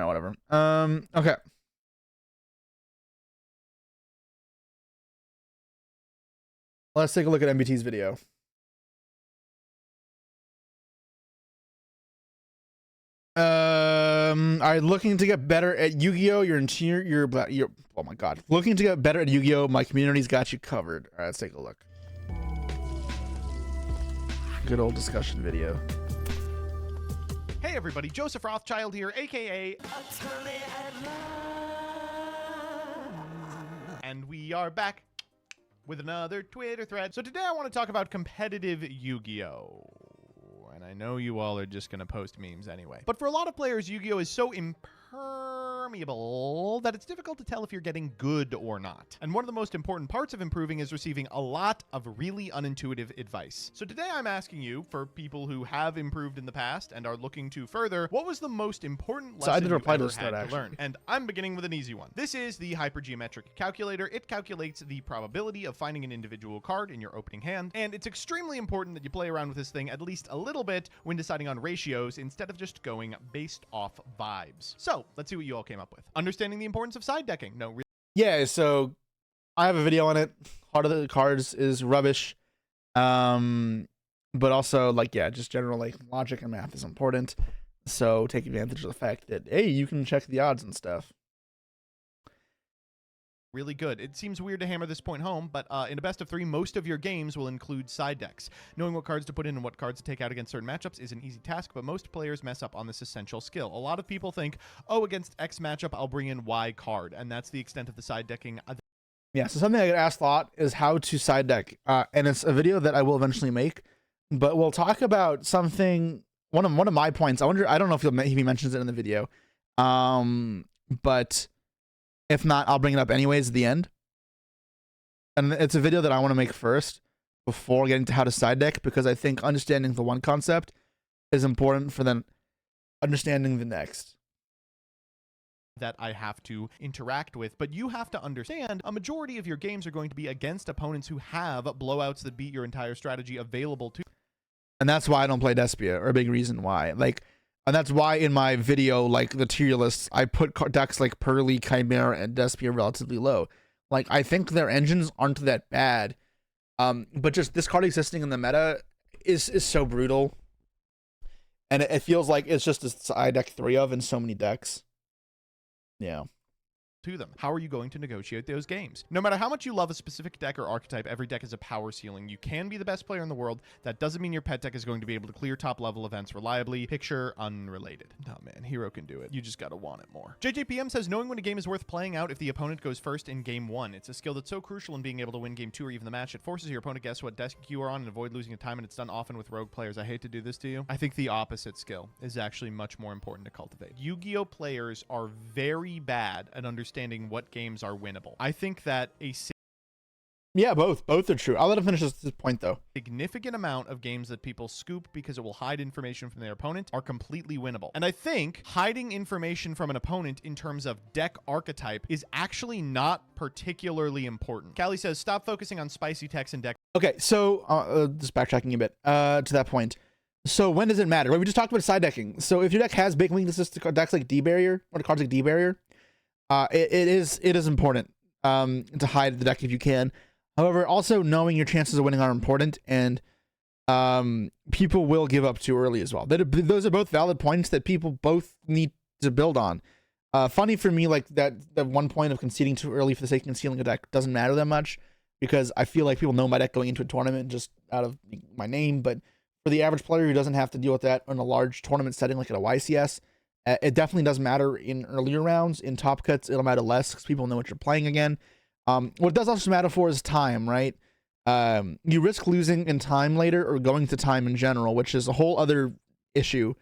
Alright, whatever. Okay. Let's take a look at MBT's video. Alright, looking to get better at Yu-Gi-Oh! You're oh my god. Looking to get better at Yu-Gi-Oh! My community's got you covered. Alright, let's take a look. Good old discussion video. Hey everybody, Joseph Rothschild here, aka and we are back with another Twitter thread. So today I want to talk about competitive Yu-Gi-Oh! And I know you all are just going to post memes anyway. But for a lot of players, Yu-Gi-Oh! Is so impermeable that it's difficult to tell if you're getting good or not. And one of the most important parts of improving is receiving a lot of really unintuitive advice. So today I'm asking you, for people who have improved in the past and are looking to further, what was the most important lesson you ever had to learn? And I'm beginning with an easy one. This is the hypergeometric calculator. It calculates the probability of finding an individual card in your opening hand, and it's extremely important that you play around with this thing at least a little bit when deciding on ratios instead of just going based off vibes. So let's see what you all came up with. Understanding the importance of side decking. No, really. Yeah, so I have a video on it. Heart of the cards is rubbish. But also, like, yeah, just general like logic and math is important. So take advantage of the fact that, hey, you can check the odds and stuff. Really good. It seems weird to hammer this point home, but in a best of 3, most of your games will include side decks. Knowing what cards to put in and what cards to take out against certain matchups is an easy task, but most players mess up on this essential skill. A lot of people think, oh, against X matchup, I'll bring in Y card, and that's the extent of the side decking. Yeah, so something I get asked a lot is how to side deck, and it's a video that I will eventually make, but we'll talk about something, one of my points. I don't know if he mentions it in the video, but if not, I'll bring it up anyways at the end. And it's a video that I want to make first before getting to how to side deck, because I think understanding the one concept is important for then understanding the next. that I have to interact with. But you have to understand a majority of your games are going to be against opponents who have blowouts that beat your entire strategy available to. And that's why I don't play Despia, or a big reason why. Like, and that's why in my video, like the tier lists, I put decks like Pearly, Chimera, and Despia relatively low. Like, I think their engines aren't that bad. But just this card existing in the meta is so brutal. And it feels like it's just a side deck 3 of in so many decks. Yeah. To them. How are you going to negotiate those games? No matter how much you love a specific deck or archetype, every deck is a power ceiling. You can be the best player in the world. That doesn't mean your pet deck is going to be able to clear top level events reliably. Picture unrelated. Oh man, Hero can do it. You just gotta want it more. JJPM says, knowing when a game is worth playing out if the opponent goes first in game 1. It's a skill that's so crucial in being able to win game 2 or even the match. It forces your opponent to guess what deck you are on and avoid losing a time, and it's done often with rogue players. I hate to do this to you. I think the opposite skill is actually much more important to cultivate. Yu-Gi-Oh players are very bad at understanding what games are winnable. I think that Yeah, both are true. I'll let him finish this point though. significant amount of games that people scoop because it will hide information from their opponent are completely winnable. And I think hiding information from an opponent in terms of deck archetype is actually not particularly important. Callie says, stop focusing on spicy techs and deck. Okay, so just backtracking a bit to that point. So when does it matter? Right, we just talked about side decking. So if your deck has big weaknesses to decks like D-Barrier or cards like D-Barrier, it is important to hide the deck if you can. However, also knowing your chances of winning are important, and people will give up too early as well. Those are both valid points that people both need to build on. Funny for me, like that 1 point of conceding too early for the sake of concealing a deck doesn't matter that much, because I feel like people know my deck going into a tournament just out of my name. But for the average player who doesn't have to deal with that in a large tournament setting like at a YCS, it definitely does matter in earlier rounds. In top cuts, it'll matter less because people know what you're playing again. What it does also matter for is time, right? You risk losing in time later, or going to time in general, which is a whole other issue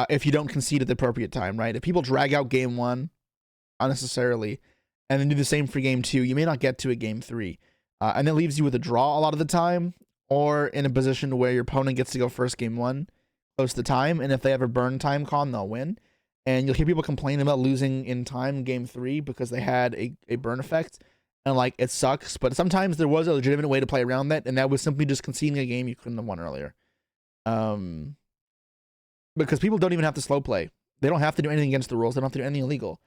if you don't concede at the appropriate time, right? If people drag out game 1 unnecessarily and then do the same for game 2, you may not get to a game 3. And it leaves you with a draw a lot of the time, or in a position where your opponent gets to go first game 1 close to time, and if they have a burn time con, they'll win. And you'll hear people complain about losing in time game 3 because they had a burn effect. And like, it sucks, but sometimes there was a legitimate way to play around that, and that was simply just conceding a game you couldn't have won earlier. Because people don't even have to slow play. They don't have to do anything against the rules. They don't have to do anything illegal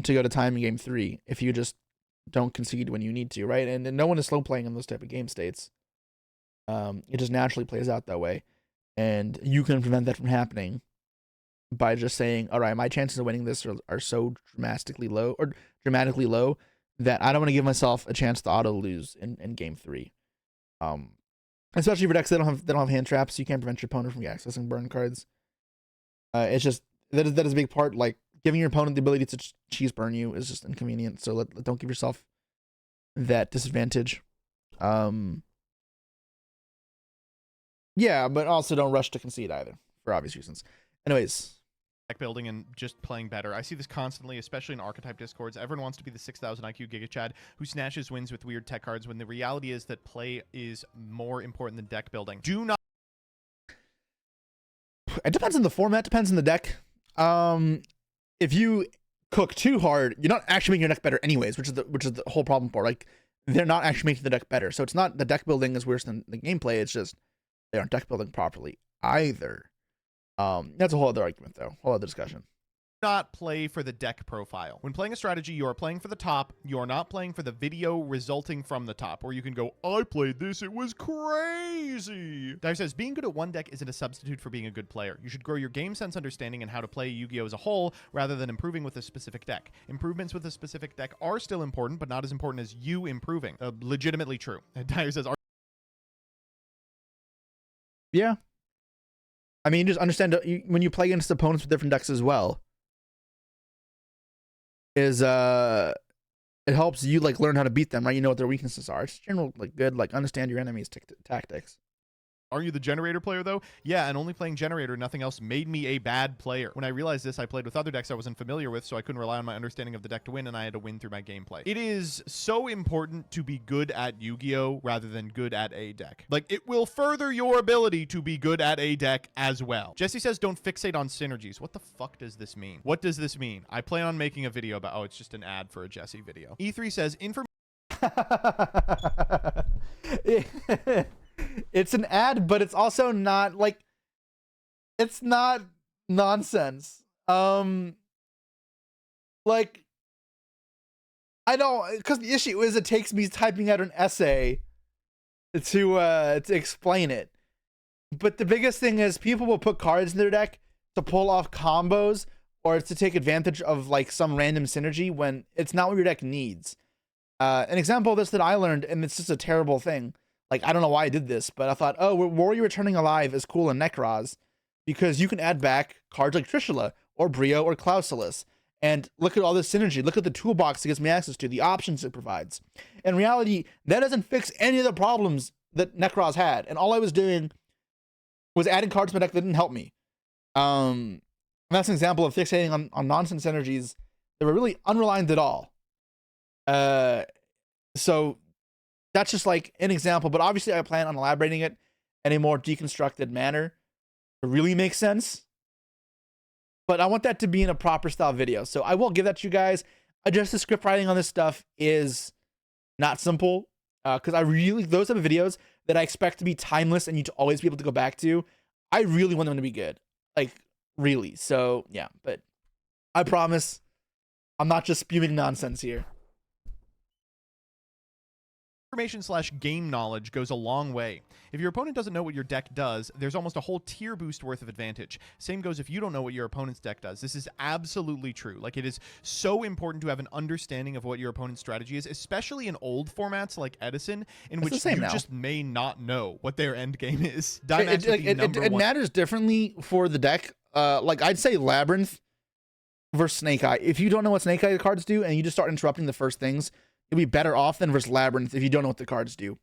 to go to time in game 3 if you just don't concede when you need to, right? And no one is slow playing in those type of game states. It just naturally plays out that way. And you can prevent that from happening by just saying, all right, my chances of winning this are so dramatically low that I don't want to give myself a chance to auto lose in game 3. Especially for decks that don't have hand traps, so you can't prevent your opponent from accessing burn cards. It's just that is a big part. Like, giving your opponent the ability to cheese burn you is just inconvenient. So don't give yourself that disadvantage. Yeah, but also don't rush to concede either, for obvious reasons. Anyways, deck building and just playing better. I see this constantly, especially in archetype discords. Everyone wants to be the 6,000 IQ Giga Chad who snatches wins with weird tech cards, when the reality is that play is more important than deck building. Do not. It depends on the format, depends on the deck. If you cook too hard, you're not actually making your deck better anyways, which is the whole problem for. Like, they're not actually making the deck better. So it's not the deck building is worse than the gameplay, it's just they aren't deck building properly either. That's a whole other argument though, whole other discussion. Not play for the deck profile. When playing a strategy, you are playing for the top. You are not playing for the video resulting from the top, where you can go, I played this, it was crazy. Dive says, being good at one deck isn't a substitute for being a good player. You should grow your game sense understanding and how to play Yu-Gi-Oh as a whole, rather than improving with a specific deck. Improvements with a specific deck are still important, but not as important as you improving. Legitimately true. Dyer says, yeah. I mean, just understand when you play against opponents with different decks as well, is it helps you like learn how to beat them, right? You know what their weaknesses are. It's general like good, like understand your enemy's tactics. Aren't you the generator player though? Yeah, and only playing generator, nothing else made me a bad player. When I realized this, I played with other decks I wasn't familiar with, so I couldn't rely on my understanding of the deck to win, and I had to win through my gameplay. It is so important to be good at Yu-Gi-Oh rather than good at a deck. Like, it will further your ability to be good at a deck as well. Jesse says don't fixate on synergies. What the fuck does this mean? What does this mean? I plan on making a video about, oh, it's just an ad for a Jesse video. E3 says It's an ad, but it's also not like, it's not nonsense. Like, I don't, because the issue is it takes me typing out an essay to explain it. But the biggest thing is people will put cards in their deck to pull off combos or to take advantage of like some random synergy when it's not what your deck needs. An example of this that I learned, and it's just a terrible thing. Like, I don't know why I did this, but I thought, oh, Warrior Returning Alive is cool in Necroz because you can add back cards like Trishula or Brio or Clausulus. And look at all this synergy. Look at the toolbox it gives me access to, the options it provides. In reality, that doesn't fix any of the problems that Necroz had. And all I was doing was adding cards to my deck that didn't help me. And that's an example of fixating on nonsense synergies that were really unreliant at all. So that's just like an example, but obviously I plan on elaborating it in a more deconstructed manner to really make sense. But I want that to be in a proper style video. So I will give that to you guys. Just the script writing on this stuff is not simple. Because I really, those type of videos that I expect to be timeless and you to always be able to go back to, I really want them to be good. Like, really. So, yeah. But I promise I'm not just spewing nonsense here. Information/game knowledge goes a long way. If your opponent doesn't know what your deck does, there's almost a whole tier boost worth of advantage. Same goes if you don't know what your opponent's deck does. This is absolutely true. Like, it is so important to have an understanding of what your opponent's strategy is, especially in old formats like Edison, in which you just may not know what their end game is. It matters differently for the deck. Like, I'd say Labyrinth versus Snake Eye. If you don't know what Snake Eye cards do and you just start interrupting the first things, you'll be better off than versus Labyrinth if you don't know what the cards do.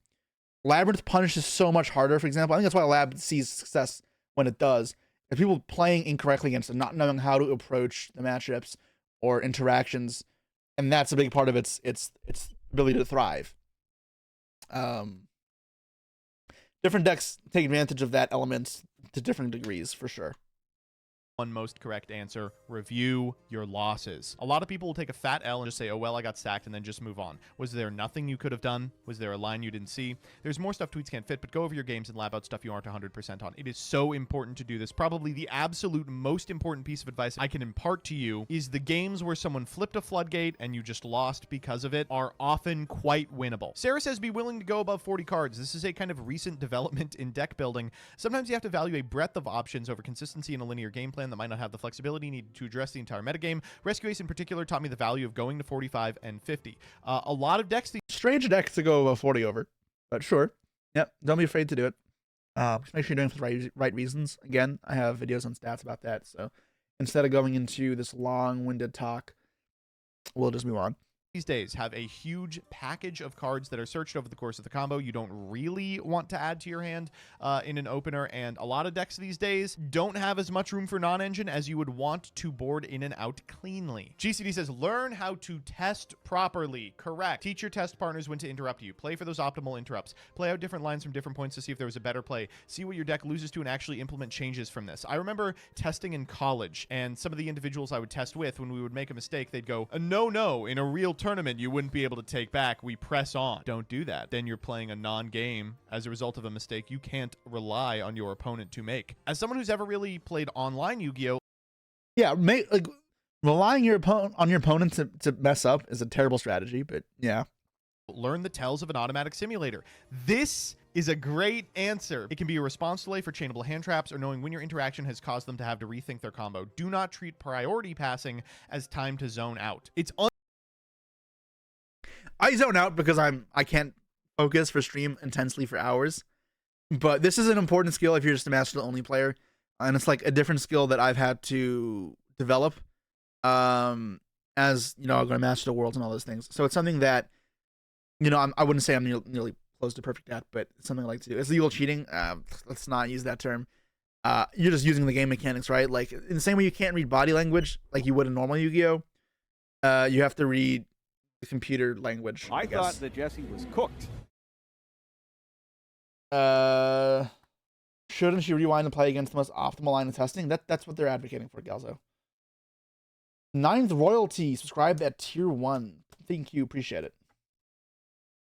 Labyrinth punishes so much harder, for example. I think that's why Lab sees success when it does. If people playing incorrectly against it, not knowing how to approach the matchups or interactions, and that's a big part of its ability to thrive. Different decks take advantage of that element to different degrees, for sure. One most correct answer: review your losses. A lot of people will take a fat L and just say, oh, well, I got sacked, and then just move on. Was there nothing you could have done? Was there a line you didn't see? There's more stuff tweets can't fit, but go over your games and lab out stuff you aren't 100% on. It is so important to do this. Probably the absolute most important piece of advice I can impart to you is the games where someone flipped a floodgate and you just lost because of it are often quite winnable. Sarah says be willing to go above 40 cards. This is a kind of recent development in deck building. Sometimes you have to value a breadth of options over consistency in a linear game plan that might not have the flexibility needed to address the entire metagame. Rescue Ace in particular taught me the value of going to 45 and 50. A lot of decks... Strange decks to go 40 over, but sure. Yep, don't be afraid to do it. Just make sure you're doing it for the right reasons. Again, I have videos on stats about that, so instead of going into this long-winded talk, we'll just move on. These days have a huge package of cards that are searched over the course of the combo you don't really want to add to your hand in an opener, and a lot of decks these days don't have as much room for non-engine as you would want to board in and out cleanly. GCD says learn how to test properly. Correct. Teach your test partners when to interrupt you. Play for those optimal interrupts. Play out different lines from different points to see if there was a better play. See what your deck loses to and actually implement changes from this. I remember testing in college, and some of the individuals I would test with, when we would make a mistake, they'd go, no, in a real tournament you wouldn't be able to take back. We press on. Don't do that. Then you're playing a non-game as a result of a mistake you can't rely on your opponent to make. As someone who's ever really played online Yu-Gi-Oh, yeah, relying on your opponent to mess up is a terrible strategy, but yeah. Learn the tells of an automatic simulator. This is a great answer. It can be a response delay for chainable hand traps or knowing when your interaction has caused them to have to rethink their combo. Do not treat priority passing as time to zone out. I zone out because I can't focus for stream intensely for hours, but this is an important skill if you're just a master only player, and it's like a different skill that I've had to develop as you know, I'm going to master the worlds and all those things. So it's something that, you know, I wouldn't say I'm nearly close to perfect at, but it's something I like to do. It's legal cheating. Let's not use that term. You're just using the game mechanics, right? Like in the same way you can't read body language like you would in normal Yu-Gi-Oh. You have to read the computer language. I thought that Jesse was cooked. Shouldn't she rewind and play against the most optimal line of testing? That's what they're advocating for, Galzo. Ninth Royalty, subscribed at tier 1. Thank you, appreciate it.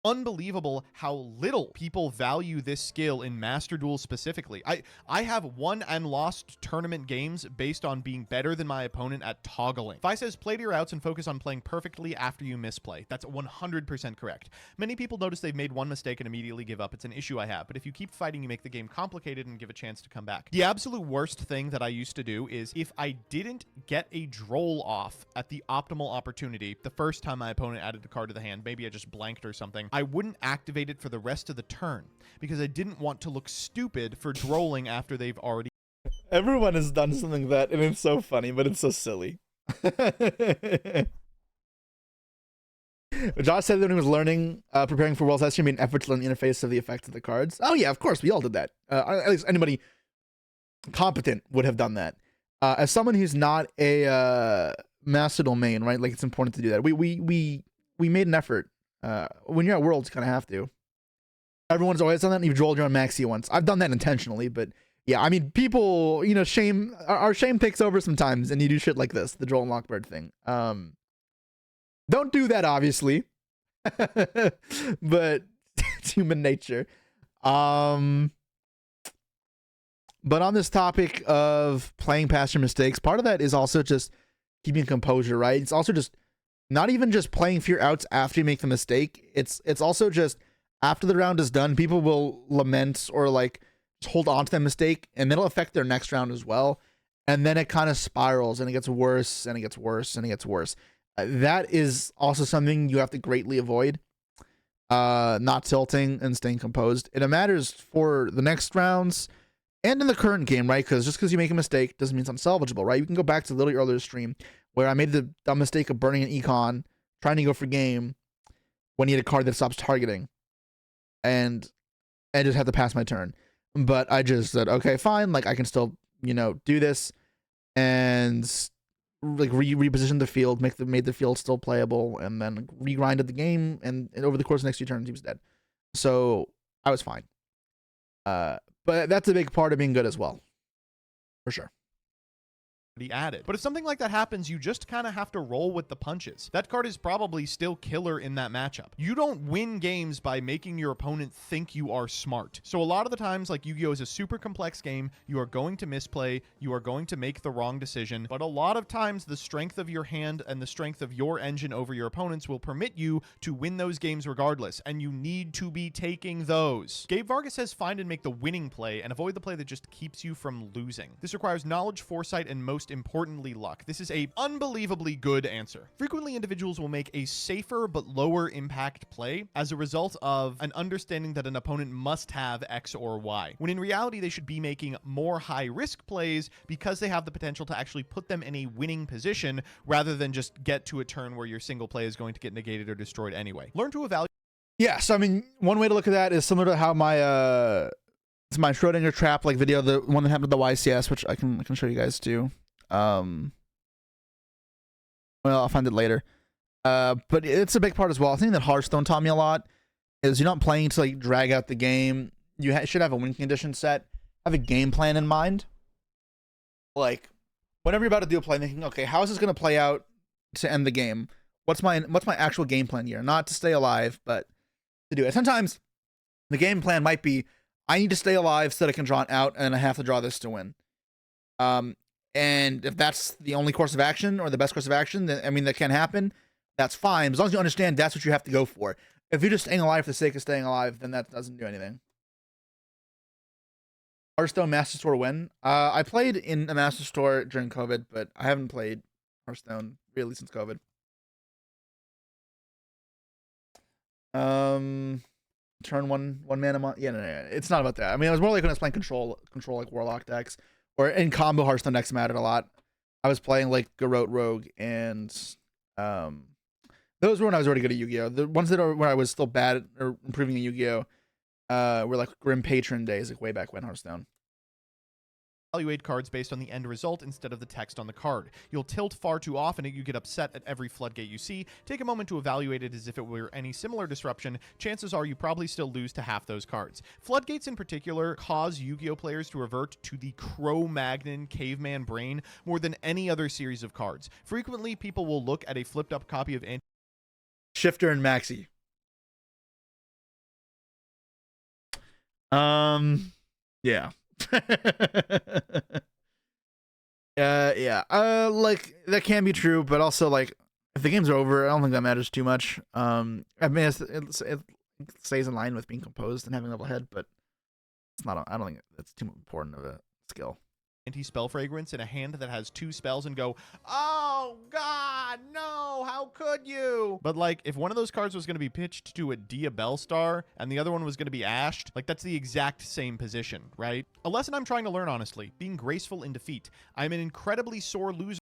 Unbelievable how little people value this skill in Master Duel specifically. I have won and lost tournament games based on being better than my opponent at toggling. Fi says play to your outs and focus on playing perfectly after you misplay. That's 100% correct. Many people notice they've made one mistake and immediately give up. It's an issue I have, but if you keep fighting, you make the game complicated and give a chance to come back. The absolute worst thing that I used to do is if I didn't get a droll off at the optimal opportunity the first time my opponent added the card to the hand, maybe I just blanked or something, I wouldn't activate it for the rest of the turn because I didn't want to look stupid for drolling after they've already. Everyone has done something like that, and it's so funny, but it's so silly. Josh said that when he was learning, preparing for World's Test, he made an effort to learn the interface of the effects of the cards. Oh yeah, of course, we all did that. At least anybody competent would have done that. As someone who's not a master domain, right? Like it's important to do that. We made an effort. When you're at Worlds, you kind of have to. Everyone's always done that, and you've drolled your own Maxi once. I've done that intentionally, but yeah, I mean, people, you know, our shame takes over sometimes, and you do shit like this, the Droll and Lockbird thing. Don't do that, obviously, but it's human nature. But on this topic of playing past your mistakes, part of that is also just keeping composure, right? It's also just not even just playing for your outs after you make the mistake. It's also just after the round is done, people will lament or like just hold on to that mistake, and it'll affect their next round as well. And then it kind of spirals, and it gets worse, and it gets worse, and it gets worse. That is also something you have to greatly avoid. Not tilting and staying composed. It matters for the next rounds and in the current game, right? Because just because you make a mistake doesn't mean it's unsalvageable, right? You can go back to the literally earlier stream where I made the dumb mistake of burning an econ, trying to go for game when you had a card that stops targeting, and I just had to pass my turn. But I just said, okay, fine, like I can still, you know, do this, and like reposition the field, made the field still playable, and then regrinded the game, and over the course of the next 2 turns, he was dead. So I was fine. But that's a big part of being good as well, for sure. Added. But if something like that happens, you just kind of have to roll with the punches. That card is probably still killer in that matchup. You don't win games by making your opponent think you are smart. So a lot of the times, like Yu-Gi-Oh is a super complex game, you are going to misplay, you are going to make the wrong decision, but a lot of times the strength of your hand and the strength of your engine over your opponents will permit you to win those games regardless, and you need to be taking those. Gabe Vargas says find and make the winning play and avoid the play that just keeps you from losing. This requires knowledge, foresight, and most importantly, luck. This is a unbelievably good answer. Frequently, individuals will make a safer but lower impact play as a result of an understanding that an opponent must have X or Y, when in reality, they should be making more high-risk plays because they have the potential to actually put them in a winning position rather than just get to a turn where your single play is going to get negated or destroyed anyway. Learn to evaluate. Yeah, so I mean, one way to look at that is similar to how my it's my Schrodinger trap like video, the one that happened to the YCS, which I can show you guys too. Well, I'll find it later. But it's a big part as well. I think that Hearthstone taught me a lot is you're not playing to like drag out the game. You should have a win condition set. Have a game plan in mind. Like whenever you're about to do a play, thinking, okay, how is this going to play out to end the game? What's my actual game plan here? Not to stay alive, but to do it. Sometimes the game plan might be I need to stay alive so that I can draw it out, and I have to draw this to win. And if that's the only course of action or the best course of action, then I mean that can happen. That's fine, as long as you understand that's what you have to go for. If you're just staying alive for the sake of staying alive, then that doesn't do anything. Hearthstone Master Store win. I played in a Master Store during COVID, but I haven't played Hearthstone really since COVID. Turn one mana. Yeah, no, it's not about that. I mean, it was more like when I was playing control like Warlock decks, or in combo Hearthstone decks mattered a lot. I was playing like Garrote Rogue, and those were when I was already good at Yu-Gi-Oh. The ones that are where I was still bad at or improving in Yu-Gi-Oh were like Grim Patron days, like way back when Hearthstone. Evaluate cards based on the end result instead of the text on the card. You'll tilt far too often and you get upset at every floodgate you see. Take a moment to evaluate it as if it were any similar disruption. Chances are you probably still lose to half those cards. Floodgates in particular cause Yu-Gi-Oh players to revert to the Cro-Magnon caveman brain more than any other series of cards. Frequently, people will look at a flipped up copy of Shifter and Maxi. Yeah. Yeah. Like that can be true, but also like if the games are over, I don't think that matters too much. I mean, it stays in line with being composed and having a level head, but it's not. I don't think that's too important of a skill. Anti-spell fragrance in a hand that has 2 spells and go, oh god, no, how could you? But like, if one of those cards was going to be pitched to a Dia Bellstar and the other one was going to be ashed, like that's the exact same position, right? A lesson I'm trying to learn, honestly, being graceful in defeat. I'm an incredibly sore loser.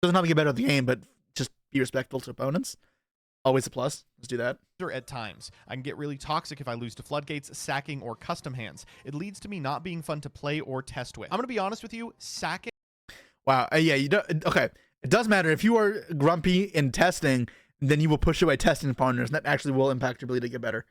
Doesn't have to get better at the game, but just be respectful to opponents. Always a plus. Let's do that. At times. I can get really toxic if I lose to floodgates, sacking, or custom hands. It leads to me not being fun to play or test with. I'm going to be honest with you, sacking. Wow. Yeah, you don't. Okay. It does matter. If you are grumpy in testing, then you will push away testing partners, and that actually will impact your ability to get better.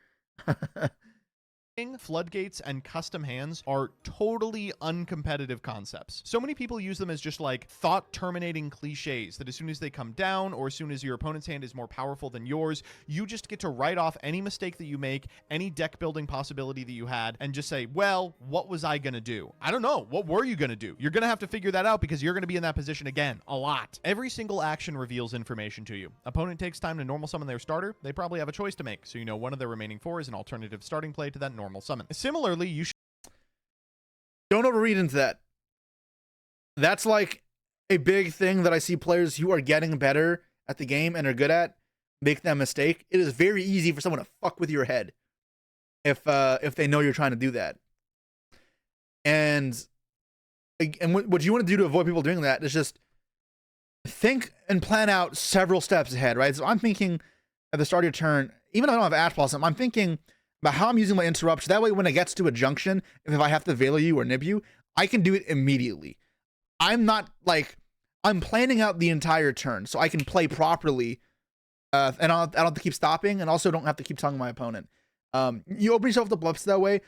Floodgates and custom hands are totally uncompetitive concepts. So many people use them as just like thought-terminating cliches that as soon as they come down or as soon as your opponent's hand is more powerful than yours, you just get to write off any mistake that you make, any deck building possibility that you had, and just say, well, what was I gonna do? I don't know. What were you gonna do? You're gonna have to figure that out because you're gonna be in that position again, a lot. Every single action reveals information to you. Opponent takes time to normal summon their starter, they probably have a choice to make, so you know one of their remaining 4 is an alternative starting play to that normal summon. Similarly, you should don't overread into that. That's like a big thing that I see players who are getting better at the game and are good at make that mistake. It is very easy for someone to fuck with your head if they know you're trying to do that. And what you want to do to avoid people doing that is just think and plan out several steps ahead, right? So I'm thinking at the start of your turn, even if I don't have Ash Blossom, I'm thinking about how I'm using my interrupts. That way, when it gets to a junction, if I have to veil you or nib you, I can do it immediately. I'm not like, I'm planning out the entire turn so I can play properly, and I don't have to keep stopping, and also don't have to keep telling my opponent. You open yourself to blips that way.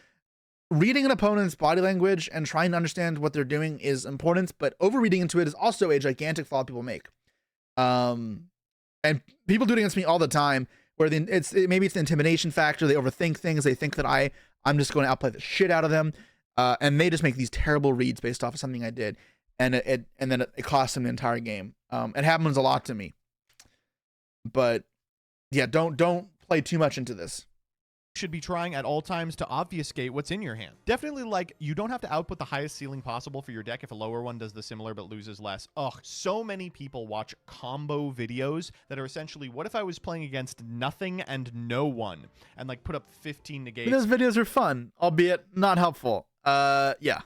Reading an opponent's body language and trying to understand what they're doing is important, but overreading into it is also a gigantic flaw people make. And people do it against me all the time, where maybe it's the intimidation factor. They overthink things. They think that I'm just going to outplay the shit out of them, and they just make these terrible reads based off of something I did, and then it costs them the entire game. It happens a lot to me. But yeah, don't play too much into this. Should be trying at all times to obfuscate what's in your hand. Definitely, like, you don't have to output the highest ceiling possible for your deck if a lower one does the similar but loses less. Ugh, so many people watch combo videos that are essentially, what if I was playing against nothing and no one, and like put up 15 negates. Those videos are fun, albeit not helpful. Yeah.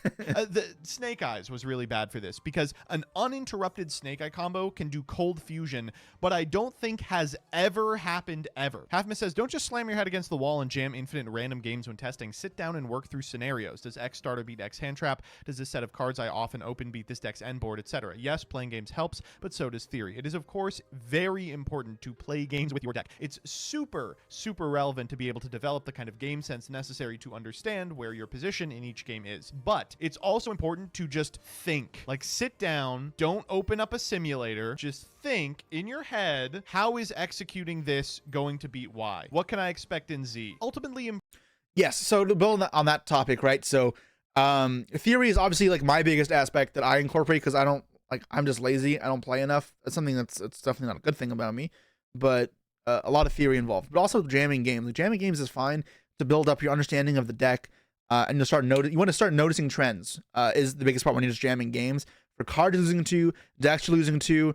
The Snake Eyes was really bad for this because an uninterrupted Snake Eye combo can do cold fusion, but I don't think has ever happened ever. Halfman says, don't just slam your head against the wall and jam infinite random games when testing. Sit down and work through scenarios. Does X starter beat X hand trap? Does this set of cards I often open beat this deck's end board, etc.? Yes, playing games helps, but so does theory. It is, of course, very important to play games with your deck. It's super, super relevant to be able to develop the kind of game sense necessary to understand where your position in each game is. But it's also important to just think. Like, sit down, don't open up a simulator, just think in your head, how is executing this going to beat Y? What can I expect in Z? Ultimately, yes, so to build on that topic, right? So theory is obviously like my biggest aspect that I incorporate because I'm just lazy. I don't play enough. That's something it's definitely not a good thing about me, but a lot of theory involved. But also jamming games. Like, jamming games is fine to build up your understanding of the deck. And you want to start noticing trends, is the biggest part when you're just jamming games. For cards losing to, decks losing to,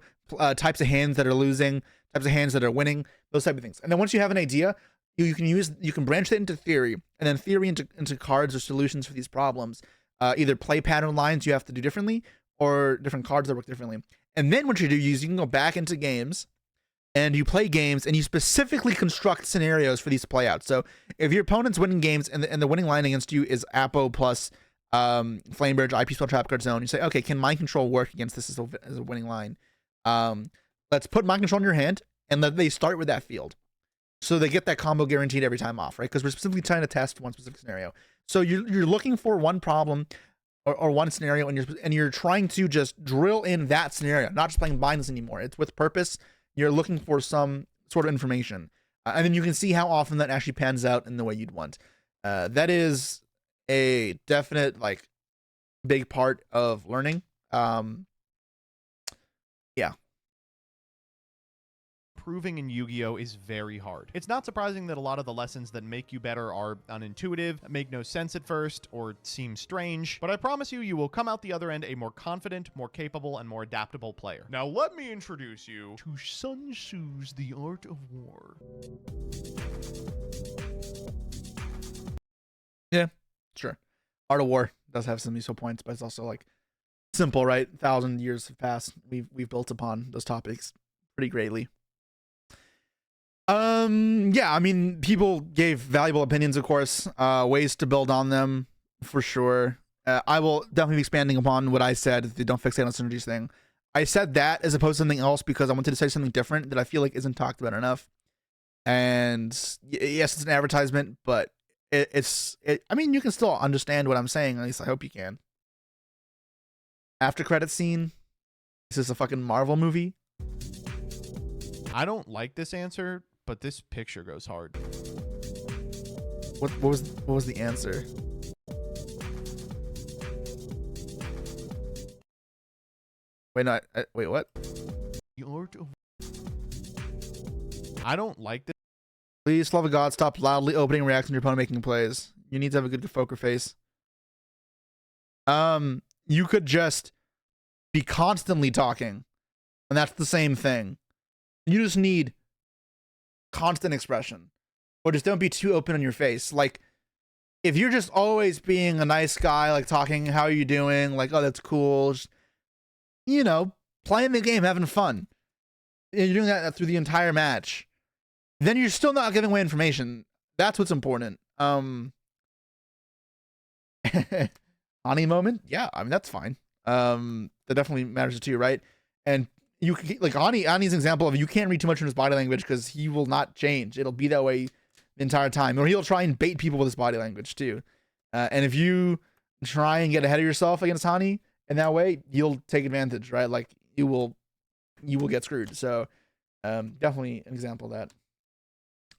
types of hands that are losing, types of hands that are winning, those type of things. And then once you have an idea, you can branch that into theory, and then theory into cards or solutions for these problems. Either play pattern lines you have to do differently, or different cards that work differently. And then what you do is you can go back into games, and you play games and you specifically construct scenarios for these to play out. So if your opponent's winning games and the winning line against you is Apo plus Flamebridge, IP Spell, Trap Card Zone, you say, okay, can Mind Control work against this as a winning line? Let's put Mind Control in your hand and let they start with that field. So they get that combo guaranteed every time off, right? Because we're specifically trying to test one specific scenario. So you're looking for one problem or one scenario, and you're trying to just drill in that scenario, not just playing Banlist anymore. It's with purpose. You're looking for some sort of information, and then you can see how often that actually pans out in the way you'd want. That is a definite like big part of learning. Yeah. Improving in Yu-Gi-Oh! Is very hard. It's not surprising that a lot of the lessons that make you better are unintuitive, make no sense at first, or seem strange, but I promise you, you will come out the other end a more confident, more capable, and more adaptable player. Now let me introduce you to Sun Tzu's The Art of War. Yeah, sure. Art of War does have some useful points, but it's also like simple, right? 1,000 years have passed. We've built upon those topics pretty greatly. Yeah, I mean, people gave valuable opinions, of course, ways to build on them for sure. I will definitely be expanding upon what I said, the don't fixate on synergies thing. I said that as opposed to something else because I wanted to say something different that I feel like isn't talked about enough. And yes, it's an advertisement, but I mean, you can still understand what I'm saying. At least I hope you can. After credit scene. Is this a fucking Marvel movie? I don't like this answer, but this picture goes hard. What was the answer? Wait, no, wait, what? The art of... I don't like this. Please, love of God, stop loudly opening reacting to your opponent making plays. You need to have a good poker face. You could just be constantly talking, and that's the same thing. You just need constant expression, or just don't be too open on your face. Like, if you're just always being a nice guy, like talking, how are you doing? Like, oh, that's cool. Just, you know, playing the game, having fun. And you're doing that through the entire match. Then you're still not giving away information. That's what's important. Ani moment? Yeah, I mean, that's fine. That definitely matters to you, right? And you like Ani's example of you can't read too much from his body language because he will not change. It'll be that way the entire time. Or he'll try and bait people with his body language too. And if you try and get ahead of yourself against Ani in that way, you'll take advantage, right? Like you will get screwed. So definitely an example of that.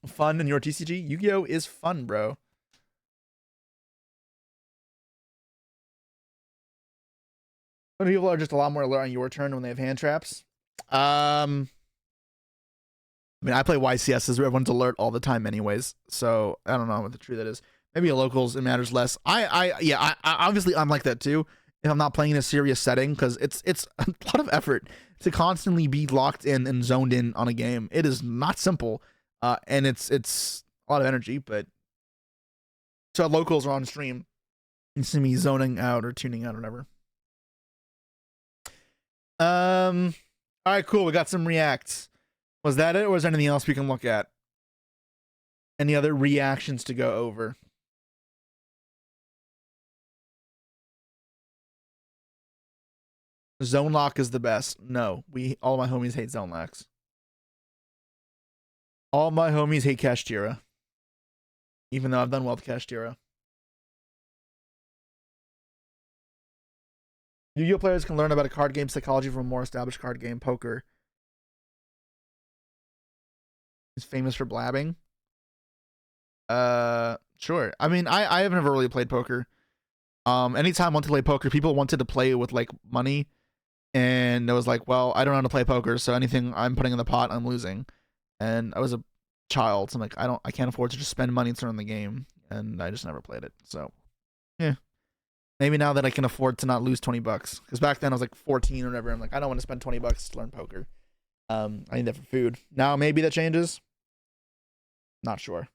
Fun in your TCG? Yu-Gi-Oh! Is fun, bro. When people are just a lot more alert on your turn when they have hand traps. I mean, I play YCS, so everyone's alert all the time anyways. So I don't know what the true that is. Maybe at locals it matters less. I obviously I'm like that too. If I'm not playing in a serious setting, because it's a lot of effort to constantly be locked in and zoned in on a game. It is not simple. And it's a lot of energy, but so at locals or on stream, you see me zoning out or tuning out or whatever. All right, cool. We got some reacts. Was that it, or was there anything else we can look at? Any other reactions to go over? Zone lock is the best. No, all my homies hate zone locks. All my homies hate Kashtira. Even though I've done well with Kashtira. Yu-Gi-Oh! Players can learn about a card game psychology from a more established card game, poker. Is famous for blabbing. Sure. I mean, I have never really played poker. Anytime I wanted to play poker, people wanted to play with like money. And I was like, well, I don't know how to play poker, so anything I'm putting in the pot, I'm losing. And I was a child, so I'm like, I can't afford to just spend money to learn the game, and I just never played it. So, yeah, maybe now that I can afford to not lose $20, because back then I was like 14 or whatever. I'm like, I don't want to spend $20 to learn poker. I need that for food. Now maybe that changes. Not sure.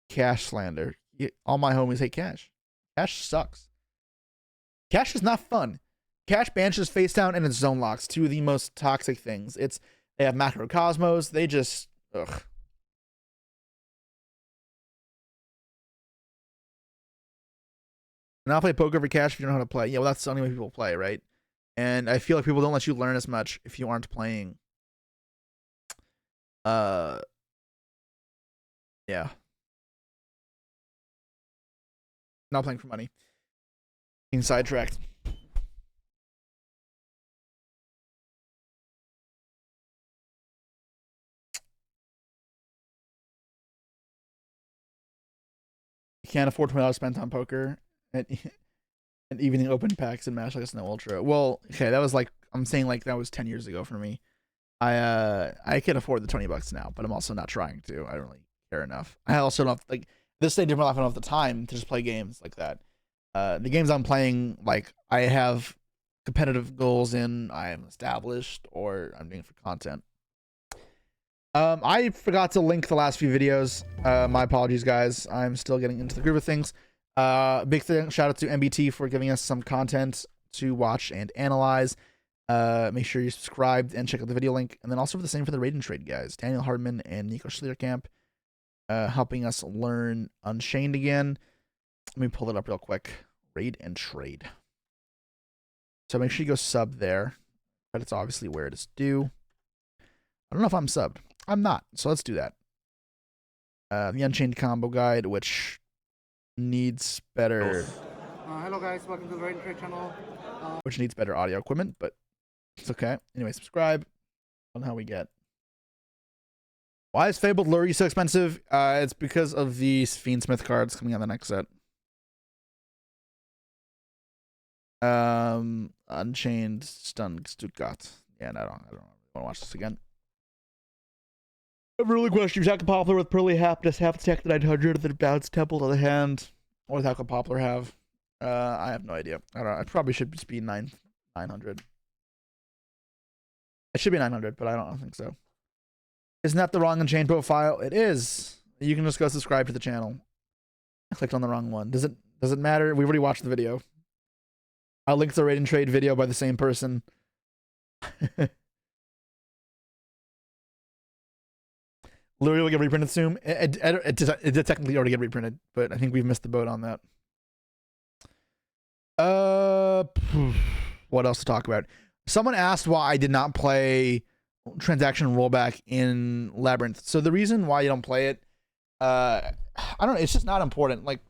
Cash slander. All my homies hate cash. Cash sucks. Cash is not fun. Cash banishes face down and its zone locks, two of the most toxic things. They have macrocosmos. They just ugh. Now play poker for cash if you don't know how to play. Yeah, well, that's the only way people play, right? And I feel like people don't let you learn as much if you aren't playing. Yeah. Not playing for money. Being sidetracked. You can't afford $20 spent on poker and evening open packs and Match like Snow Ultra. Well, okay, that was like I'm saying like that was 10 years ago for me. I can afford the $20 now, but I'm also not trying to. I don't really care enough. I also don't have, like this stage of my life. I don't have the time to just play games like that. The games I'm playing, like I have competitive goals in, I am established, or I'm doing it for content. I forgot to link the last few videos. My apologies, guys. I'm still getting into the groove of things. Big thing, shout out to MBT for giving us some content to watch and analyze. Make sure you're subscribed and check out the video link. And then also for the same for the Raid and Trade guys, Daniel Hardman and Nico Schlierkamp, helping us learn Unchained again. Let me pull it up real quick. Raid and Trade. So make sure you go sub there. But it's obviously where it is due. I don't know if I'm subbed. I'm not. So let's do that. The Unchained combo guide, which needs better. Hello guys, welcome to the Raid and Trade channel. Which needs better audio equipment, but it's okay. Anyway, subscribe. On how we get. Why is Fabled Lurie so expensive? It's because of the Fiendsmith cards coming out the next set. Unchained Stun Stuttgart. Yeah, no, I don't want to watch this again. I have a really question. Is Aqua Poplar with Pearly Happiness half attack the 900 that bounce Temple to the hand? What does Aqua Poplar have? I have no idea. I don't know. I probably should just be 900. It should be 900, but I don't think so. Isn't that the wrong Unchained profile? It is. You can just go subscribe to the channel. I clicked on the wrong one. Does it matter? We already watched the video. I'll link the Raid and Trade video by the same person. Lurie will get reprinted soon. It did technically already get reprinted, but I think we've missed the boat on that. What else to talk about? Someone asked why I did not play transaction rollback in Labyrinth. So the reason why you don't play it, I don't know. It's just not important. Like,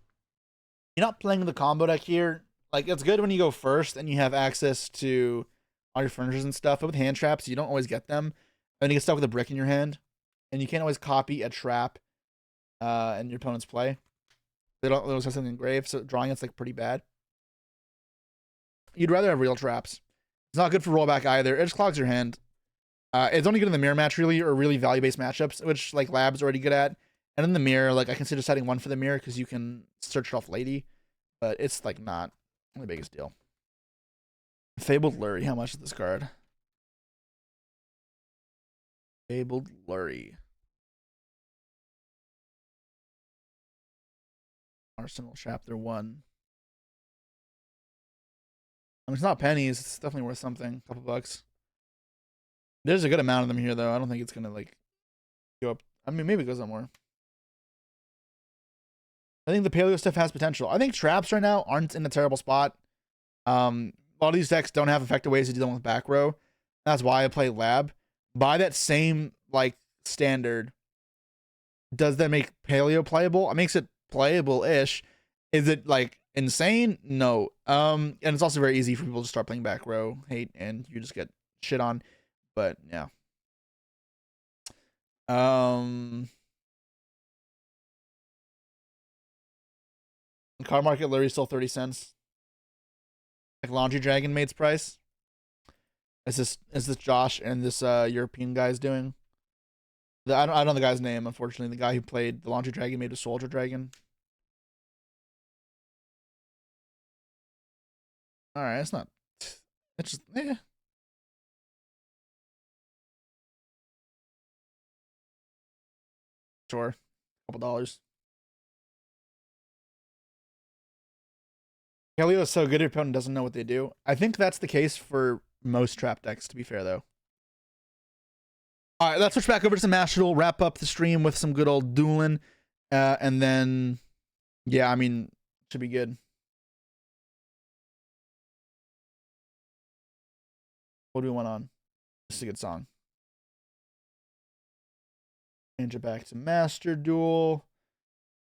you're not playing the combo deck here. Like, it's good when you go first and you have access to all your furnitures and stuff. But with hand traps, you don't always get them. And you get stuck with a brick in your hand. And you can't always copy a trap in your opponent's play. They don't always have something engraved, so drawing it's like pretty bad. You'd rather have real traps. It's not good for rollback either. It just clogs your hand. It's only good in the mirror match, really, or really value-based matchups, which like Lab's already good at. And in the mirror, like I consider setting one for the mirror because you can search it off Lady, but it's like not the biggest deal. Fabled Lurie, how much is this card? Fabled Lurie. Arsenal Chapter 1. I mean, it's not pennies. It's definitely worth something. A couple bucks. There's a good amount of them here, though. I don't think it's going to, like, go up. I mean, maybe it goes up more. I think the paleo stuff has potential. I think traps right now aren't in a terrible spot. A lot of these decks don't have effective ways to deal with back row. That's why I play Lab. By that same, like, standard, does that make paleo playable? It makes it playable-ish. Is it like insane? No. And it's also very easy for people to start playing back row hate and you just get shit on. But yeah. Car market Lurie still 30 cents. Like Laundry Dragon made its price. Is this Josh and this European guy's doing? I don't know the guy's name, unfortunately. The guy who played the Laundry Dragon made a Soldier Dragon. Alright, it's not. It's just, Sure. $2. Kelly is so good, your opponent doesn't know what they do. I think that's the case for most trap decks, to be fair, though. All right, let's switch back over to some Master Duel, wrap up the stream with some good old dueling. And then, yeah, I mean, should be good. What do we want on? This is a good song. Change it back to Master Duel.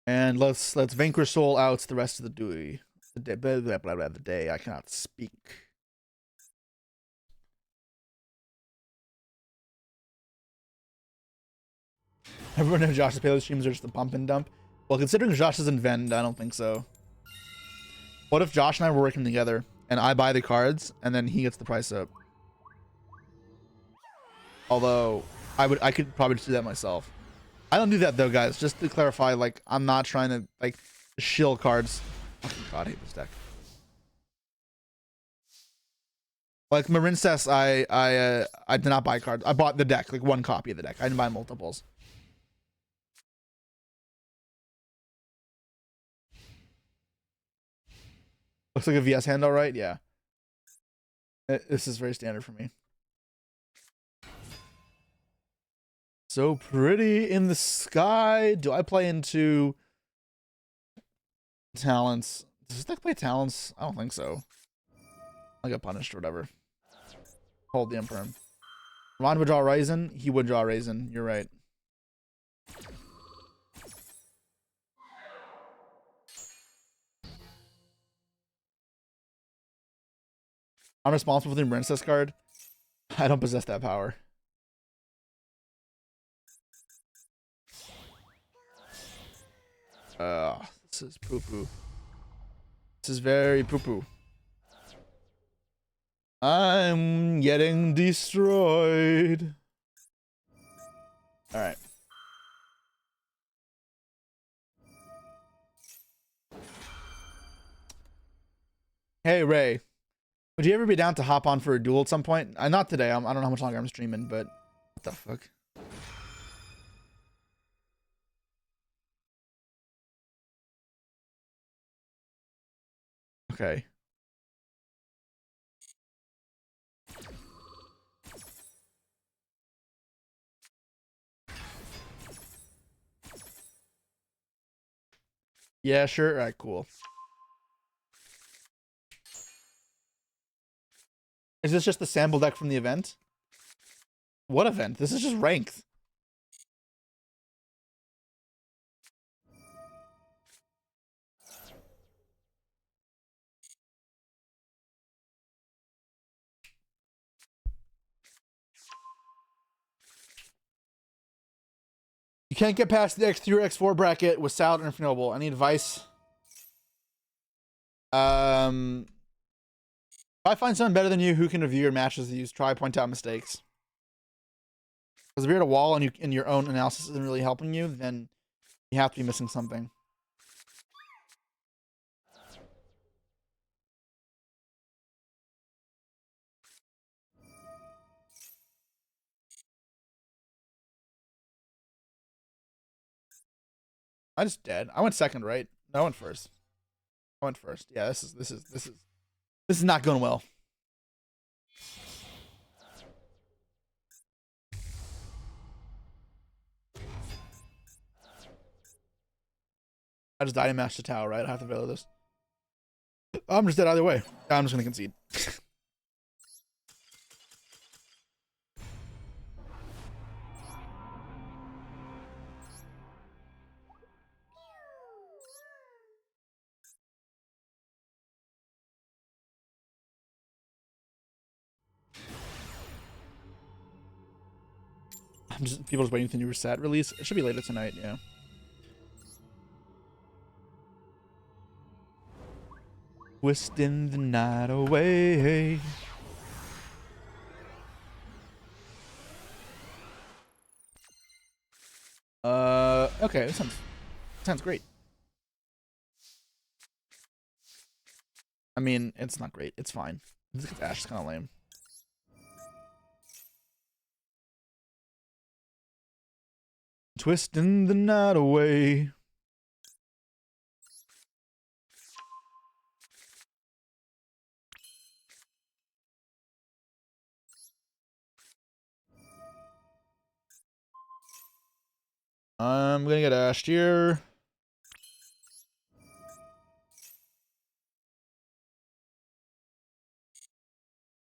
And let's Vanquish Soul out the rest of the day. The day. I cannot speak. Everyone knows Josh's Paleo streams are just a pump and dump. Well, considering Josh isn't Vend, I don't think so. What if Josh and I were working together and I buy the cards and then he gets the price up? Although I could probably just do that myself. I don't do that though, guys. Just to clarify, like I'm not trying to like shill cards. Oh God, I hate this deck. Like Marincess, I did not buy cards. I bought the deck, like one copy of the deck. I didn't buy multiples. Looks like a VS hand, all right. Yeah. This is very standard for me. So pretty in the sky. Do I play into talents? Does this deck play talents? I don't think so. I got punished or whatever. Hold the Imperm. Ron would draw Raisin. He would draw Raisin. You're right. I'm responsible for the Princess card. I don't possess that power. This is poo-poo. This is very poo-poo. I'm getting destroyed. All right. Hey, Ray. Would you ever be down to hop on for a duel at some point? Not today. I don't know how much longer I'm streaming, but what the fuck? Okay. Yeah, sure. All right, cool. Is this just the sample deck from the event? What event? This is just ranked. You can't get past the X3 or X4 bracket with Salad and Noble. Any advice? If I find someone better than you who can review your matches, you try point out mistakes. Because if you're at a wall and your own analysis isn't really helping you, then you have to be missing something. I just dead. I went second, right? No, I went first. I went first. Yeah, this is not going well. I just died and matched the tower, right? I have to fail this. I'm just dead either way. I'm just gonna concede. People just waiting for the new reset release. It should be later tonight, yeah. Twisting the night away. Okay, this sounds great. I mean, it's not great. It's fine. This Ash is kind of lame. Twisting the night away. I'm gonna get ashed here.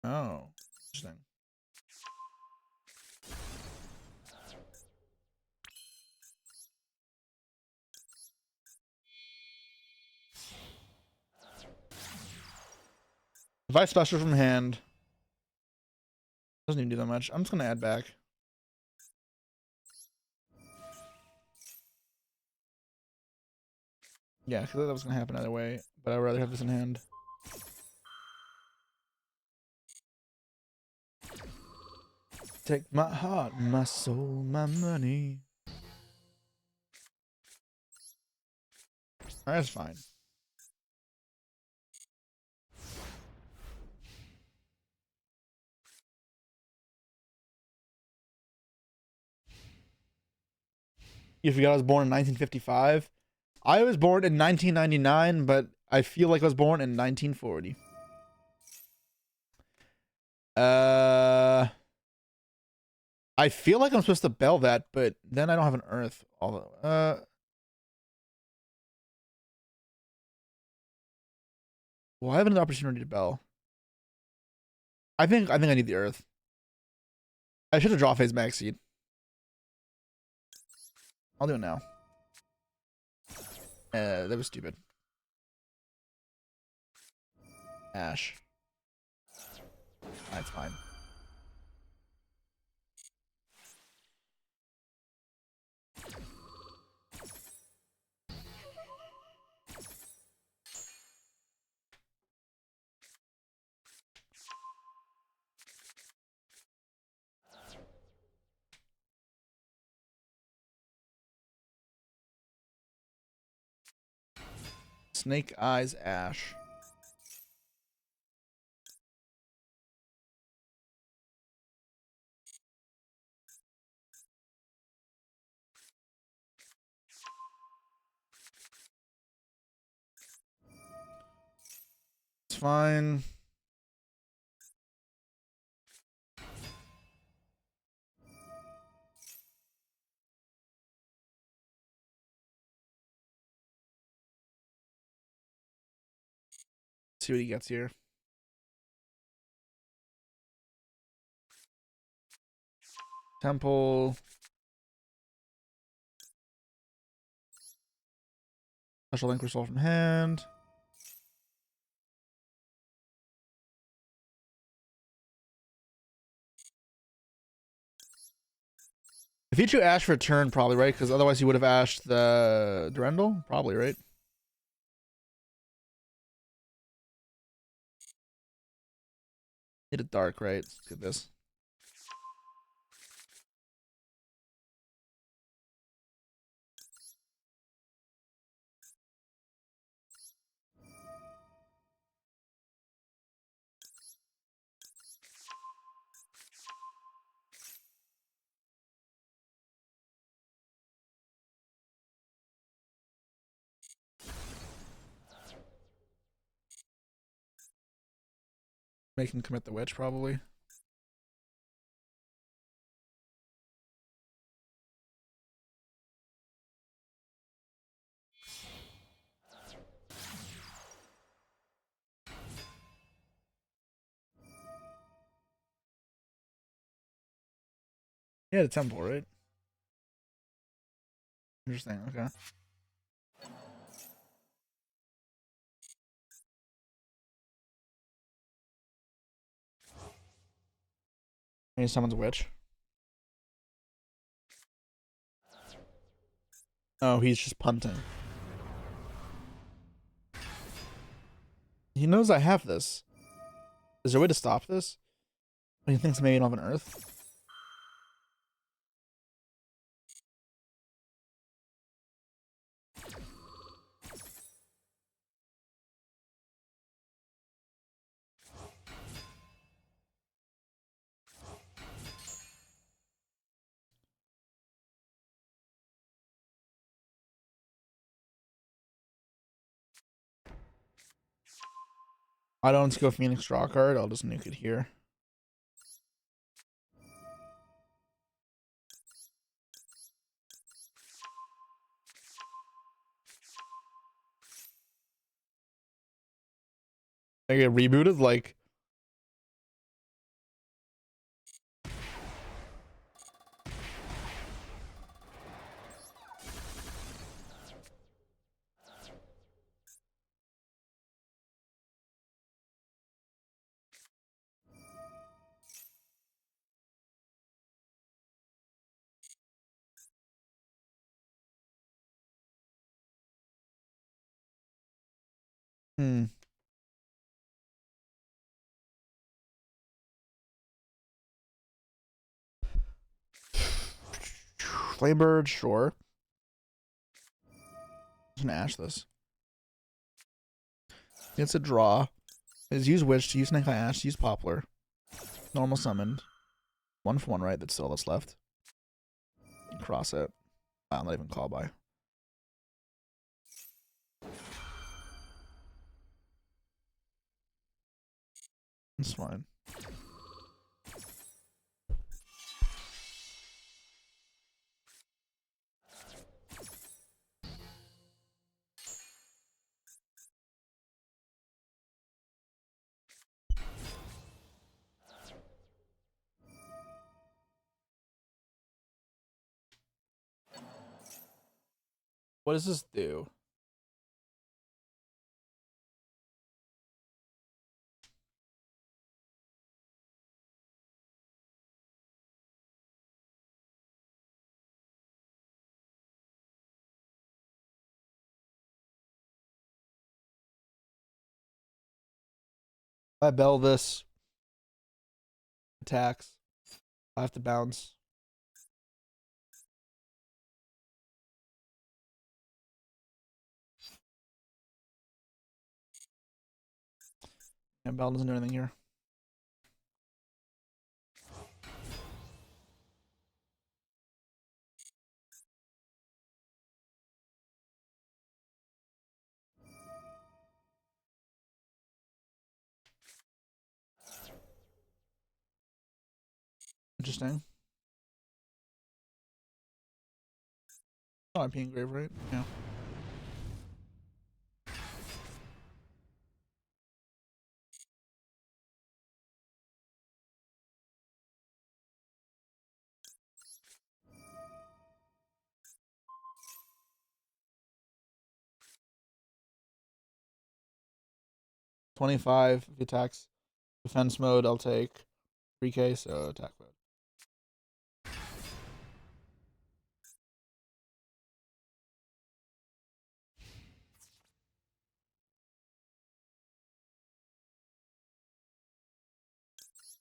Oh, interesting. If I special from hand, doesn't even do that much. I'm just gonna add back. Yeah, because that was gonna happen either way, but I'd rather have this in hand. Take my heart, my soul, my money. That's fine. You forgot I was born in 1955. I was born in 1999, but I feel like I was born in 1940. I feel like I'm supposed to bell that, but then I don't have an earth. Although, well, I have an opportunity to bell. I think I need the earth. I should have draw phase max seed. I'll do it now. That was stupid. Ash. That's fine. Snake Eyes Ash. It's fine. See what he gets here. Temple. Special Vanquish Soul from hand. If he drew Ash for a turn, probably, right? Because otherwise he would have ashed the Durendal? Probably, right? Hit it dark, right? Let's get this. Make him commit the witch, probably. He had a temple, right? Interesting, okay. And he summons a witch. Oh, he's just punting. He knows I have this. Is there a way to stop this? He thinks maybe I don't have an earth. I don't go Phoenix draw card. I'll just nuke it here. They get rebooted, like. Hmm. Flamebird, sure. I'm gonna ash this. It's a draw. Is use Witch, to use Snake Eye Ash, to use Poplar. Normal summoned. 1 for 1, right? That's all that's left. Cross it. Wow, not even call by. It's fine. What does this do? If I bell this, attacks. I have to bounce. And bell doesn't do anything here. Interesting. Oh, I'm being grave, right? Yeah. $25 if he attacks. Defense mode, I'll take 3K, so attack mode.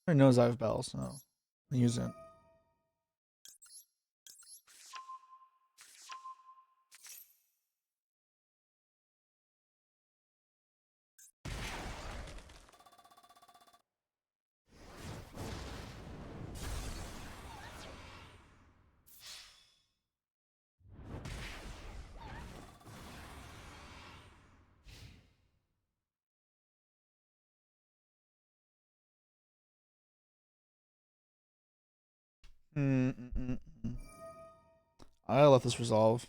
He knows I have bells, so I'll use it. I'll let this resolve.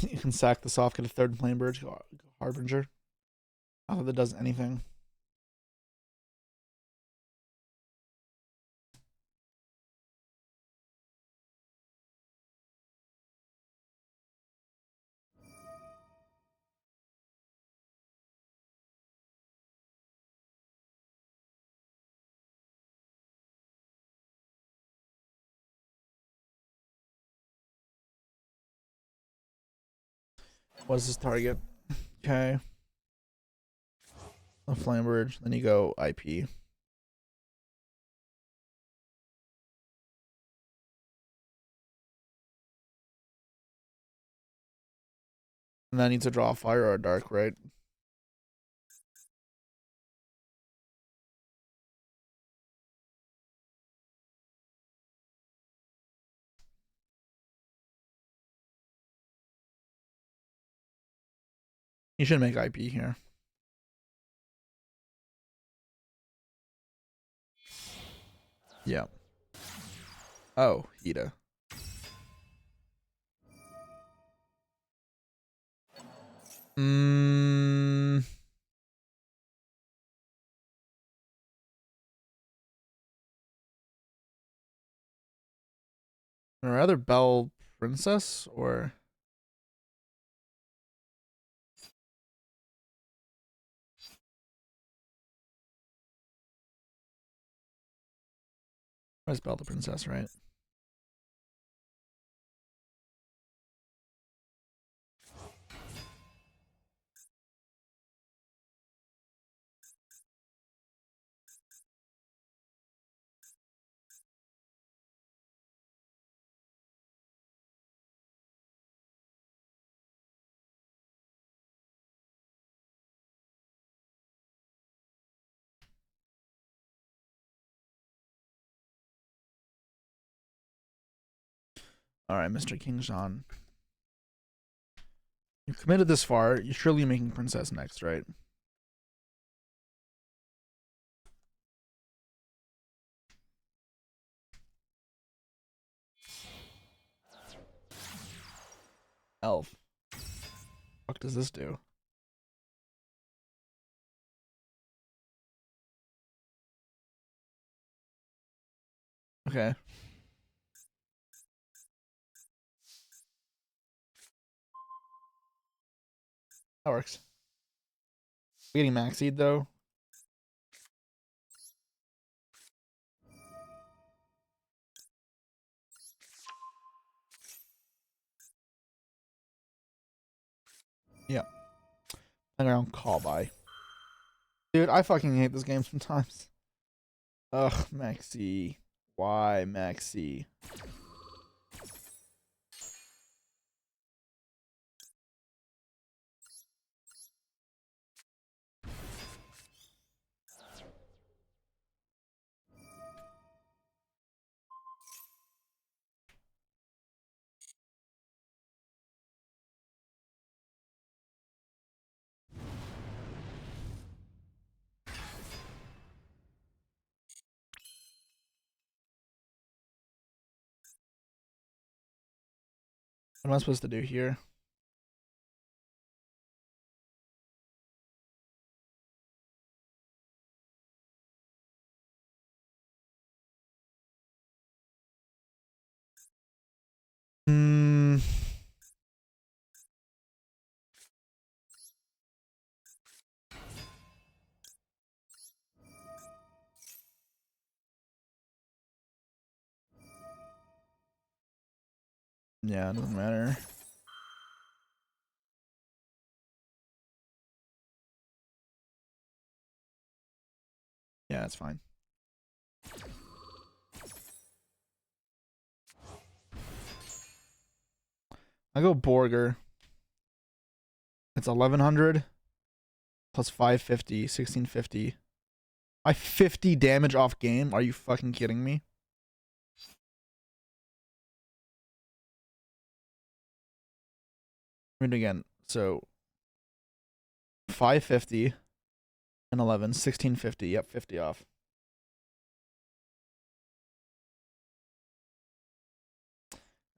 You can sack this off, get a third flame bird, Harbinger. Not that that does anything. What is this target? Okay. A flame bird, then you go IP. And then I need to draw a fire or a dark, right? You should make IP here. Yeah. Oh, Hida. Mm. I'd rather Bell Princess or where's Bell the Princess, right? All right, Mr. King Sean. You've committed this far. You're surely making Princess next, right? Elf. What does this do? Okay. That works. We getting Maxied though? Yep. Hang around call by. Dude, I fucking hate this game sometimes. Ugh, Maxi. Why, Maxi? What am I supposed to do here? Hmm. Yeah, it doesn't matter. Yeah, it's fine. I go Borger. It's 1100 plus 550, 1650. I 50 damage off game? Are you fucking kidding me? Read it again. So 550 and 11, 1650. Yep, 50 off.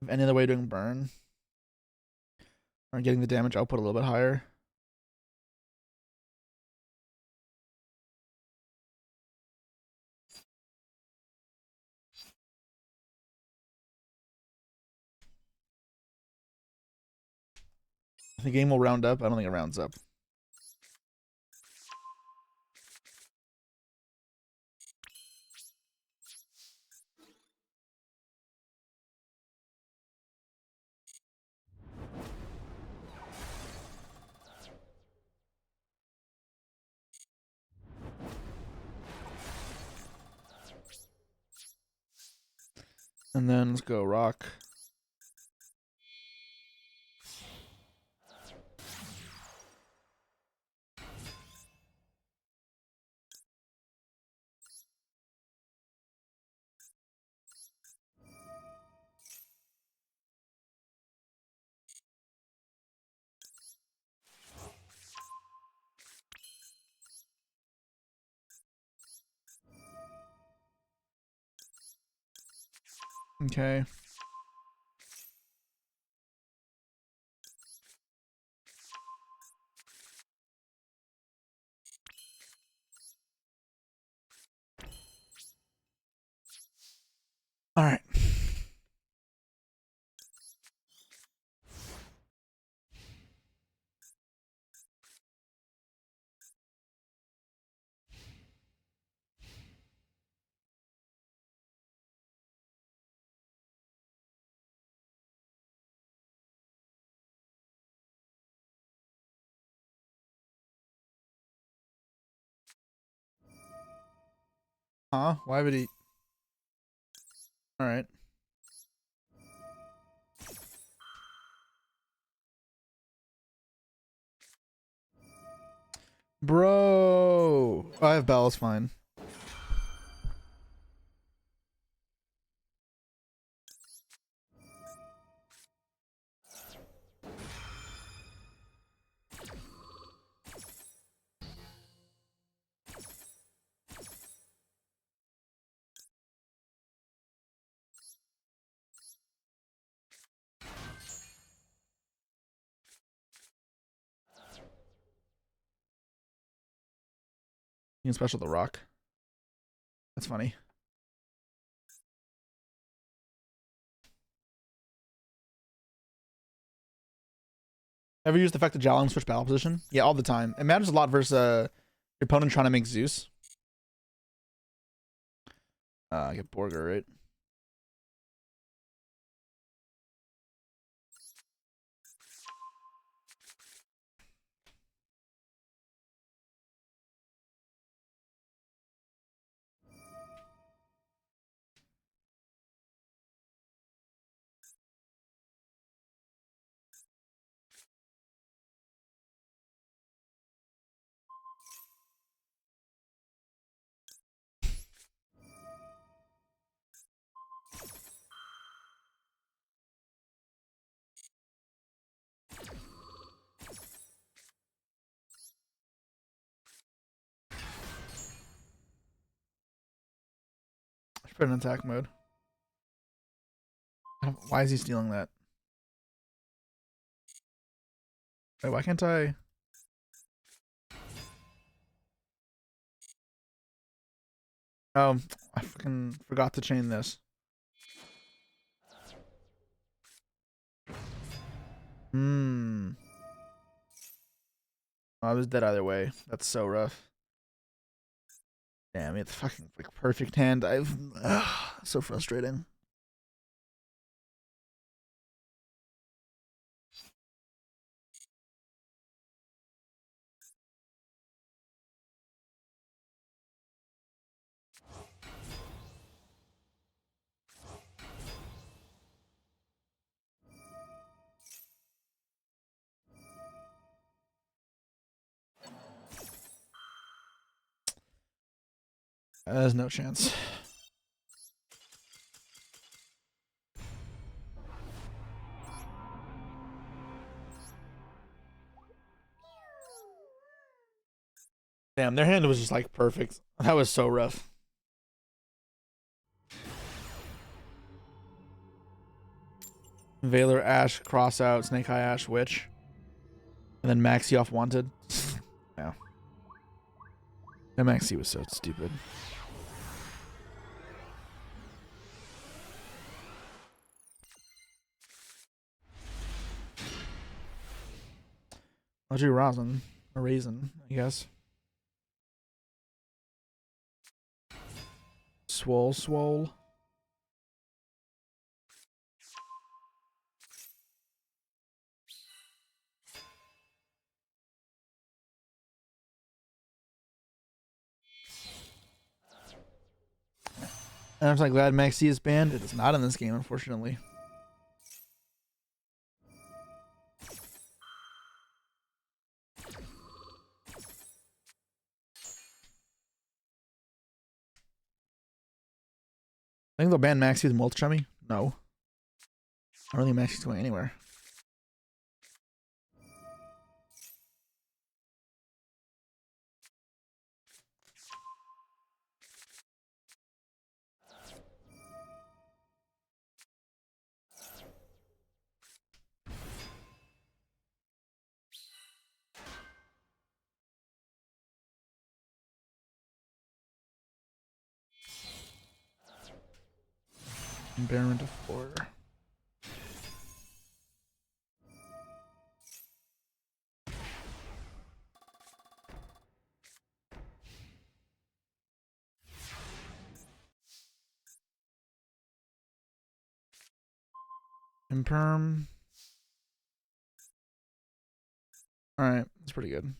Any other way of doing burn? Or getting the damage output a little bit higher? The game will round up. I don't think it rounds up. And then let's go rock. Okay. All right. Huh? Why would he? All right. Bro. I have Bell, it's fine. You can special the rock. That's funny. Ever used the effect of Jowling switch battle position? Yeah, all the time. It matters a lot versus your opponent trying to make Zeus. I get Borger, right? I should put it in attack mode. Why is he stealing that? Wait, why can't I? Oh, I fucking forgot to chain this. Hmm. Oh, I was dead either way. That's so rough. Damn, it's fucking like perfect hand. So frustrating. There's no chance. Damn, their hand was just like perfect. That was so rough. Valor, Ash, Cross Out, Snake Eye, Ash, Witch. And then Maxi off Wanted. Yeah. That Maxi was so stupid. I'll do Rosin. Or Raisin, I guess. Swole. And I'm so glad Maxi is banned. It is not in this game, unfortunately. I think they'll ban Maxi with Multi-Chummy. No. I don't think Maxi's going anywhere. Baron to 4. Imperm. Alright, that's pretty good.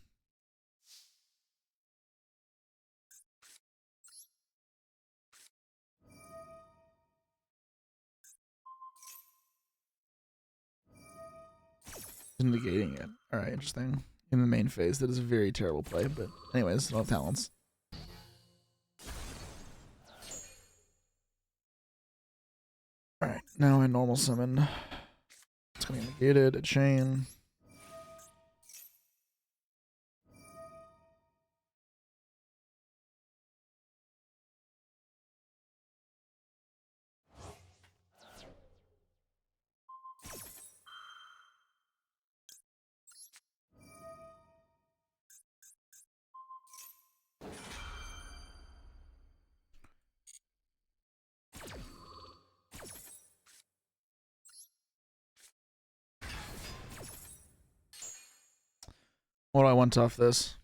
Negating it. Alright, interesting. In the main phase, that is a very terrible play, but anyways, I don't have talents. Alright, now I normal summon. It's gonna be negated, a chain. What do I want off this?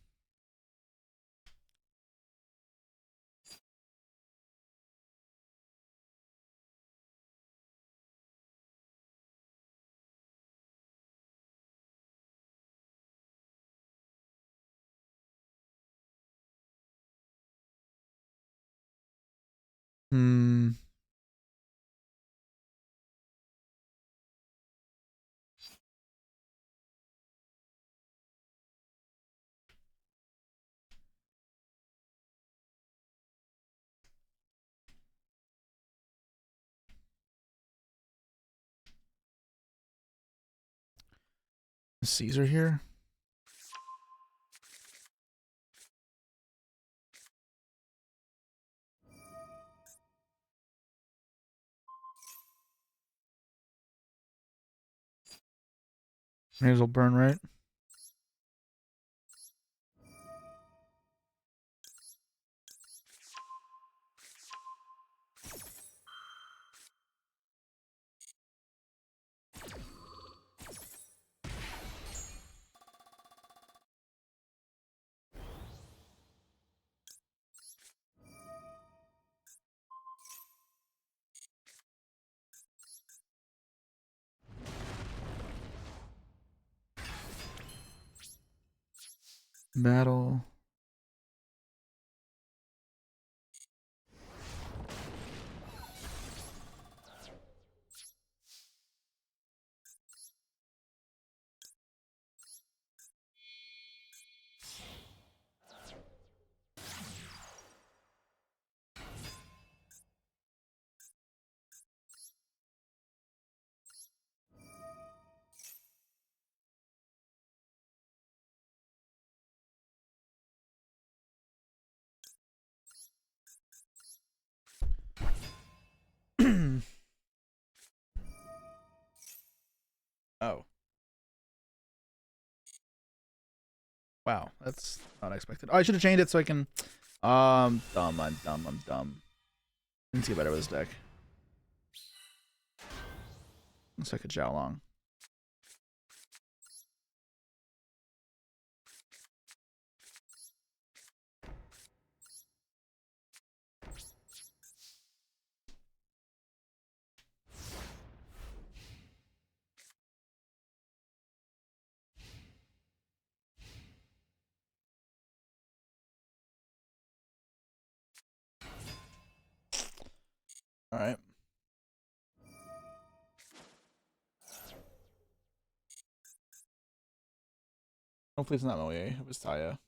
Hmm. Is Caesar here? May as well burn, right? Battle. Oh. Wow, that's not expected. Oh, I should have chained it so I can. I'm dumb. Let's get better with this deck. Looks like a Jiaolong. All right. Hopefully it's not Moe. It was Taya.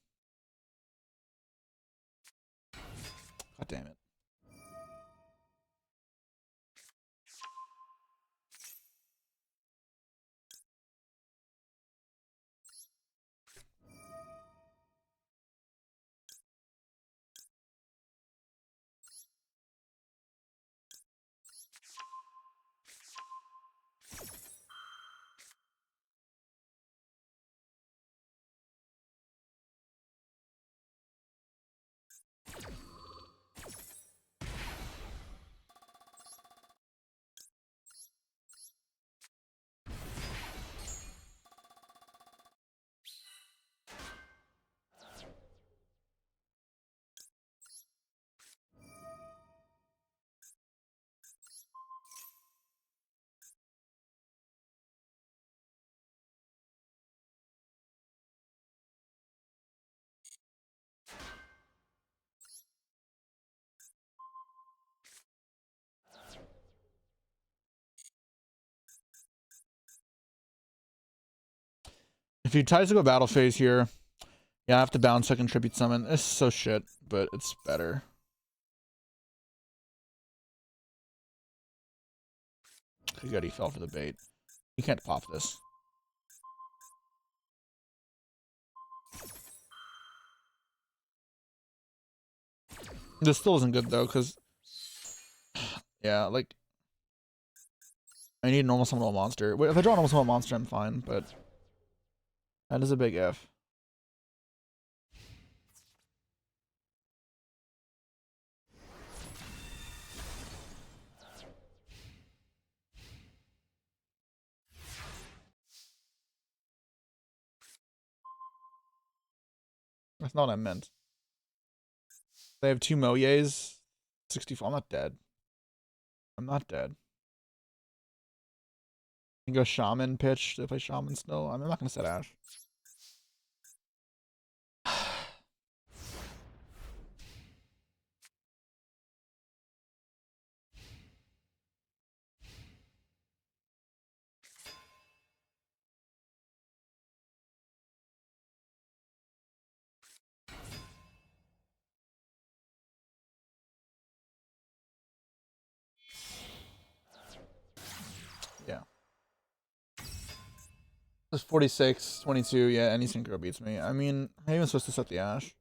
God damn it. he tries to go battle phase here, yeah, I have to bounce so I can tribute summon. It's so shit, but it's better. Good, he fell for the bait. You can't pop this. This still isn't good though, because yeah, like I need a normal summonable monster. Wait, if I draw a normal summonable monster, I'm fine, but that is a big F. That's not what I meant. They have 2 Moyes. 64. I'm not dead. I'm not dead. You can go Shaman pitch to play Shaman still. I'm not going to set Ash. Yeah. It's 46, 22. Yeah, any synchro beats me. I mean, I'm even supposed to set the Ash.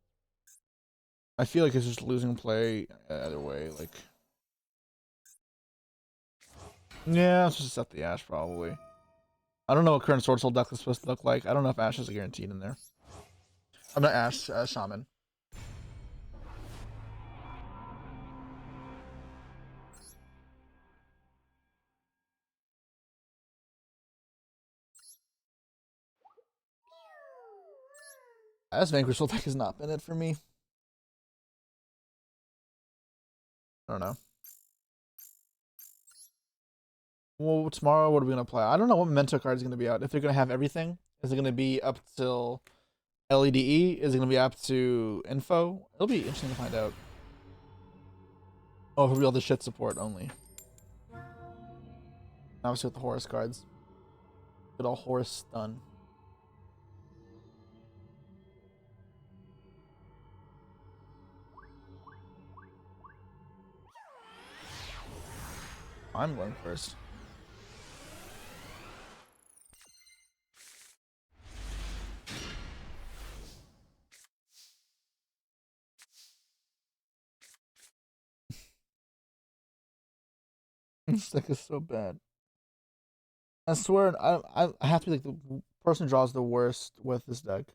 I feel like it's just losing play either way. Like, yeah, I'm supposed to set the Ash probably. I don't know what current Sword Soul deck is supposed to look like. I don't know if Ash is guaranteed in there. I'm not Ash, Shaman. This Vanquish Soul deck has not been it for me. I don't know. Well, tomorrow, what are we going to play? I don't know what Memento card is going to be out. If they're going to have everything, is it going to be up till LEDE? Is it going to be up to info? It'll be interesting to find out. Oh, it'll be all the shit support only. Obviously with the Horus cards. Good old Horus stun. I'm going first. This deck is so bad. I swear, I have to be like the person who draws the worst with this deck.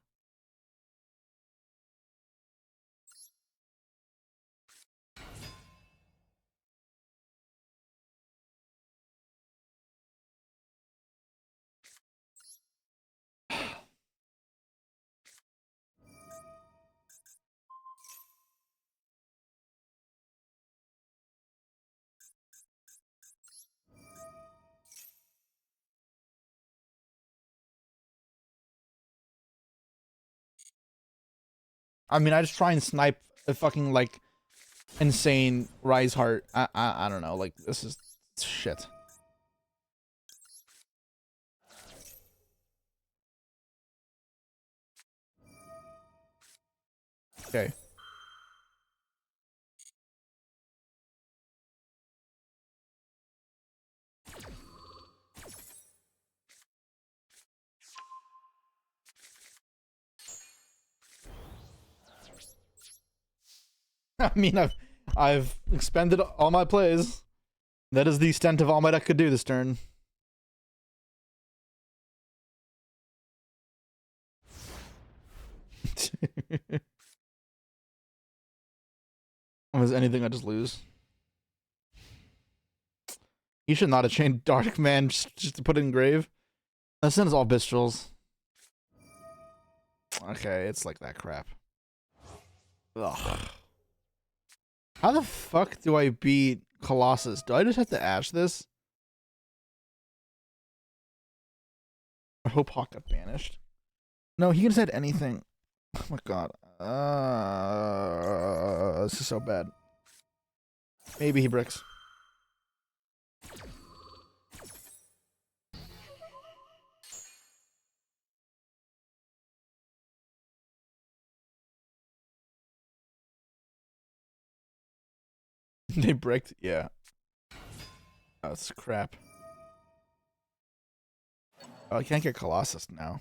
I mean, I just try and snipe a fucking like insane Rise Heart. I don't know. Like this is shit. Okay. I mean, I've expended all my plays. That is the extent of all my deck could do this turn. Was anything I just lose? You should not have chained Dark Man just to put it in grave. That sends all Bistrels. Okay, it's like that crap. Ugh. How the fuck do I beat Colossus? Do I just have to Ash this? I hope Hawk got banished. No, he can said anything. Oh my god. This is so bad. Maybe he bricks. They bricked. Yeah. Oh, it's crap. Oh, I can't get Colossus now.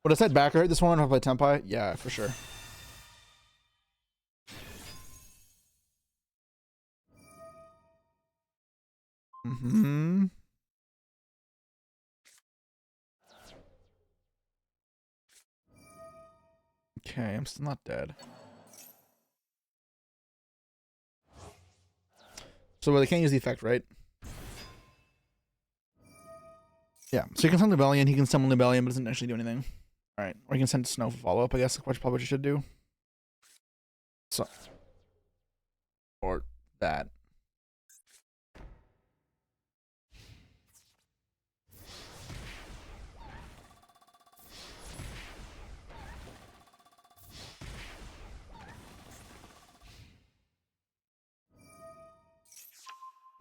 What I said back right this one if I play Tempai? Yeah, for sure. Mm-hmm. Okay, I'm still not dead. So they can't use the effect, right? Yeah, so you can summon Rebellion, he can summon Rebellion, but doesn't actually do anything. Alright, or you can send Snow for follow-up, I guess, which probably what you should do. So, or that.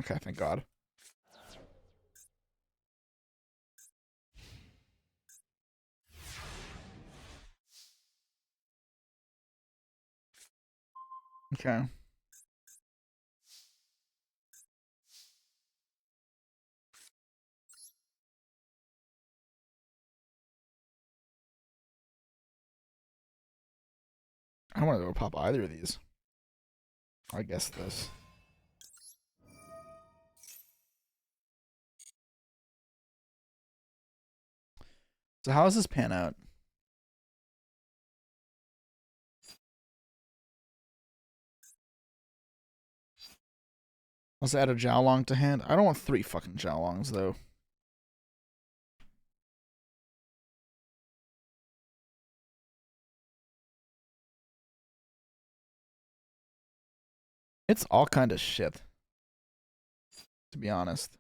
Okay, thank God. Okay. I don't want to go pop either of these. I guess this. So how does this pan out? Let's add a Jiaolong to hand. I don't want 3 fucking Jiaolongs though. It's all kind of shit, to be honest.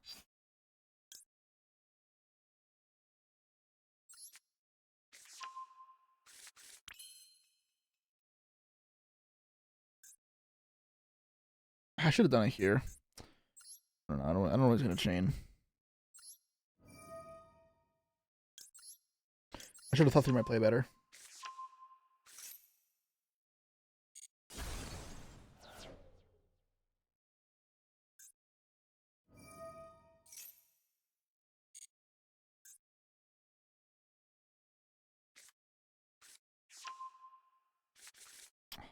I should have done it here. I don't know. I don't know what's gonna chain. I should have thought through my play better.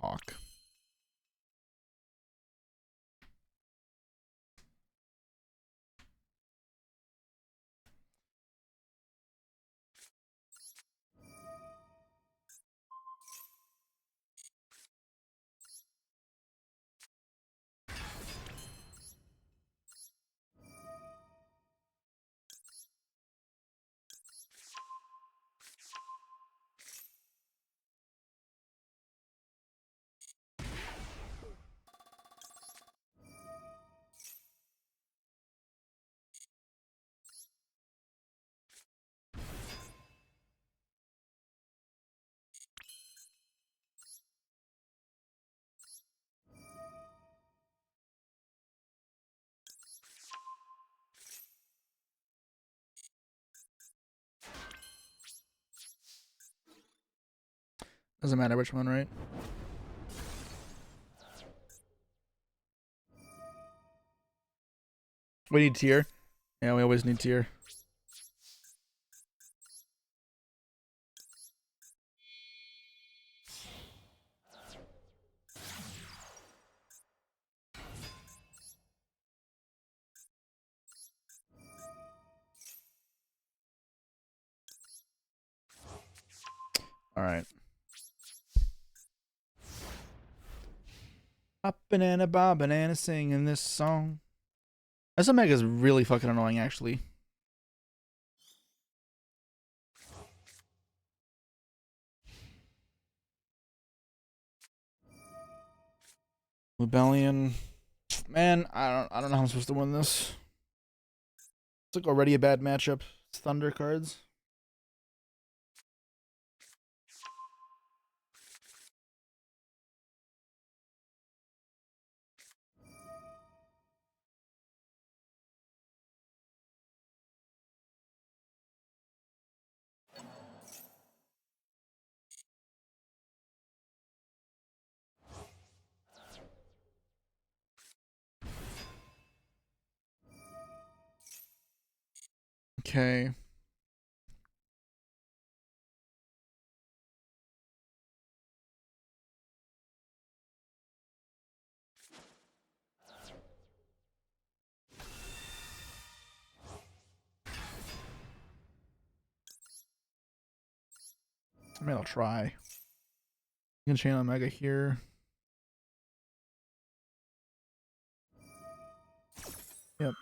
Hawk. Doesn't matter which one, right? We need tier. Yeah, we always need tier. All right. Up banana, bob banana, singing this song. This Omega is really fucking annoying, actually. Rebellion. Man, I don't know how I'm supposed to win this. It's like already a bad matchup. It's Thunder cards. Okay. I mean, I'll try. Unchained Omega here. Yep.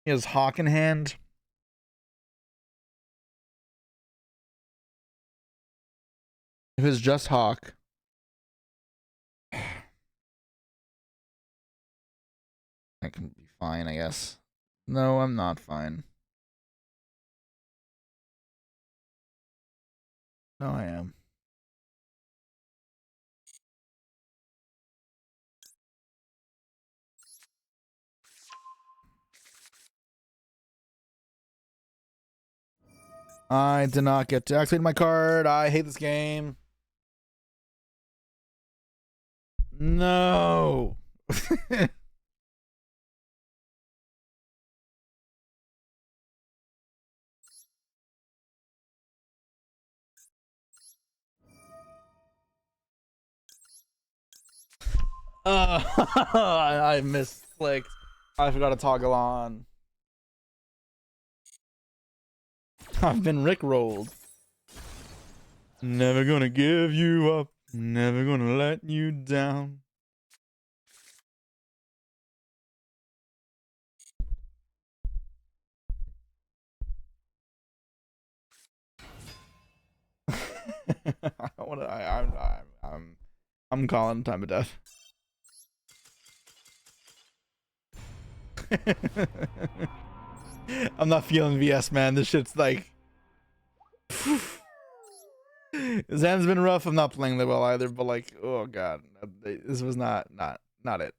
He has Hawk in hand. If it's just Hawk. I can be fine, I guess. No, I'm not fine. No, I am. I did not get to activate my card. I hate this game. No. I misclicked. I forgot to toggle on. I've been rickrolled. Never gonna give you up. Never gonna let you down. I don't wanna. I'm calling time of death. I'm not feeling VS, man. This shit's like. Zan's been rough. I'm not playing that well either, but like, oh god, this was not it.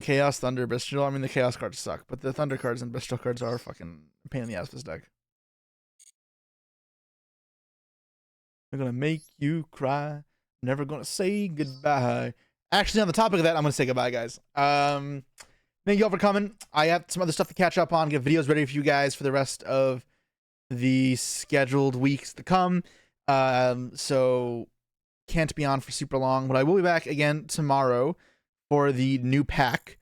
Chaos, Thunder, Bestial. I mean, the Chaos cards suck, but the Thunder cards and Bestial cards are fucking a pain in the ass for this deck. I'm gonna make you cry. Never gonna say goodbye. Actually, on the topic of that, I'm gonna say goodbye, guys. Thank you all for coming. I have some other stuff to catch up on. Get videos ready for you guys for the rest of the scheduled weeks to come. So can't be on for super long, but I will be back again tomorrow for the new pack.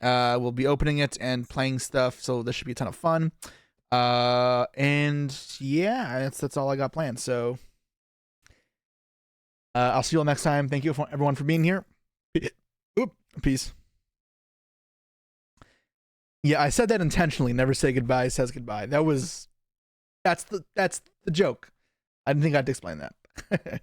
We'll be opening it and playing stuff, so this should be a ton of fun. And yeah, that's all I got planned. So I'll see you all next time. Thank you everyone for being here. Oop, peace. Yeah, I said that intentionally. Never say goodbye says goodbye. That's the joke. I didn't think I'd explain that.